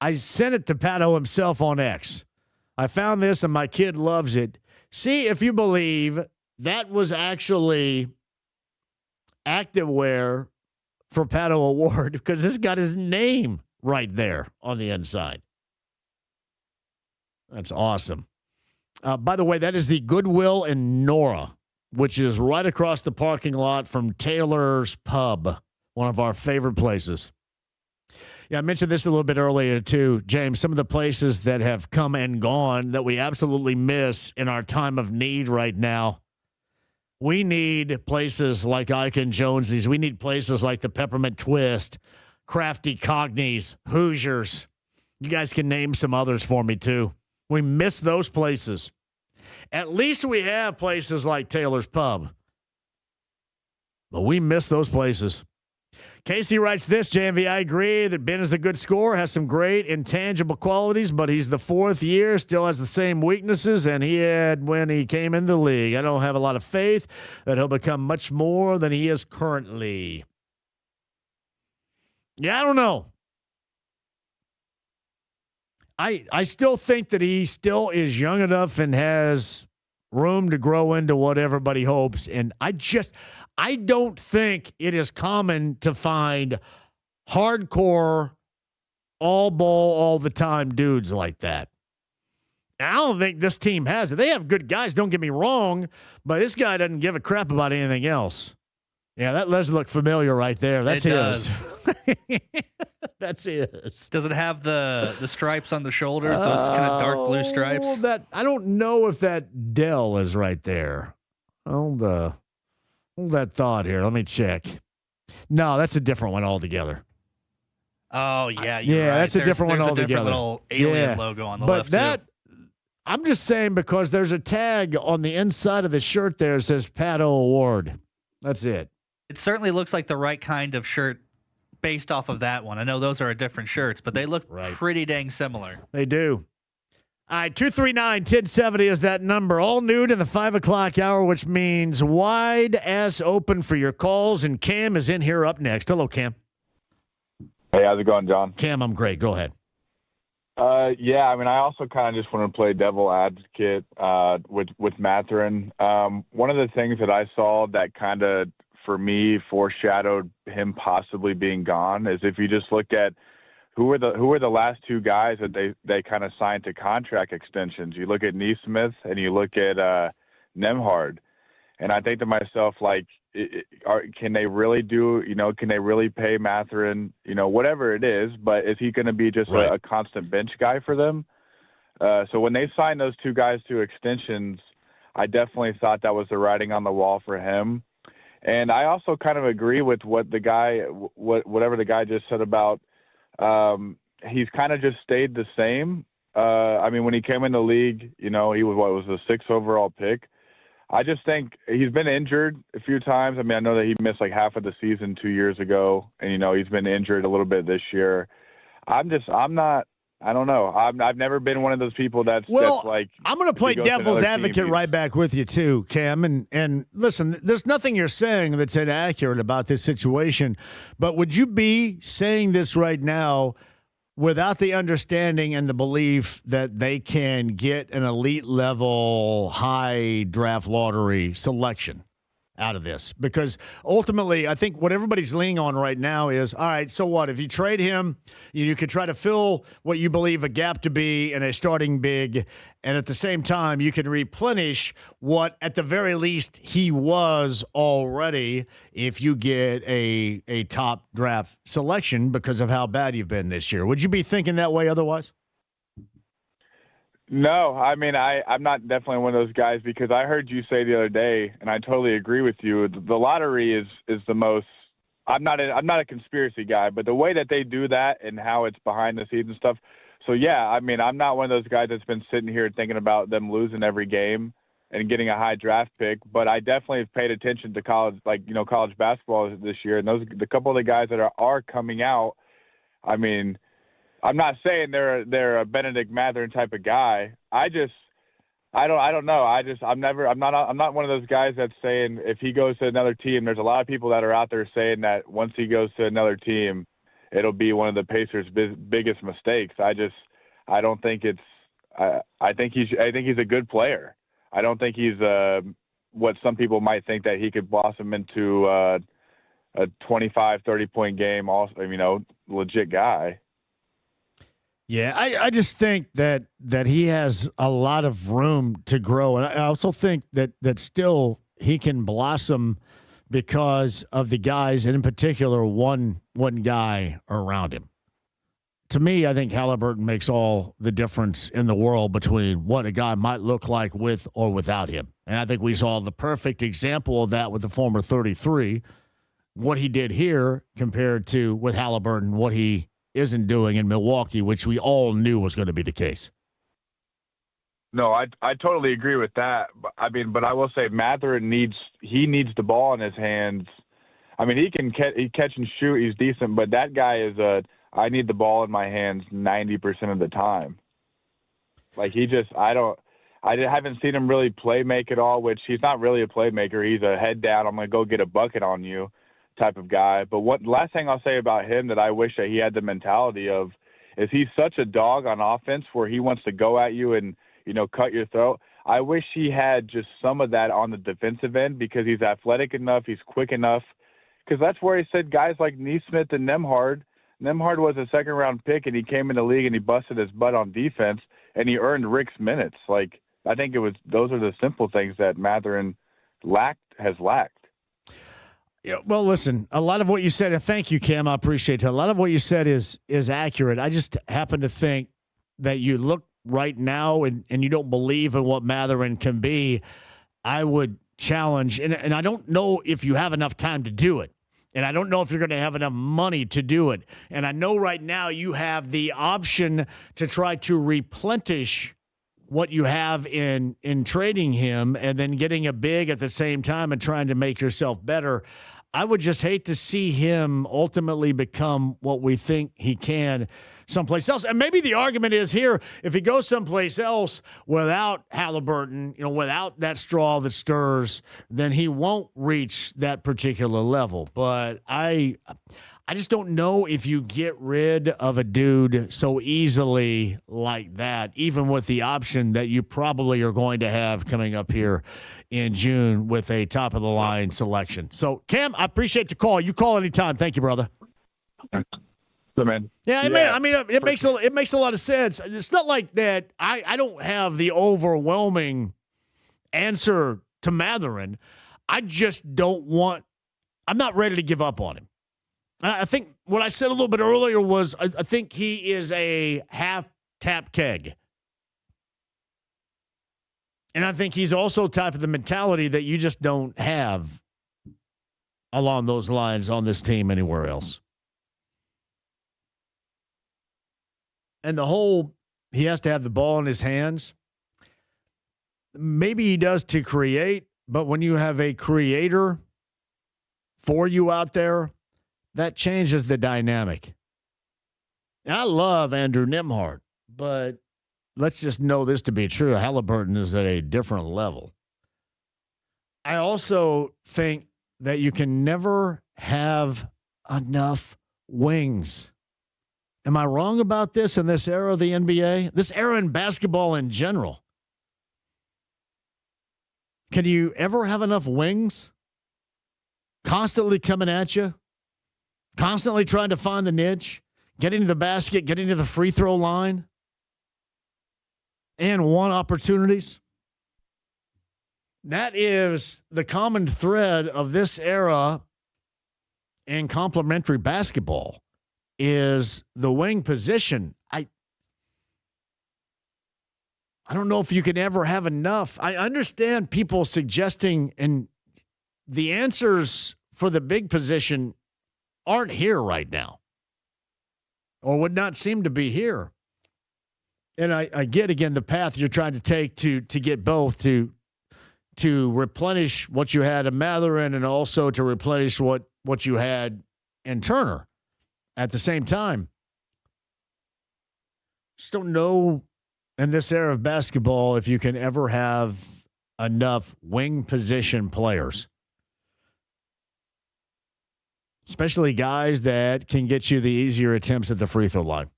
I sent it to Pato himself on X. I found this and my kid loves it. See if you believe that was actually activewear for Pato Award, because it's got his name right there on the inside. That's awesome. By the way, that is the Goodwill in Nora, which is right across the parking lot from Taylor's Pub, one of our favorite places. Yeah, I mentioned this a little bit earlier, too, James. Some of the places that have come and gone that we absolutely miss in our time of need right now. We need places like Ike and Jonesy's. We need places like the Peppermint Twist, Crafty Cognies, Hoosiers. You guys can name some others for me, too. We miss those places. At least we have places like Taylor's Pub. But we miss those places. Casey writes this, JMV, I agree that Ben is a good scorer, has some great intangible qualities, but he's the fourth year, still has the same weaknesses, and he had when he came in the league. I don't have a lot of faith that he'll become much more than he is currently. Yeah, I don't know. I still think that he still is young enough and has room to grow into what everybody hopes, and I don't think it is common to find hardcore, all ball, all the time dudes like that. And I don't think this team has it. They have good guys, don't get me wrong, but this guy doesn't give a crap about anything else. Yeah, that does look familiar right there. That's his. That's his. Does it have the stripes on the shoulders, those kind of dark blue stripes? I don't know if that Dell is right there. Hold that thought here. Let me check. No, that's a different one altogether. Oh, yeah. You're right. That's a different one altogether. There's a different little alien logo on the left, But too. I'm just saying because there's a tag on the inside of the shirt there that says Pato Award. That's it. It certainly looks like the right kind of shirt based off of that one. I know those are different shirts, but they look pretty dang similar. They do. All right, 239-1070 is that number. All new to the 5 o'clock hour, which means wide ass open for your calls. And Cam is in here up next. Hello, Cam. Hey, how's it going, John? Cam, I'm great. Go ahead. Yeah, I mean, I also kind of just want to play devil advocate with Mathurin. One of the things that I saw that kind of, for me, foreshadowed him possibly being gone is if you just look at who are the last two guys that they kind of signed to contract extensions. You look at Neesmith and you look at Nemhard, and I think to myself, like, can they really do? Can they really pay Mathurin? Whatever it is, but is he going to be just a constant bench guy for them? So when they signed those two guys to extensions, I definitely thought that was the writing on the wall for him. And I also kind of agree with what whatever the guy just said about. He's kind of just stayed the same. I mean, when he came in the league, he was a 6th overall pick. I just think he's been injured a few times. I mean, I know that he missed like half of the season 2 years ago, and he's been injured a little bit this year. I don't know. I've never been one of those people that's like. I'm going to play devil's advocate right back with you too, Cam. And listen, there's nothing you're saying that's inaccurate about this situation. But would you be saying this right now without the understanding and the belief that they can get an elite level high draft lottery selection out of this? Because ultimately, I think what everybody's leaning on right now is, all right, so what? If you trade him, you could try to fill what you believe a gap to be in a starting big, and at the same time, you can replenish what, at the very least, he was already if you get a top draft selection because of how bad you've been this year. Would you be thinking that way otherwise? No, I mean, I'm not definitely one of those guys because I heard you say the other day, and I totally agree with you. The lottery is the most. I'm not a conspiracy guy, but the way that they do that and how it's behind the scenes and stuff. So yeah, I mean, I'm not one of those guys that's been sitting here thinking about them losing every game and getting a high draft pick, but I definitely have paid attention to college basketball this year, and the couple of the guys that are coming out. I mean, I'm not saying they're a Benedict Mathurin type of guy. I don't know. I'm not one of those guys that's saying if he goes to another team. There's a lot of people that are out there saying that once he goes to another team, it'll be one of the Pacers' biggest mistakes. I don't think it's. I think he's a good player. I don't think he's what some people might think that he could blossom into a 25, 30-point game. Also, legit guy. Yeah, I just think that he has a lot of room to grow, and I also think that still he can blossom because of the guys, and in particular one guy around him. To me, I think Halliburton makes all the difference in the world between what a guy might look like with or without him. And I think we saw the perfect example of that with the former 33, what he did here compared to with Halliburton, what he isn't doing in Milwaukee, which we all knew was going to be the case. No, I totally agree with that. But I will say Mathurin needs the ball in his hands. I mean, he catch and shoot. He's decent, but that guy is I need the ball in my hands 90% of the time. Like I haven't seen him really play make at all, which he's not really a playmaker. He's a head down, I'm going to go get a bucket on you type of guy. But last thing I'll say about him that I wish that he had the mentality of is he's such a dog on offense where he wants to go at you and, cut your throat. I wish he had just some of that on the defensive end because he's athletic enough, he's quick enough. Because that's where he said guys like Neesmith and Nembhard was a second-round pick, and he came in the league and he busted his butt on defense, and he earned Rick's minutes. Like, I think those are the simple things that Mathurin has lacked. Yeah, well, listen, a lot of what you said, and thank you, Cam, I appreciate it. A lot of what you said is accurate. I just happen to think that you look right now and you don't believe in what Mathurin can be. I would challenge, and I don't know if you have enough time to do it. And I don't know if you're going to have enough money to do it. And I know right now you have the option to try to replenish what you have in trading him and then getting a big at the same time and trying to make yourself better. I would just hate to see him ultimately become what we think he can someplace else. And maybe the argument is here, if he goes someplace else without Halliburton, without that straw that stirs, then he won't reach that particular level. But I just don't know if you get rid of a dude so easily like that, even with the option that you probably are going to have coming up here in June with a top-of-the-line selection. So, Cam, I appreciate the call. You call anytime. Thank you, brother. So, man. Yeah, it makes a lot of sense. It's not like that. I don't have the overwhelming answer to Mathurin. I just don't want – I'm not ready to give up on him. I think what I said a little bit earlier was I think he is a half-tap keg. And I think he's also type of the mentality that you just don't have along those lines on this team anywhere else. And the whole, he has to have the ball in his hands. Maybe he does to create, but when you have a creator for you out there, that changes the dynamic. And I love Andrew Nembhard, but let's just know this to be true. Halliburton is at a different level. I also think that you can never have enough wings. Am I wrong about this in this era of the NBA? This era in basketball in general? Can you ever have enough wings? Constantly coming at you? Constantly trying to find the niche? Getting to the basket? Getting to the free throw line? And one opportunities? That is the common thread of this era in complementary basketball. Is the wing position. I don't know if you can ever have enough. I understand people suggesting, and the answers for the big position aren't here right now, or would not seem to be here. And I get, again, the path you're trying to take to get both, to replenish what you had in Matherin and also to replenish what you had in Turner at the same time. Just don't know in this era of basketball if you can ever have enough wing position players, especially guys that can get you the easier attempts at the free throw line.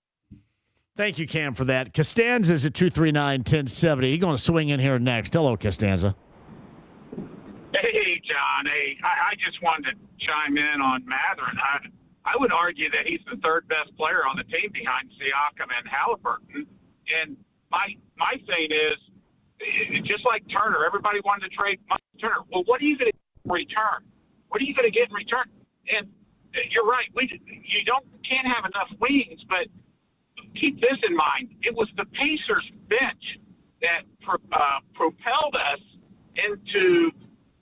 Thank you, Cam, for that. Costanza's at 239-1070. He's going to swing in here next. Hello, Costanza. Hey, John. Hey, I just wanted to chime in on Matherin. I would argue that he's the third best player on the team behind Siakam and Halliburton. And my thing is, just like Turner, everybody wanted to trade Turner. Well, what are you going to get in return? What are you going to get in return? And you're right. You can't have enough wings, but keep this in mind. It was the Pacers bench that propelled us into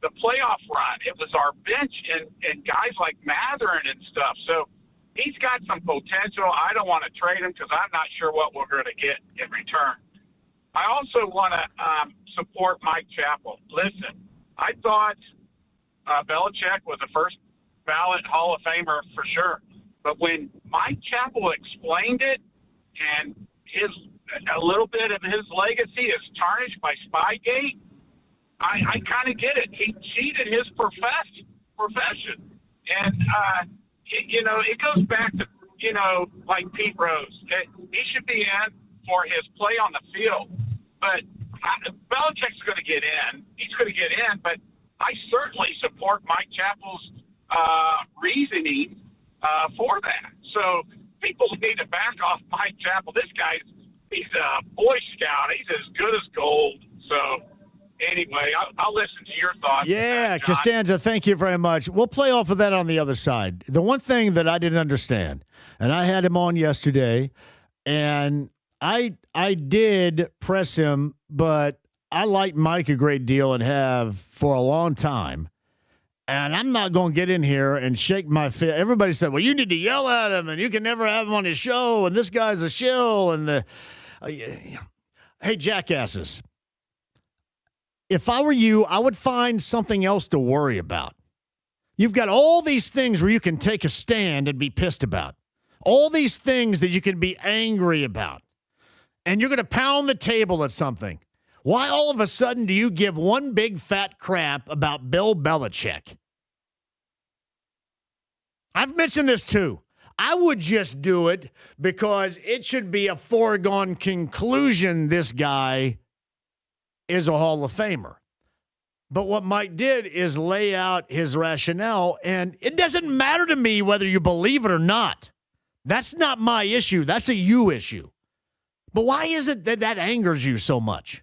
the playoff run. It was our bench and guys like Matherin and stuff. So he's got some potential. I don't want to trade him because I'm not sure what we're going to get in return. I also want to support Mike Chappell. Listen, I thought Belichick was a first ballot Hall of Famer for sure. But when Mike Chappell explained it, and a little bit of his legacy is tarnished by Spygate, I kind of get it. He cheated his profession. And, it goes back to, like Pete Rose. He should be in for his play on the field. But Belichick's going to get in. He's going to get in. But I certainly support Mike Chappell's reasoning for that. So people need to back off Mike Chappell. This he's a Boy Scout. He's as good as gold. So anyway, I'll listen to your thoughts. Yeah, Costanza, thank you very much. We'll play off of that on the other side. The one thing that I didn't understand, and I had him on yesterday, and I did press him, but I like Mike a great deal and have for a long time. And I'm not going to get in here and shake my fist. Everybody said, well, you need to yell at him, and you can never have him on his show, and this guy's a shill. And hey, jackasses, if I were you, I would find something else to worry about. You've got all these things where you can take a stand and be pissed about. All these things that you can be angry about. And you're going to pound the table at something. Why all of a sudden do you give one big fat crap about Bill Belichick? I've mentioned this too. I would just do it because it should be a foregone conclusion this guy is a Hall of Famer. But what Mike did is lay out his rationale, and it doesn't matter to me whether you believe it or not. That's not my issue. That's a you issue. But why is it that angers you so much?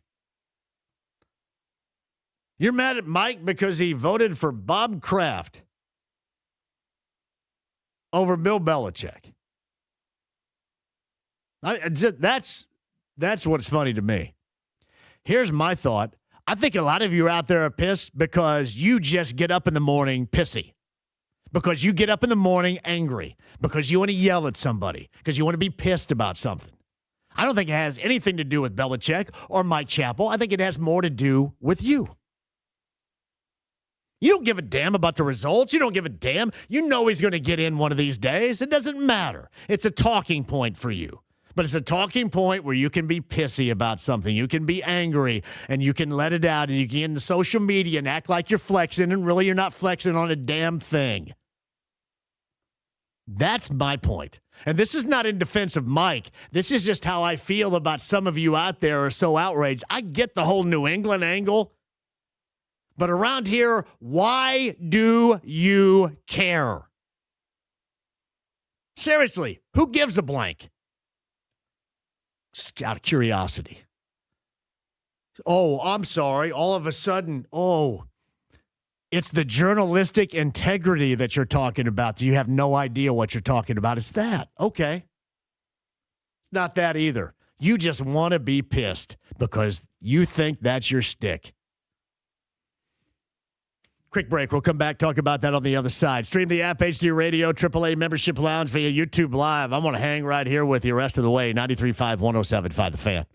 You're mad at Mike because he voted for Bob Kraft over Bill Belichick. That's what's funny to me. Here's my thought. I think a lot of you out there are pissed because you just get up in the morning pissy. Because you get up in the morning angry. Because you want to yell at somebody. Because you want to be pissed about something. I don't think it has anything to do with Belichick or Mike Chappell. I think it has more to do with you. You don't give a damn about the results. You don't give a damn. You know he's going to get in one of these days. It doesn't matter. It's a talking point for you. But it's a talking point where you can be pissy about something. You can be angry, and you can let it out, and you can get into social media and act like you're flexing, and really you're not flexing on a damn thing. That's my point. And this is not in defense of Mike. This is just how I feel about some of you out there are so outraged. I get the whole New England angle. But around here, why do you care? Seriously, who gives a blank? Just out of curiosity. Oh, I'm sorry. All of a sudden, it's the journalistic integrity that you're talking about. You have no idea what you're talking about. It's that. Okay. It's not that either. You just want to be pissed because you think that's your stick. Quick break. We'll come back, talk about that on the other side. Stream the app, HD Radio, AAA Membership Lounge via YouTube Live. I'm going to hang right here with you the rest of the way. 93.5, 107.5 The Fan.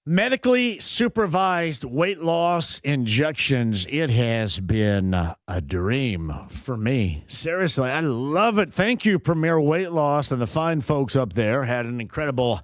Medically supervised weight loss injections. It has been a dream for me. Seriously, I love it. Thank you, Premier Weight Loss, and the fine folks up there. Had an incredible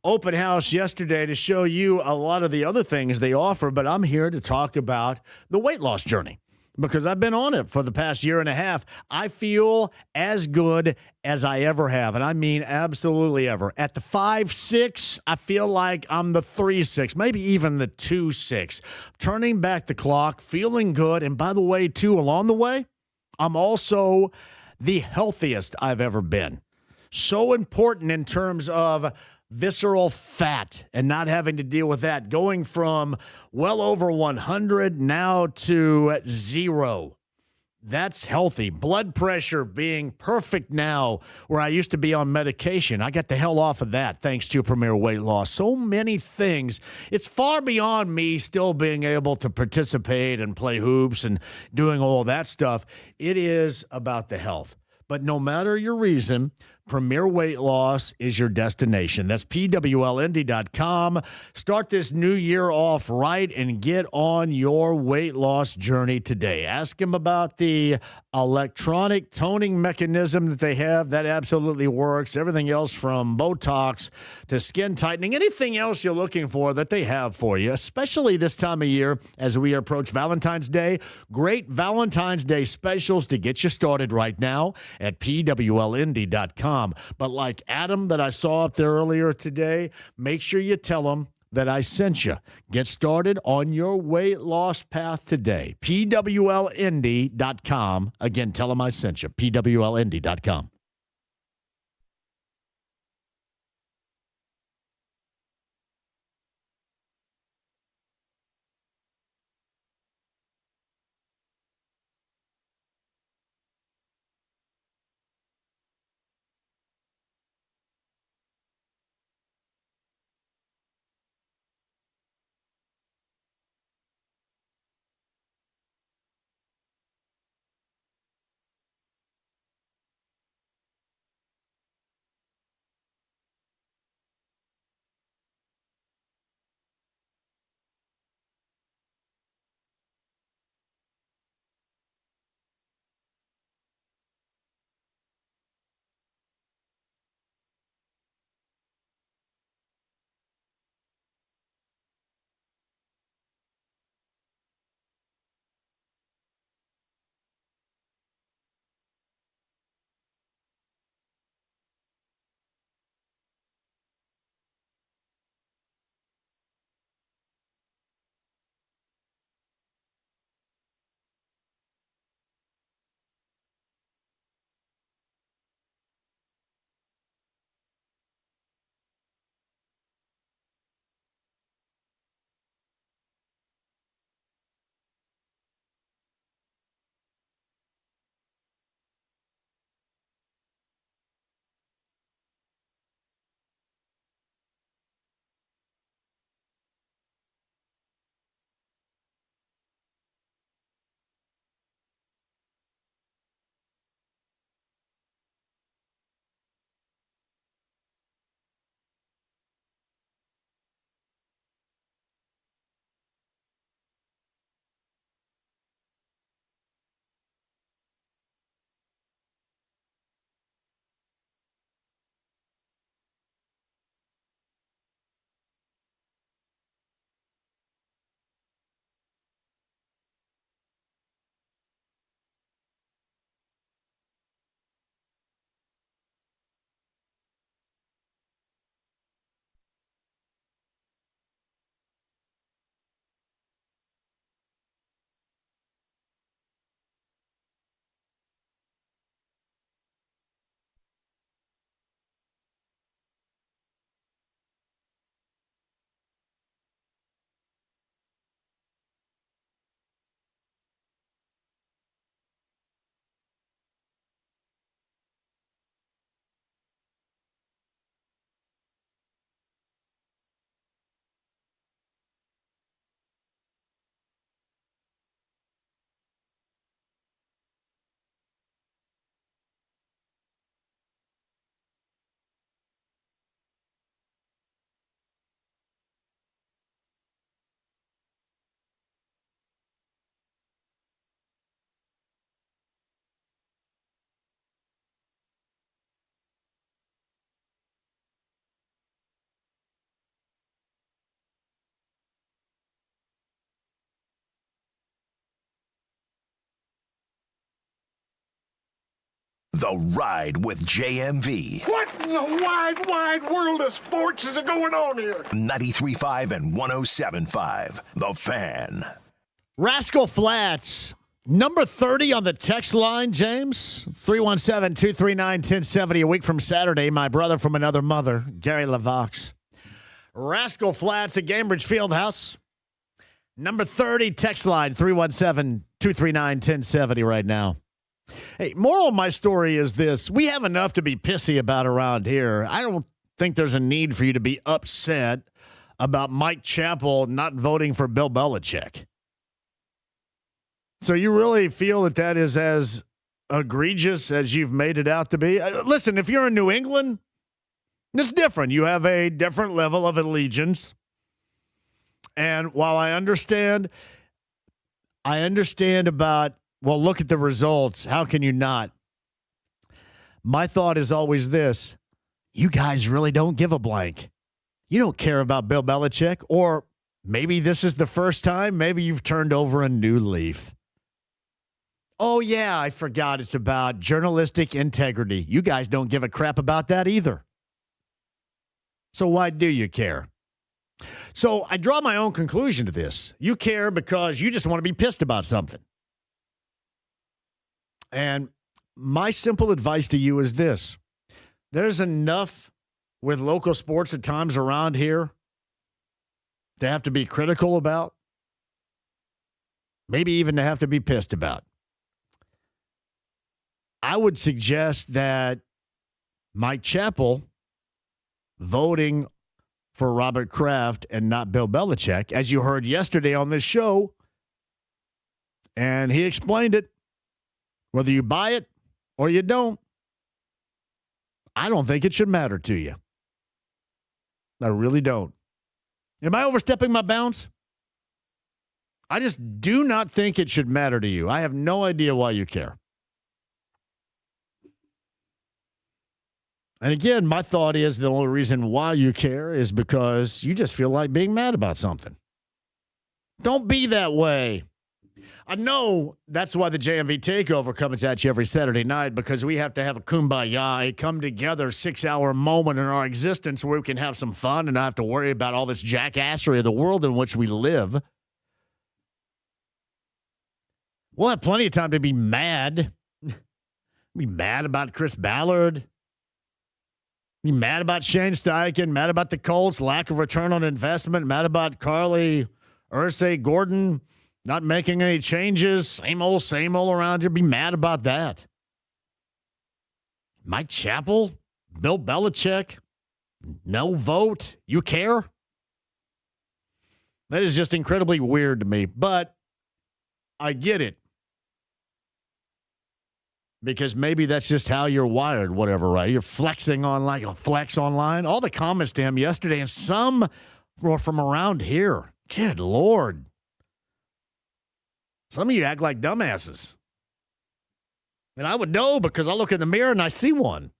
open house yesterday to show you a lot of the other things they offer, but I'm here to talk about the weight loss journey because I've been on it for the past year and a half. I feel as good as I ever have, and I mean absolutely ever. At the 5'6", I feel like I'm the 3'6", maybe even the 2'6". Turning back the clock, feeling good, and by the way, too, along the way, I'm also the healthiest I've ever been. So important in terms of visceral fat and not having to deal with that, going from well over 100 now to 0. That's healthy. Blood pressure being perfect now where I used to be on medication. I got the hell off of that thanks to Premier Weight Loss. So many things. It's far beyond me still being able to participate and play hoops and doing all that stuff. It is about the health. But no matter your reason, Premier Weight Loss is your destination. That's PWLND.com. Start this new year off right and get on your weight loss journey today. Ask them about the electronic toning mechanism that they have. That absolutely works. Everything else from Botox to skin tightening, anything else you're looking for that they have for you, especially this time of year as we approach Valentine's Day. Great Valentine's Day specials to get you started right now at PWLND.com. But like Adam that I saw up there earlier today, make sure you tell him that I sent you. Get started on your weight loss path today. PWLND.com. Again, tell him I sent you. PWLND.com. The Ride with JMV. What in the wide, wide world of sports is going on here? 93.5 and 107.5. The Fan. Rascal Flats, number 30 on the text line, James. 317-239-1070. A week from Saturday, my brother from another mother, Gary LaVox. Rascal Flats at Cambridge Fieldhouse. Number 30, text line, 317-239-1070 right now. Hey, moral of my story is this. We have enough to be pissy about around here. I don't think there's a need for you to be upset about Mike Chappell not voting for Bill Belichick. So you really feel that that is as egregious as you've made it out to be? Listen, if you're in New England, it's different. You have a different level of allegiance. And while I understand about, well, look at the results. How can you not? My thought is always this. You guys really don't give a blank. You don't care about Bill Belichick, or maybe this is the first time. Maybe you've turned over a new leaf. Oh, yeah, I forgot it's about journalistic integrity. You guys don't give a crap about that either. So why do you care? So I draw my own conclusion to this. You care because you just want to be pissed about something. And my simple advice to you is this. There's enough with local sports at times around here to have to be critical about, maybe even to have to be pissed about. I would suggest that Mike Chappell voting for Robert Kraft and not Bill Belichick, as you heard yesterday on this show, and he explained it, whether you buy it or you don't, I don't think it should matter to you. I really don't. Am I overstepping my bounds? I just do not think it should matter to you. I have no idea why you care. And again, my thought is the only reason why you care is because you just feel like being mad about something. Don't be that way. I know that's why the JMV Takeover comes at you every Saturday night, because we have to have a kumbaya, a come-together 6-hour moment in our existence where we can have some fun and not have to worry about all this jackassery of the world in which we live. We'll have plenty of time to be mad. Be mad about Chris Ballard. Be mad about Shane Steichen. Mad about the Colts' lack of return on investment. Mad about Carly Ursay Gordon not making any changes. Same old around here. Be mad about that. Mike Chappell, Bill Belichick, no vote. You care? That is just incredibly weird to me. But I get it. Because maybe that's just how you're wired, whatever, right? You're flexing on like a flex online. All the comments to him yesterday, and some were from around here. Good Lord. Some of you act like dumbasses. And I would know because I look in the mirror and I see one.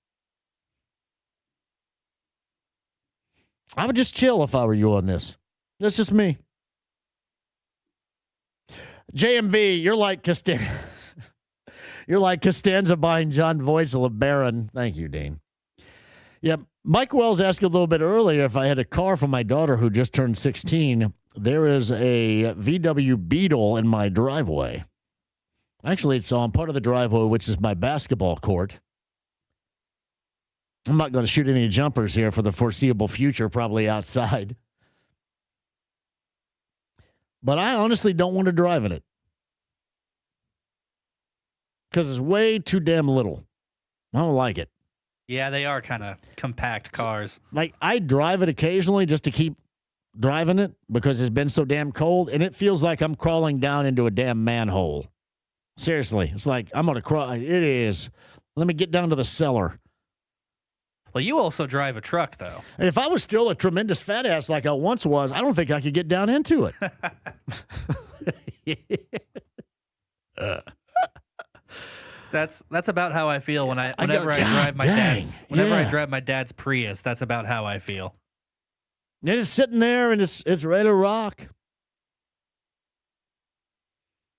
I would just chill if I were you on this. That's just me. JMV, you're like Costanza. You're like Costanza buying John Voight of Barron. Thank you, Dean. Yeah, Mike Wells asked a little bit earlier if I had a car for my daughter who just turned 16. There is a VW Beetle in my driveway. Actually, it's on part of the driveway, which is my basketball court. I'm not going to shoot any jumpers here for the foreseeable future, probably outside. But I honestly don't want to drive in it. Because it's way too damn little. I don't like it. Yeah, they are kind of compact cars. Like, I drive it occasionally just to keep driving it because it's been so damn cold, and it feels like I'm crawling down into a damn manhole. Seriously. It's like, I'm going to crawl. It is. Let me get down to the cellar. Well, you also drive a truck, though. If I was still a tremendous fat ass like I once was, I don't think I could get down into it. That's about how I feel whenever I drive my dad's Prius. That's about how I feel. It is sitting there and it's ready to rock.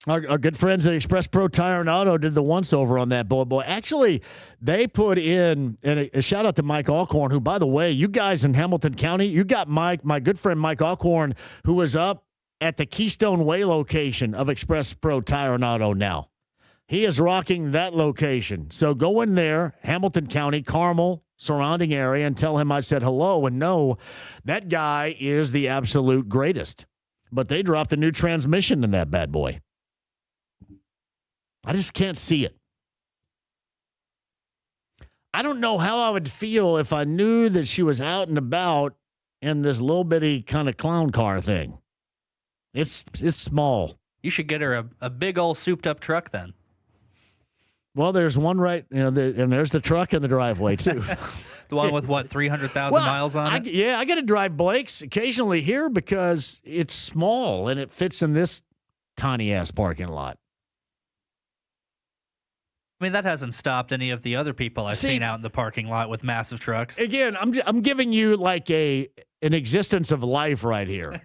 Our good friends at Express Pro Tire and Auto did the once-over on that boy. Actually, they put in, and a shout-out to Mike Alcorn, who, by the way, you guys in Hamilton County, you got my good friend Mike Alcorn, who was up at the Keystone Way location of Express Pro Tire and Auto now. He is rocking that location. So go in there, Hamilton County, Carmel, surrounding area, and tell him I said hello and know that guy is the absolute greatest. But they dropped a new transmission in that bad boy. I just can't see it. I don't know how I would feel if I knew that she was out and about in this little bitty kind of clown car thing. It's small. You should get her a big old souped up truck then. Well, there's one right, and there's the truck in the driveway too. The one with what, 300,000 miles on it? I got to drive Blake's occasionally here because it's small and it fits in this tiny ass parking lot. I mean, that hasn't stopped any of the other people I've seen out in the parking lot with massive trucks. Again, I'm giving you like an existence of life right here.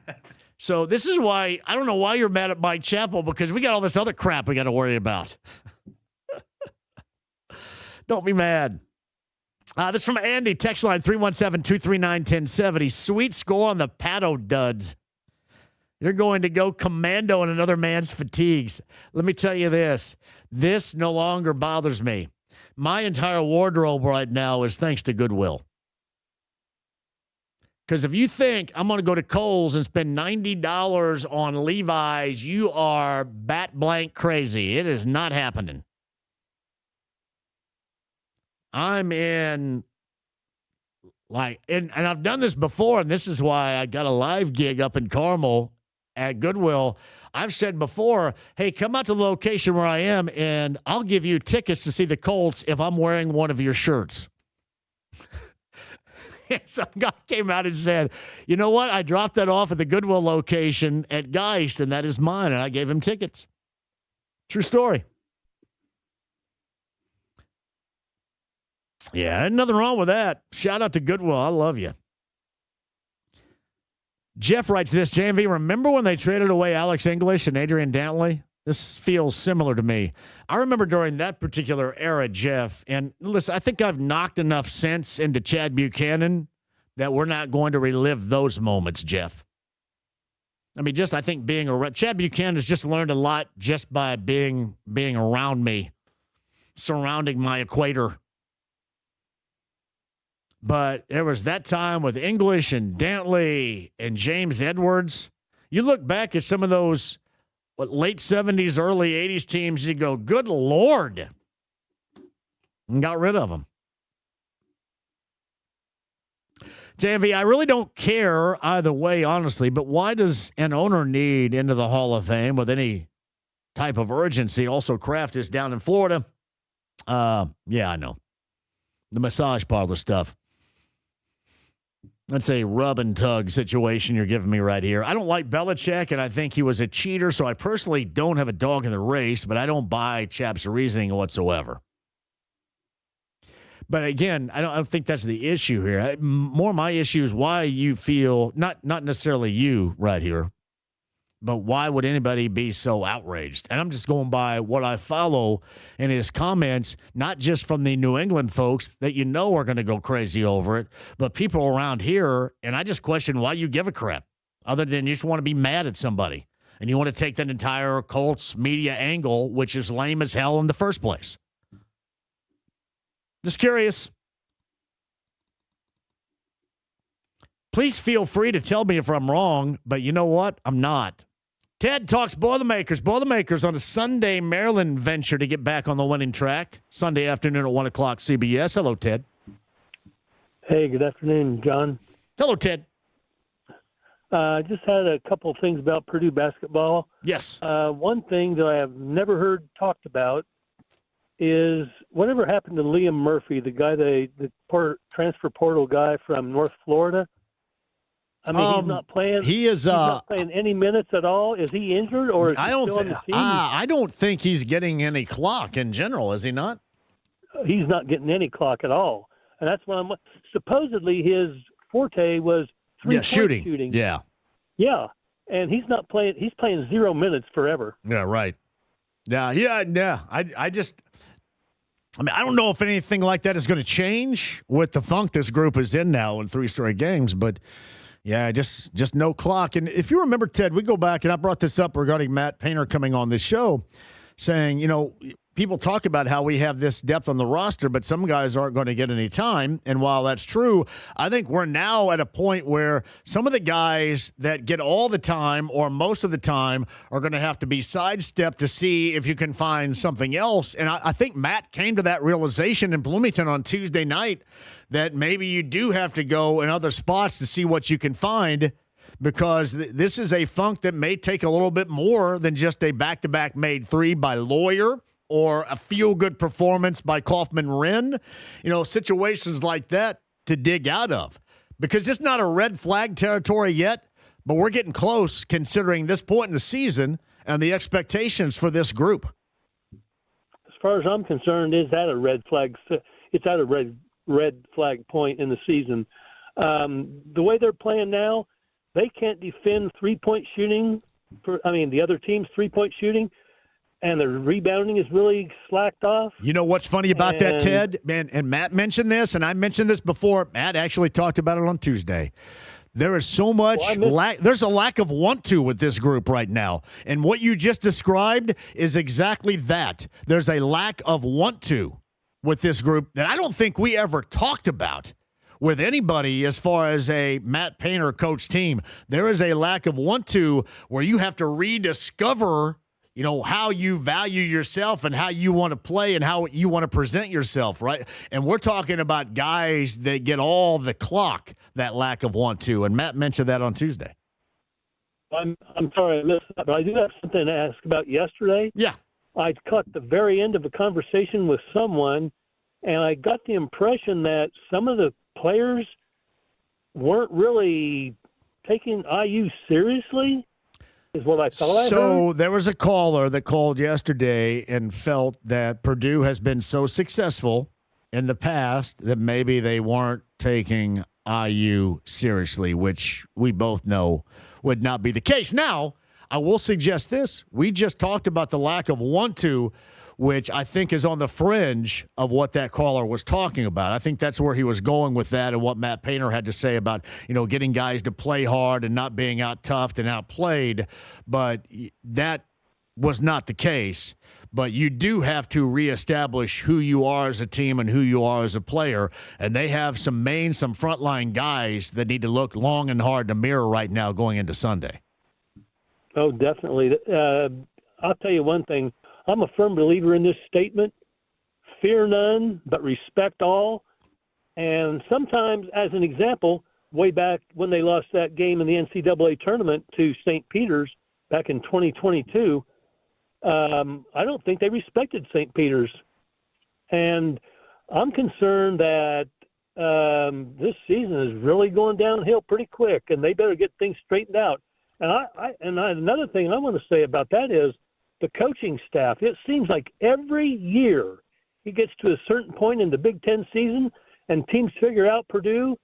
So this is why I don't know why you're mad at Mike Chappell, because we got all this other crap we got to worry about. Don't be mad. This is from Andy, text line 317-239-1070. Sweet score on the Pato duds. You're going to go commando in another man's fatigues. Let me tell you this. This no longer bothers me. My entire wardrobe right now is thanks to Goodwill. Because if you think I'm going to go to Kohl's and spend $90 on Levi's, you are bat blank crazy. It is not happening. I'm in, and I've done this before, and this is why I got a live gig up in Carmel at Goodwill. I've said before, hey, come out to the location where I am, and I'll give you tickets to see the Colts if I'm wearing one of your shirts. And some guy came out and said, you know what? I dropped that off at the Goodwill location at Geist, and that is mine, and I gave him tickets. True story. Yeah, nothing wrong with that. Shout out to Goodwill. I love you. Jeff writes this, JMV, remember when they traded away Alex English and Adrian Dantley? This feels similar to me. I remember during that particular era, Jeff, and listen, I think I've knocked enough sense into Chad Buchanan that we're not going to relive those moments, Jeff. I mean, I think being around, Chad Buchanan has just learned a lot just by being around me, surrounding my equator. But there was that time with English and Dantley and James Edwards. You look back at some of those late 70s, early 80s teams, you go, good Lord. And got rid of them. JMV, I really don't care either way, honestly, but why does an owner need into the Hall of Fame with any type of urgency? Also, Kraft is down in Florida. Yeah, I know. The massage parlor stuff. That's a rub and tug situation you're giving me right here. I don't like Belichick, and I think he was a cheater, so I personally don't have a dog in the race, but I don't buy Chap's reasoning whatsoever. But again, I don't think that's the issue here. More my issue is why you feel, not necessarily you right here, but why would anybody be so outraged? And I'm just going by what I follow in his comments, not just from the New England folks that you know are going to go crazy over it, but people around here. And I just question why you give a crap other than you just want to be mad at somebody. And you want to take that entire Colts media angle, which is lame as hell in the first place. Just curious. Please feel free to tell me if I'm wrong, but you know what? I'm not. Ted talks Boilermakers. Boilermakers on a Sunday Maryland venture to get back on the winning track. Sunday afternoon at 1 o'clock CBS. Hello, Ted. Hey, good afternoon, John. Hello, Ted. I just had a couple of things about Purdue basketball. Yes. One thing that I have never heard talked about is whatever happened to Liam Murphy, the guy, the transfer portal guy from North Florida. I mean, he's not playing. He's not playing any minutes at all. Is he injured, or is he still on the team? I don't think he's getting any clock in general. Is he not? He's not getting any clock at all, and that's what I'm. Supposedly, his forte was three-point shooting. Yeah, yeah, and he's not playing. He's playing 0 minutes forever. Yeah, right. Yeah. I don't know if anything like that is going to change with the funk this group is in now in 3 straight games, but yeah, just no clock. And if you remember, Ted, we go back, and I brought this up regarding Matt Painter coming on this show, saying, people talk about how we have this depth on the roster, but some guys aren't going to get any time. And while that's true, I think we're now at a point where some of the guys that get all the time or most of the time are going to have to be sidestepped to see if you can find something else. And I think Matt came to that realization in Bloomington on Tuesday night that maybe you do have to go in other spots to see what you can find, because this is a funk that may take a little bit more than just a back-to-back made 3 by Lawyer or a feel-good performance by Kaufman-Wren, situations like that to dig out of. Because it's not a red flag territory yet, but we're getting close considering this point in the season and the expectations for this group. As far as I'm concerned, is that a red flag? It's at a red flag point in the season. The way they're playing now, they can't defend three-point shooting the other team's three-point shooting. And the rebounding is really slacked off. You know what's funny about that, Ted? Man, and Matt mentioned this, and I mentioned this before. Matt actually talked about it on Tuesday. There is so much there's a lack of want to with this group right now. And what you just described is exactly that. There's a lack of want to with this group that I don't think we ever talked about with anybody as far as a Matt Painter coach team. There is a lack of want to where you have to rediscover how you value yourself and how you want to play and how you want to present yourself, right? And we're talking about guys that get all the clock, that lack of want to. And Matt mentioned that on Tuesday. I'm sorry I missed that, but I do have something to ask about yesterday. Yeah. I caught the very end of a conversation with someone, and I got the impression that some of the players weren't really taking IU seriously. Is what I thought I heard. So there was a caller that called yesterday and felt that Purdue has been so successful in the past that maybe they weren't taking IU seriously, which we both know would not be the case. Now, I will suggest this. We just talked about the lack of want to, which I think is on the fringe of what that caller was talking about. I think that's where he was going with that and what Matt Painter had to say about, getting guys to play hard and not being out-toughed and outplayed. But that was not the case. But you do have to reestablish who you are as a team and who you are as a player. And they have some frontline guys that need to look long and hard in the mirror right now going into Sunday. Oh, definitely. I'll tell you one thing. I'm a firm believer in this statement: fear none, but respect all. And sometimes, as an example, way back when they lost that game in the NCAA tournament to St. Peter's back in 2022, I don't think they respected St. Peter's. And I'm concerned that this season is really going downhill pretty quick, and they better get things straightened out. And another thing I want to say about that is, the coaching staff, it seems like every year he gets to a certain point in the Big Ten season and teams figure out Purdue,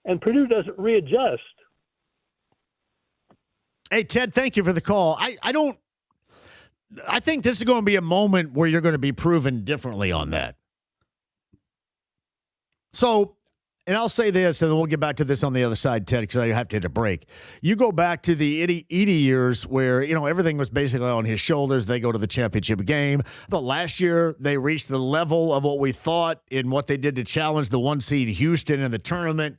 and Purdue doesn't readjust. Hey, Ted, thank you for the call. I think this is going to be a moment where you're going to be proven differently on that. So, and I'll say this, and then we'll get back to this on the other side, Ted, because I have to hit a break. You go back to the Edie years where, everything was basically on his shoulders. They go to the championship game. But last year, they reached the level of what we thought in what they did to challenge the 1 seed Houston in the tournament.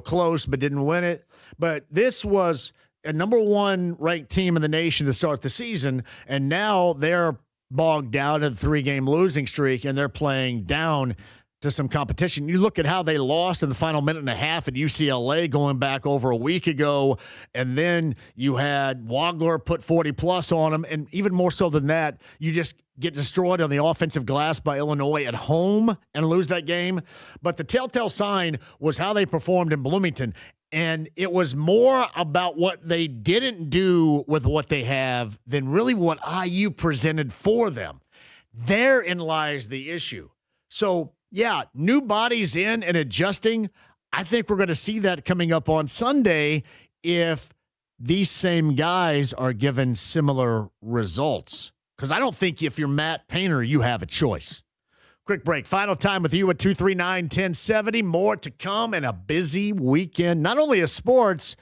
Close, but didn't win it. But this was a number 1 ranked team in the nation to start the season, and now they're bogged down in a 3-game losing streak, and they're playing down to some competition. You look at how they lost in the final minute and a half at UCLA going back over a week ago, and then you had Wagler put 40-plus on them, and even more so than that, you just get destroyed on the offensive glass by Illinois at home and lose that game. But the telltale sign was how they performed in Bloomington, and it was more about what they didn't do with what they have than really what IU presented for them. Therein lies the issue. So, yeah, new bodies in and adjusting. I think we're going to see that coming up on Sunday if these same guys are given similar results. Because I don't think if you're Matt Painter, you have a choice. Quick break. Final time with you at 239-1070. More to come and a busy weekend. Not only of sports,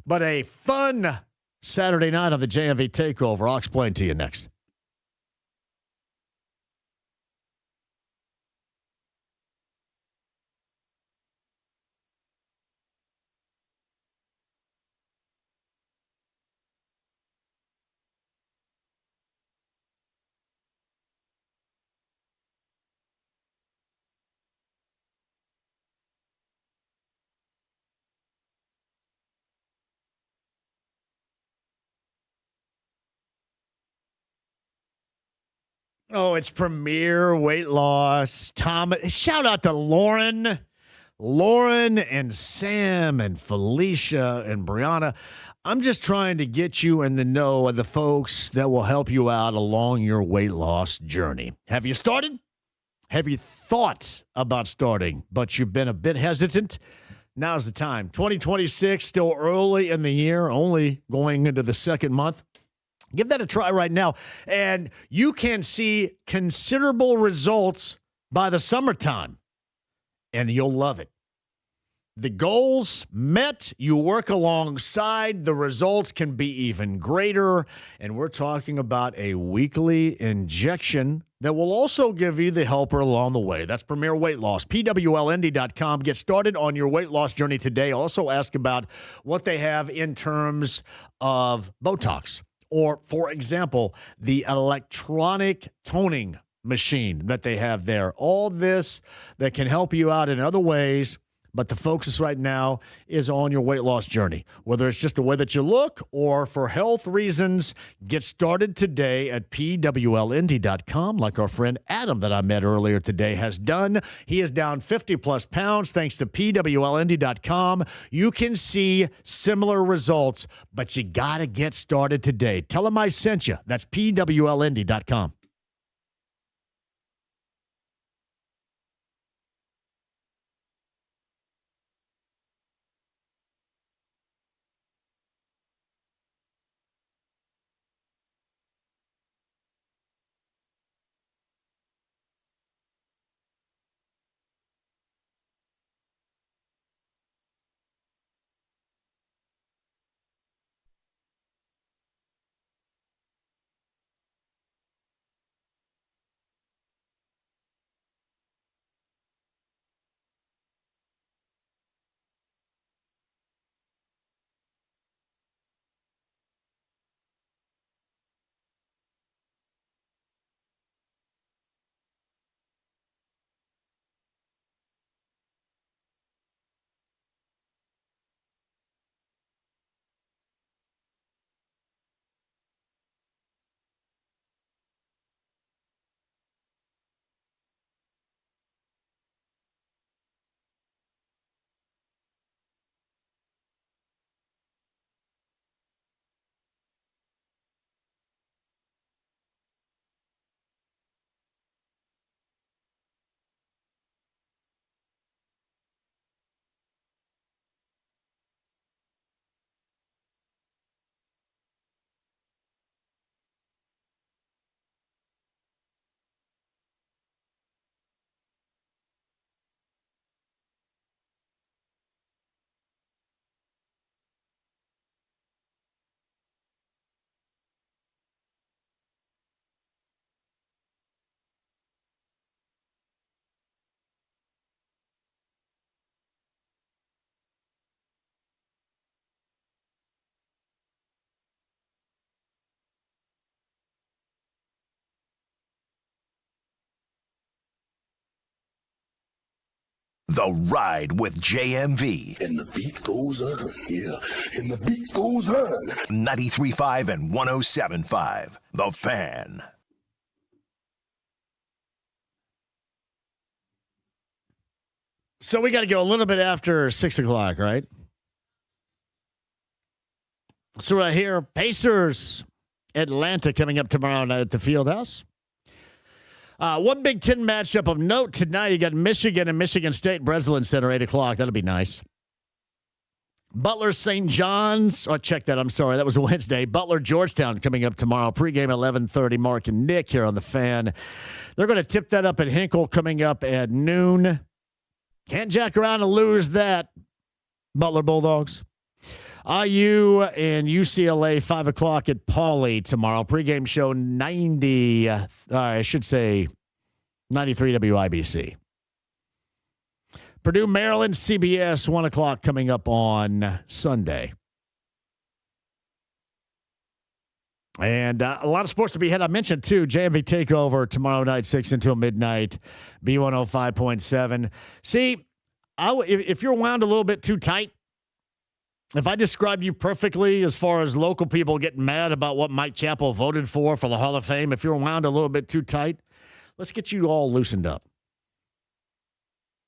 but a fun Saturday night on the JMV Takeover. I'll explain to you next. Oh, it's Premier Weight Loss. Shout out to Lauren and Sam and Felicia and Brianna. I'm just trying to get you in the know of the folks that will help you out along your weight loss journey. Have you started? Have you thought about starting, but you've been a bit hesitant? Now's the time. 2026, still early in the year, only going into the second month. Give that a try right now, and you can see considerable results by the summertime, and you'll love it. The goals met, you work alongside, the results can be even greater, and we're talking about a weekly injection that will also give you the helper along the way. That's Premier Weight Loss, PWLND.com. Get started on your weight loss journey today. Also ask about what they have in terms of Botox. Or, for example, the electronic toning machine that they have there. All this that can help you out in other ways, but the focus right now is on your weight loss journey. Whether it's just the way that you look or for health reasons, get started today at PWLND.com, like our friend Adam that I met earlier today has done. He is down 50-plus pounds thanks to PWLND.com. You can see similar results, but you got to get started today. Tell him I sent you. That's PWLND.com. The Ride with JMV. And the beat goes on, yeah. And the beat goes on. 93.5 and 107.5. The Fan. So we got to go a little bit after 6 o'clock, right? So right here, Pacers, Atlanta coming up tomorrow night at the Fieldhouse. One Big Ten matchup of note tonight. You got Michigan and Michigan State, Breslin Center, 8 o'clock. That'll be nice. Butler St. John's. Oh, check that. I'm sorry. That was Wednesday. Butler Georgetown coming up tomorrow. Pregame 11:30. Mark and Nick here on the Fan. They're going to tip that up at Hinkle coming up at noon. Can't jack around and lose that. Butler Bulldogs. IU and UCLA 5 o'clock at Pauley tomorrow. Pregame show 93 WIBC. Purdue, Maryland, CBS, 1 o'clock coming up on Sunday. And a lot of sports to be had. I mentioned, too, JMV Takeover tomorrow night, 6 until midnight, B105.7. See, if you're wound a little bit too tight, if I described you perfectly as far as local people getting mad about what Mike Chappell voted for the Hall of Fame, if you're wound a little bit too tight, let's get you all loosened up.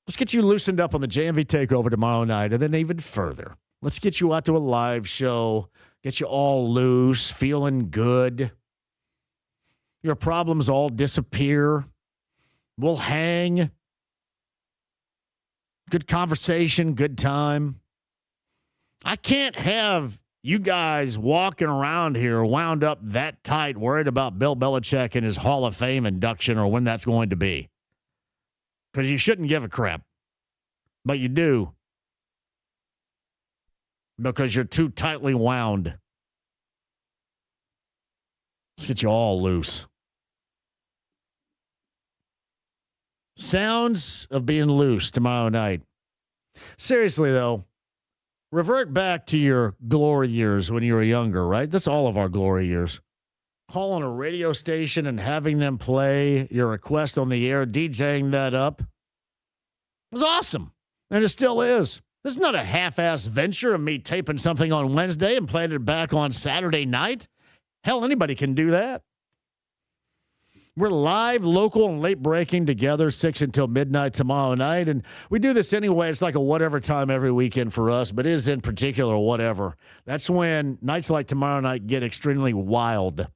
Let's get you loosened up on the JMV Takeover tomorrow night, and then even further. Let's get you out to a live show, get you all loose, feeling good. Your problems all disappear. We'll hang. Good conversation, good time. I can't have you guys walking around here wound up that tight, worried about Bill Belichick and his Hall of Fame induction or when that's going to be. Because you shouldn't give a crap. But you do. Because you're too tightly wound. Let's get you all loose. Sounds of being loose tomorrow night. Seriously, though, revert back to your glory years when you were younger, right? That's all of our glory years. Calling a radio station and having them play your request on the air, DJing that up. It was awesome. And it still is. This is not a half-ass venture of me taping something on Wednesday and playing it back on Saturday night. Hell, anybody can do that. We're live, local, and late breaking together 6 until midnight tomorrow night. And we do this anyway. It's like a whatever time every weekend for us, but it is in particular whatever. That's when nights like tomorrow night get extremely wild.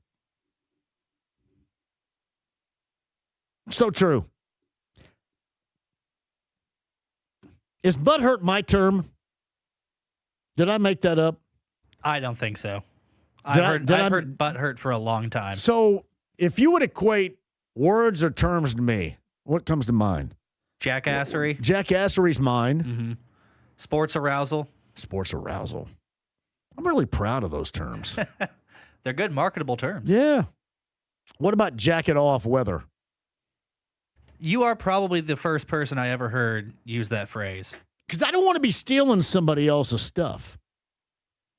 So true. Is butthurt my term? Did I make that up? I don't think so. I've heard butthurt for a long time. So if you would equate words or terms to me, what comes to mind? Jackassery. Jackassery's mine. Mm-hmm. Sports arousal. Sports arousal. I'm really proud of those terms. They're good marketable terms. Yeah. What about jacket off weather? You are probably the first person I ever heard use that phrase. Because I don't want to be stealing somebody else's stuff.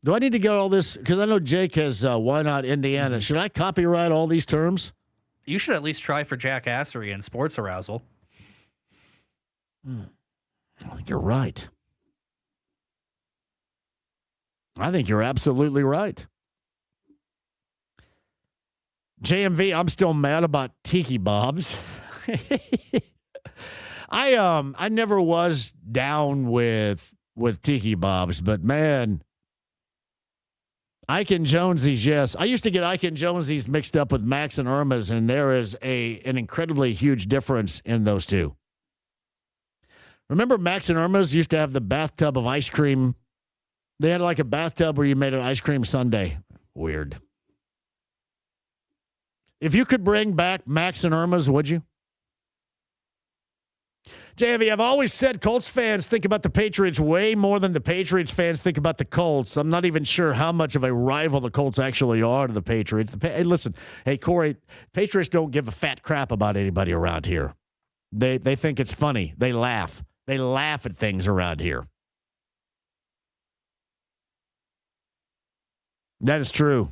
Do I need to get all this? Because I know Jake has Why Not Indiana. Should I copyright all these terms? You should at least try for jackassery and sports arousal. I think you're right. I think you're absolutely right. JMV, I'm still mad about Tiki Bobs. I never was down with Tiki Bobs, but man, Ike and Jonesy's, yes. I used to get Ike and Jonesy's mixed up with Max and Irma's, and there is an incredibly huge difference in those two. Remember Max and Irma's used to have the bathtub of ice cream? They had like a bathtub where you made an ice cream sundae. Weird. If you could bring back Max and Irma's, would you? JV, I've always said Colts fans think about the Patriots way more than the Patriots fans think about the Colts. I'm not even sure how much of a rival the Colts actually are to the Patriots. Hey, listen. Hey, Corey, Patriots don't give a fat crap about anybody around here. They think it's funny. They laugh. They laugh at things around here. That is true.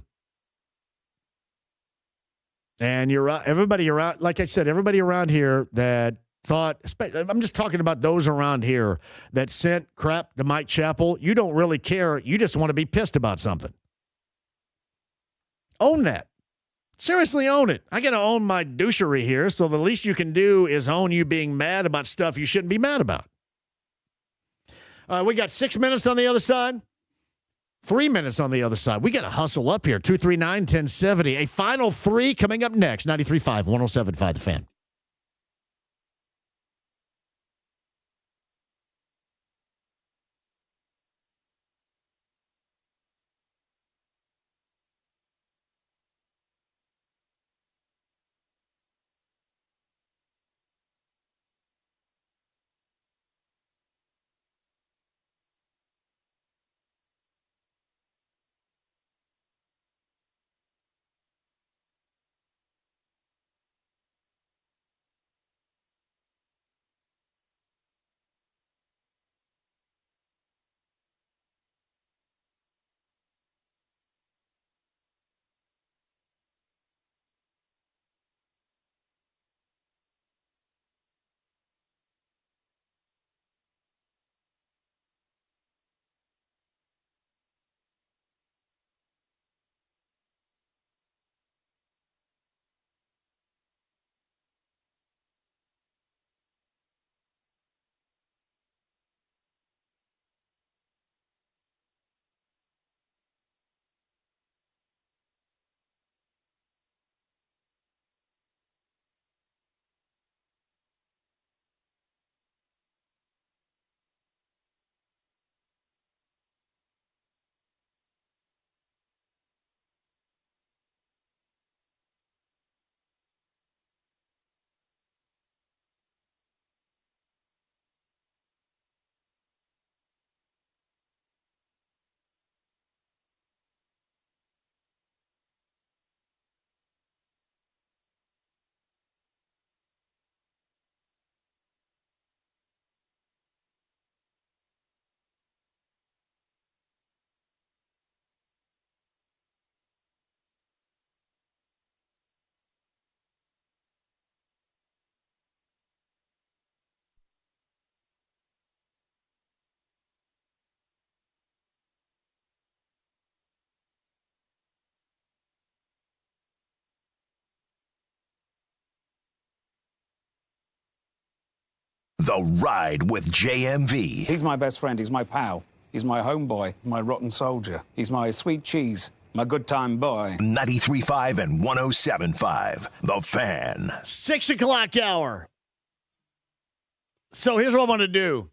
And you're right. Everybody around, like I said, everybody around here that thought, I'm just talking about those around here that sent crap to Mike Chappell. You don't really care. You just want to be pissed about something. Own that. Seriously, own it. I got to own my douchery here, so the least you can do is own you being mad about stuff you shouldn't be mad about. We got 6 minutes on the other side. 3 minutes on the other side. We got to hustle up here. 239-1070. A final three coming up next. 93.5, 107.5 The Fan. The Ride with JMV. He's my best friend. He's my pal. He's my homeboy, my rotten soldier. He's my sweet cheese, my good time boy. 93.5 and 107.5. The Fan. 6 o'clock hour. So here's what I want to do.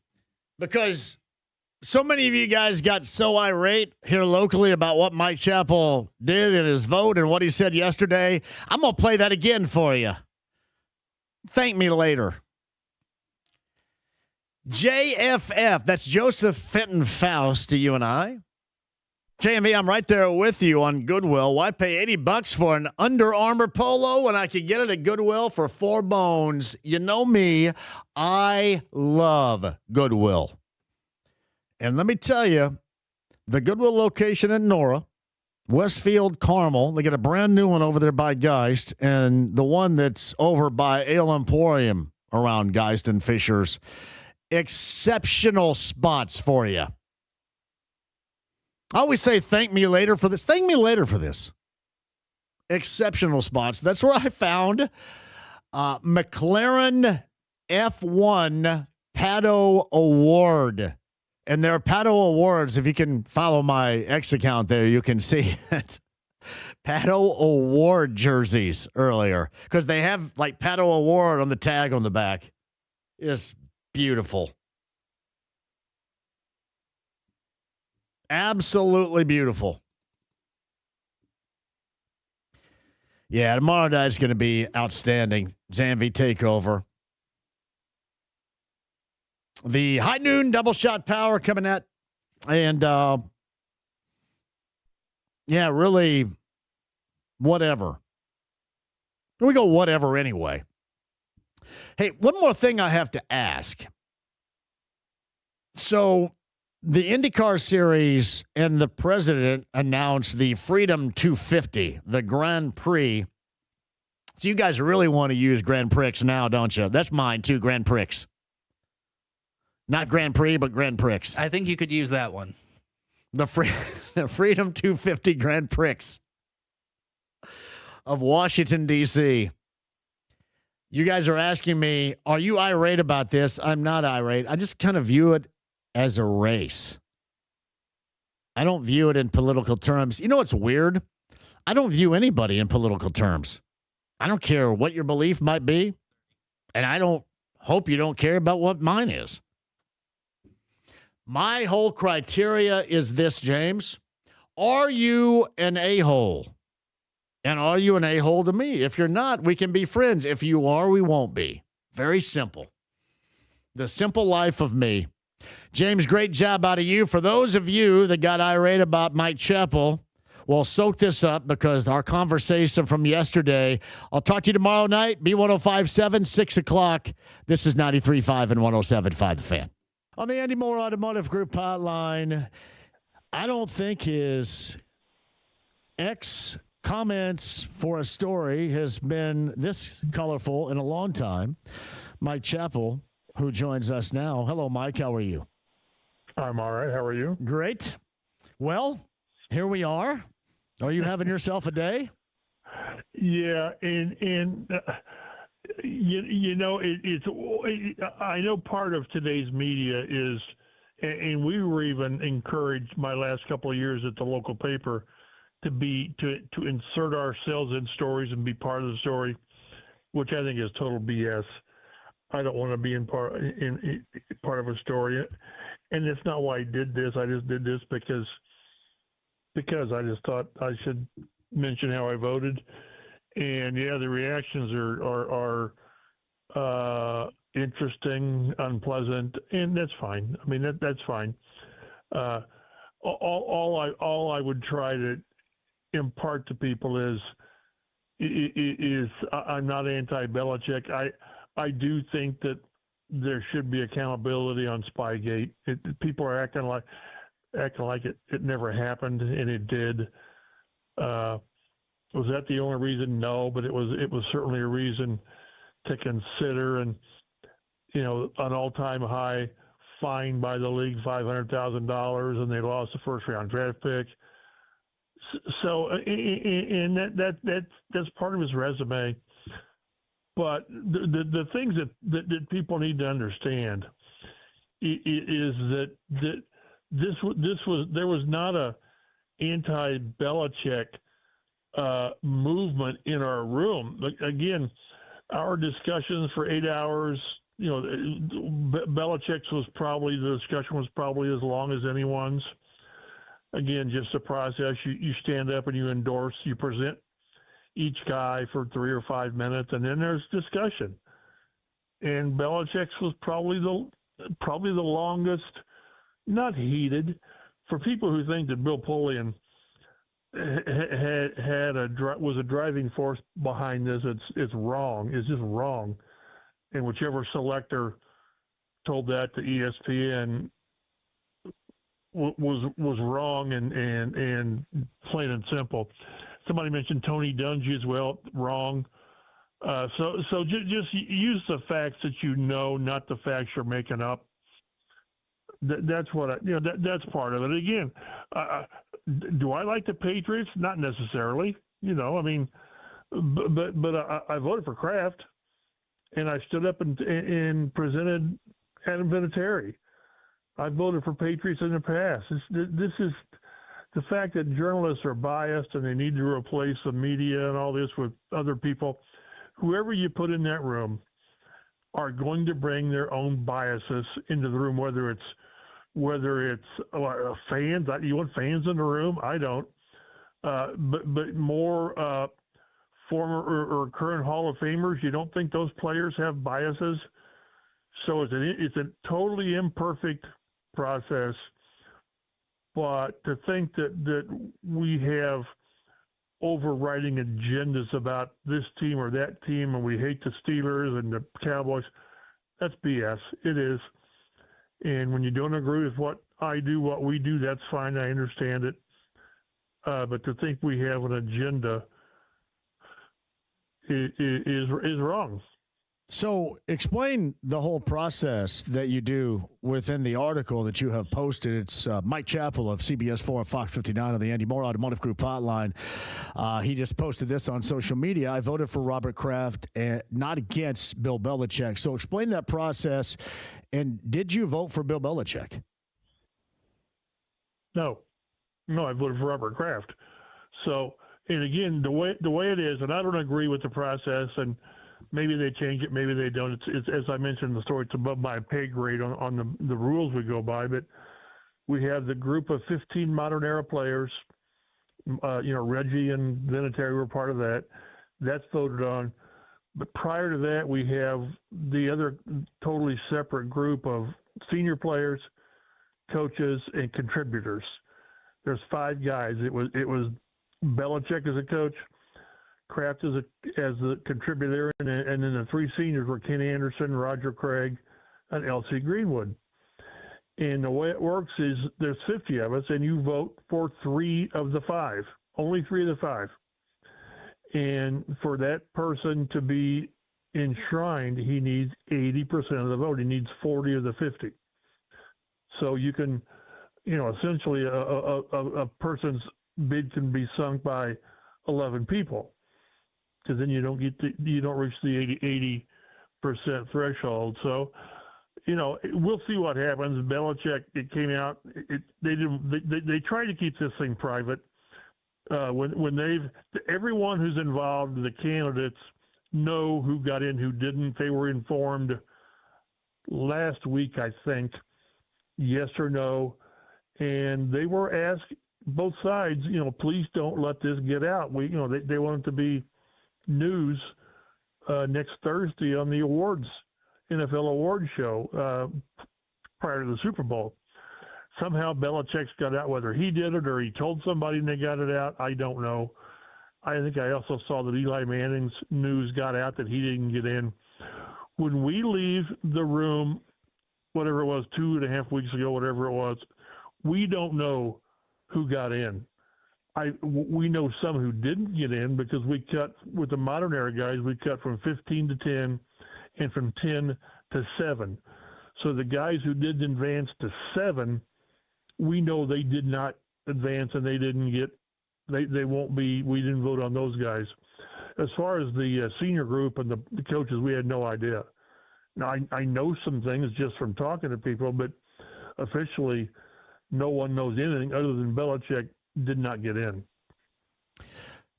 Because so many of you guys got so irate here locally about what Mike Chappell did in his vote and what he said yesterday. I'm going to play that again for you. Thank me later. JFF, that's Joseph Fenton Faust to you and I. JMV, I'm right there with you on Goodwill. Why pay $80 for an Under Armour polo when I could get it at Goodwill for $4? You know me, I love Goodwill. And let me tell you, the Goodwill location in Nora, Westfield Carmel, they got a brand new one over there by Geist, and the one that's over by Ale Emporium around Geist and Fishers. Exceptional spots for you. I always say thank me later for this. Thank me later for this. Exceptional spots. That's where I found McLaren F1 Pato Award. And their Pato Awards, if you can follow my X account there, you can see it. Pato Award jerseys earlier. Because they have like Pato Award on the tag on the back. It's beautiful. Absolutely beautiful. Yeah, tomorrow night's going to be outstanding. JMV Takeover. The high noon double shot power coming at. And, yeah, really, whatever. We go whatever anyway. Hey, one more thing I have to ask. So, the IndyCar Series and the president announced the Freedom 250, the Grand Prix. So, you guys really want to use Grand Prix now, don't you? That's mine, too, Grand Prix. Not Grand Prix, but Grand Prix. I think you could use that one. The Freedom 250 Grand Prix of Washington, D.C. You guys are asking me, are you irate about this? I'm not irate. I just kind of view it as a race. I don't view it in political terms. You know what's weird? I don't view anybody in political terms. I don't care what your belief might be, and I don't hope you don't care about what mine is. My whole criteria is this, James. Are you an a-hole? And are you an a-hole to me? If you're not, we can be friends. If you are, we won't be. Very simple. The simple life of me. James, great job out of you. For those of you that got irate about Mike Chappell, well, soak this up because our conversation from yesterday. I'll talk to you tomorrow night, B1057, 6 o'clock. This is 93.5 and 107.5 The Fan. On the Andy Moore Automotive Group hotline, I don't think his comments for a story has been this colorful in a long time. Mike Chappell, who joins us now. Hello, Mike. How are you? I'm all right. How are you? Great. Well, here we are. Are you having yourself a day? Yeah, and you know, I know part of today's media is, and we were even encouraged my last couple of years at the local paper to insert ourselves in stories and be part of the story, which I think is total BS. I don't want to be part of a story, and it's not why I did this. I just did this because I just thought I should mention how I voted. And yeah, the reactions are interesting, unpleasant, and that's fine. I mean, that's fine. All I would try to impart to people is I'm not anti-Belichick. I do think that there should be accountability on Spygate. People are acting like it never happened, and it did. Was that the only reason? No, but it was certainly a reason to consider. And you know, an all-time high fine by the league, $500,000, and they lost the first-round draft pick. So, and that's part of his resume. But the things that people need to understand is that there was not a anti-Belichick movement in our room. Again, our discussions for 8 hours, Belichick's the discussion was probably as long as anyone's. Again, just a process. You stand up and you endorse, you present each guy for 3 or 5 minutes, and then there's discussion. And Belichick's was probably the longest, not heated. For people who think that Bill Polian was a driving force behind this, it's wrong. It's just wrong. And whichever selector told that to ESPN was wrong and plain and simple. Somebody mentioned Tony Dungy as well. Wrong. So just use the facts that you know, not the facts you're making up. That's what that's part of it. Again, do I like the Patriots? Not necessarily. But I voted for Kraft, and I stood up and presented Adam Vinatieri. I voted for Patriots in the past. This is the fact that journalists are biased and they need to replace the media and all this with other people. Whoever you put in that room are going to bring their own biases into the room, whether it's fans. You want fans in the room? I don't. But more former or current Hall of Famers, you don't think those players have biases? So it's a totally imperfect process. But to think that we have overriding agendas about this team or that team, and we hate the Steelers and the Cowboys, that's BS. It is. And when you don't agree with what I do, what we do, that's fine. I understand it. But to think we have an agenda is wrong. So explain the whole process that you do within the article that you have posted. It's Mike Chappell of CBS 4 and Fox 59 on the Andy Moore Automotive Group hotline. He just posted this on social media. I voted for Robert Kraft and not against Bill Belichick. So explain that process. And did you vote for Bill Belichick? No, I voted for Robert Kraft. So, and again, the way it is, and I don't agree with the process, and maybe they change it, maybe they don't. It's as I mentioned in the story, it's above my pay grade on the rules we go by. But we have the group of 15 modern era players. Reggie and Vinatieri were part of that. That's voted on. But prior to that, we have the other totally separate group of senior players, coaches, and contributors. There's 5 guys. It was Belichick as a coach, Kraft as a contributor, and then the 3 seniors were Ken Anderson, Roger Craig, and L.C. Greenwood. And the way it works is there's 50 of us, and you vote for 3 of the 5, only 3 of the 5. And for that person to be enshrined, he needs 80% of the vote. He needs 40 of the 50. So you can, essentially a person's bid can be sunk by 11 people, because then you don't reach the 80% threshold. So, we'll see what happens. Belichick, it came out. They tried to keep this thing private. When everyone who's involved, the candidates know who got in, who didn't. They were informed last week, I think, yes or no, and they were asked, both sides, please don't let this get out. They want it to be news next Thursday on the NFL awards show prior to the Super Bowl. Somehow Belichick's got out, whether he did it or he told somebody and they got it out, I don't know. I think I also saw that Eli Manning's news got out that he didn't get in. When we leave the room, whatever it was, 2.5 weeks ago, whatever it was, we don't know who got in. We know some who didn't get in, because we cut, with the modern era guys, we cut from 15 to 10 and from 10 to 7. So the guys who didn't advance to 7, we know they did not advance, and they didn't get, they won't be, we didn't vote on those guys. as far as the senior group and the coaches, we had no idea. Now, I know some things just from talking to people, but officially, no one knows anything other than Belichick did not get in.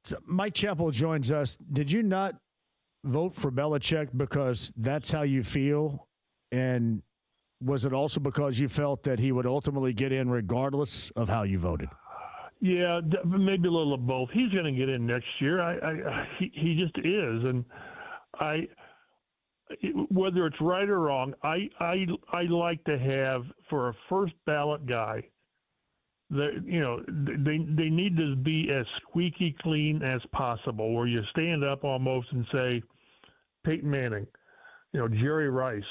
So Mike Chappell joins us. Did you not vote for Belichick because that's how you feel? And was it also because you felt that he would ultimately get in regardless of how you voted? Yeah, maybe a little of both. He's going to get in next year. He just is, and whether it's right or wrong, I like to have for a first ballot guy. They need to be as squeaky clean as possible, where you stand up almost and say, Peyton Manning, Jerry Rice,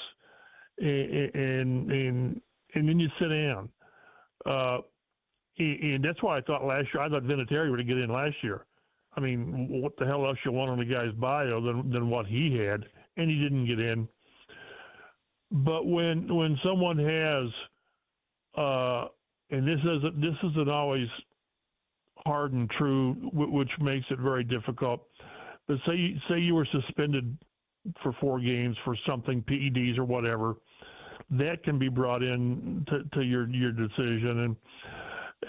and then you sit down. And that's why I thought last year, I thought Vinatieri would get in last year. I mean, what the hell else you want on the guy's bio than what he had? And he didn't get in. But when someone has, and this isn't always hard and true, which makes it very difficult. But say you were suspended for 4 games for something, PEDs or whatever, that can be brought in to your decision. And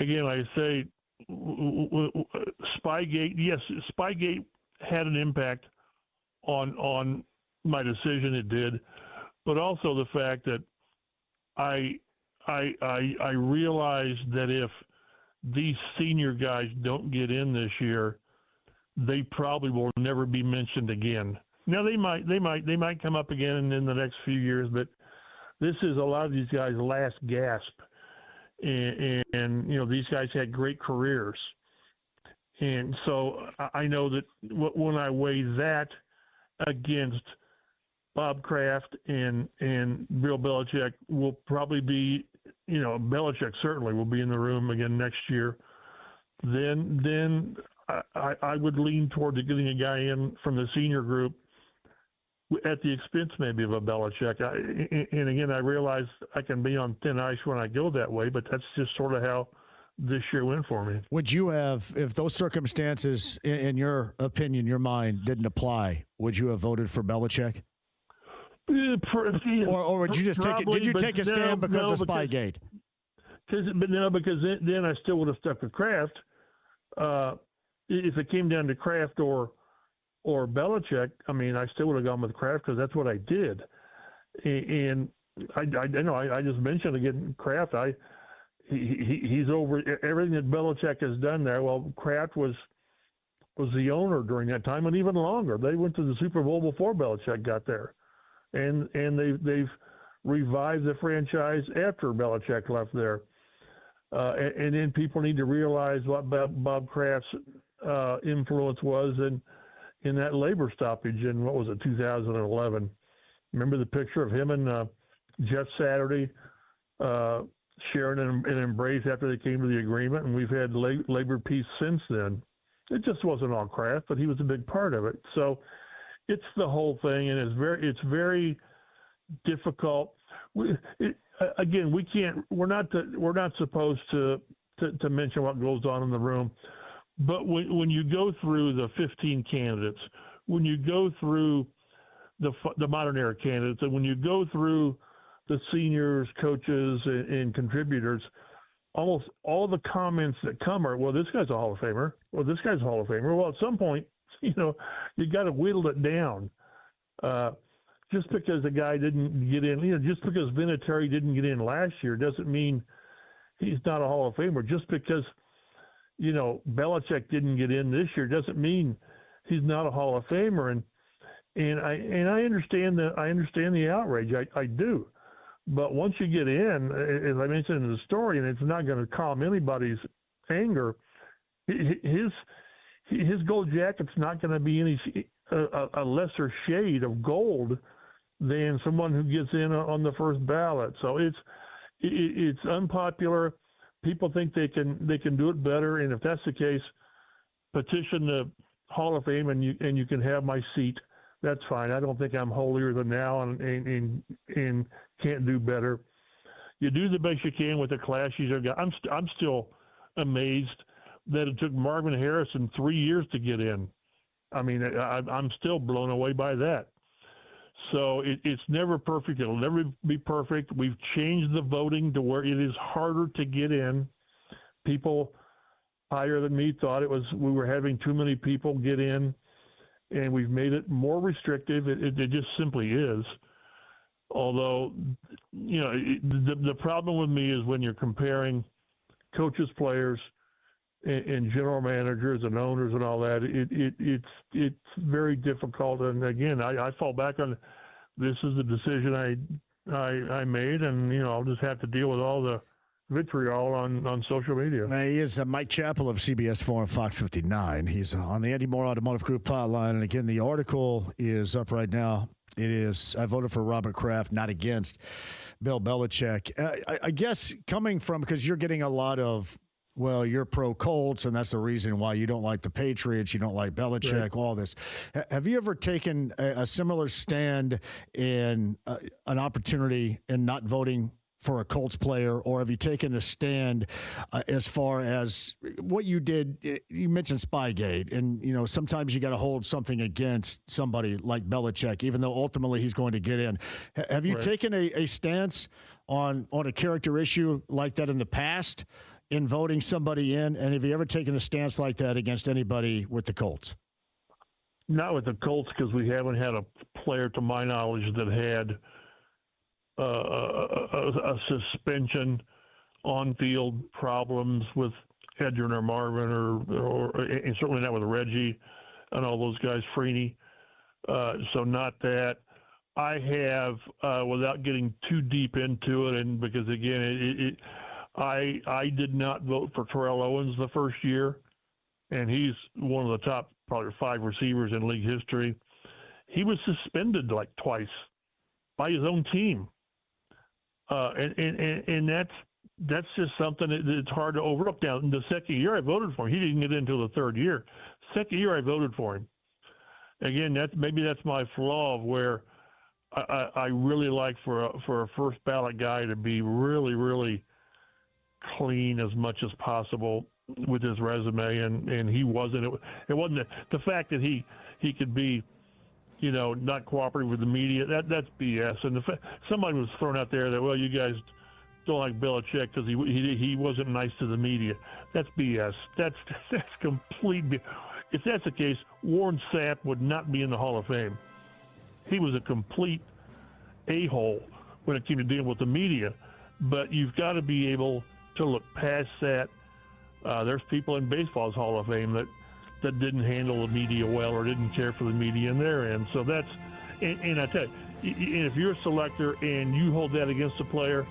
again, like I say, Spygate, yes, Spygate had an impact on my decision. It did, but also the fact that I realized that if these senior guys don't get in this year, they probably will never be mentioned again. Now they might come up again in the next few years, but this is a lot of these guys' last gasp. And these guys had great careers. And so I know that when I weigh that against Bob Kraft and Bill Belichick, will probably be, Belichick certainly will be in the room again next year. Then I would lean toward getting a guy in from the senior group at the expense maybe of a Belichick. And again, I realize I can be on thin ice when I go that way, but that's just sort of how this year went for me. Would you have, if those circumstances, in your opinion, your mind, didn't apply, would you have voted for Belichick? Or would you just take it? Did you take a stand because of Spygate? Because then I still would have stuck with Kraft. If it came down to Kraft or Belichick, I mean, I still would have gone with Kraft because that's what I did. And I know I just mentioned again Kraft. He's over everything that Belichick has done there. Well, Kraft was the owner during that time, and even longer. They went to the Super Bowl before Belichick got there, and they've revived the franchise after Belichick left there. And then people need to realize what Bob Kraft's influence was in that labor stoppage in, 2011. Remember the picture of him and Jeff Saturday sharing an embrace after they came to the agreement, and we've had labor peace since then. It just wasn't all Kraft, but he was a big part of it. So it's the whole thing, and it's very difficult. We're not supposed to mention what goes on in the room. But when you go through the 15 candidates, when you go through the modern era candidates, and when you go through the seniors, coaches, and contributors, almost all the comments that come are, well, this guy's a Hall of Famer. Well, this guy's a Hall of Famer. Well, at some point, you got to whittle it down. Just because the guy didn't get in, just because Vinatieri didn't get in last year doesn't mean he's not a Hall of Famer. Just because Belichick didn't get in this year doesn't mean he's not a Hall of Famer. And I understand that. I understand the outrage. I do. But once you get in, as I mentioned in the story, and it's not going to calm anybody's anger, his gold jacket's not going to be a lesser shade of gold than someone who gets in on the first ballot. So it's unpopular. People think they can do it better, and if that's the case, petition the Hall of Fame, and you can have my seat. That's fine. I don't think I'm holier than thou and can't do better. You do the best you can with the class you've got. I'm still amazed that it took Marvin Harrison 3 years to get in. I mean, I'm still blown away by that. So it's never perfect. It'll never be perfect. We've changed the voting to where it is harder to get in. People higher than me thought we were having too many people get in, and we've made it more restrictive. It just simply is. Although, you know, the problem with me is when you're comparing coaches, players, and general managers and owners and all that, it's very difficult. And again, I fall back on this is the decision I made, and you know I'll just have to deal with all the vitriol on social media. He is Mike Chappell of CBS 4 and Fox 59. He's on the Andy Moore Automotive Group hotline, and again, the article is up right now. It is, I voted for Robert Kraft, not against Bill Belichick. I guess coming from, because you're getting a lot of, well, you're pro Colts, and that's the reason why you don't like the Patriots, you don't like Belichick, right. All this. Have you ever taken a similar stand in an opportunity in not voting for a Colts player, or have you taken a stand as far as what you did? You mentioned Spygate, and you know sometimes you got to hold something against somebody like Belichick, even though ultimately he's going to get in. Have you taken a stance on a character issue like that in the past in voting somebody in, and have you ever taken a stance like that against anybody with the Colts? Not with the Colts, because we haven't had a player, to my knowledge, that had a suspension, on-field problems with Edgerrin or Marvin, or and certainly not with Reggie and all those guys, Freeney. So not that. I have, without getting too deep into it, and because again, I did not vote for Terrell Owens the first year, and he's one of the top probably 5 receivers in league history. He was suspended like twice by his own team. And that's just something that's hard to overlook. Now, the second year I voted for him, he didn't get in until the third year. Second year I voted for him. Again, maybe that's my flaw of where I really like for a first ballot guy to be really, really clean as much as possible with his resume, and he wasn't. It wasn't the fact that he could be, you know, not cooperating with the media. That's BS. And somebody was thrown out there that, well, you guys don't like Belichick because he wasn't nice to the media. That's BS. That's complete BS. If that's the case, Warren Sapp would not be in the Hall of Fame. He was a complete a-hole when it came to dealing with the media. But you've got to be able to look past that. There's people in baseball's Hall of Fame that didn't handle the media well or didn't care for the media in their end. So that's, and I tell you, if you're a selector and you hold that against a player,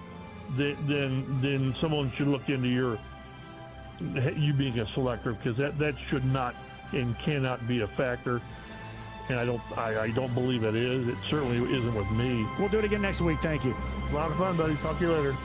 then someone should look into you being a selector, because that should not and cannot be a factor. And I don't believe it is. It certainly isn't with me. We'll do it again next week. Thank you. A lot of fun, buddy. Talk to you later.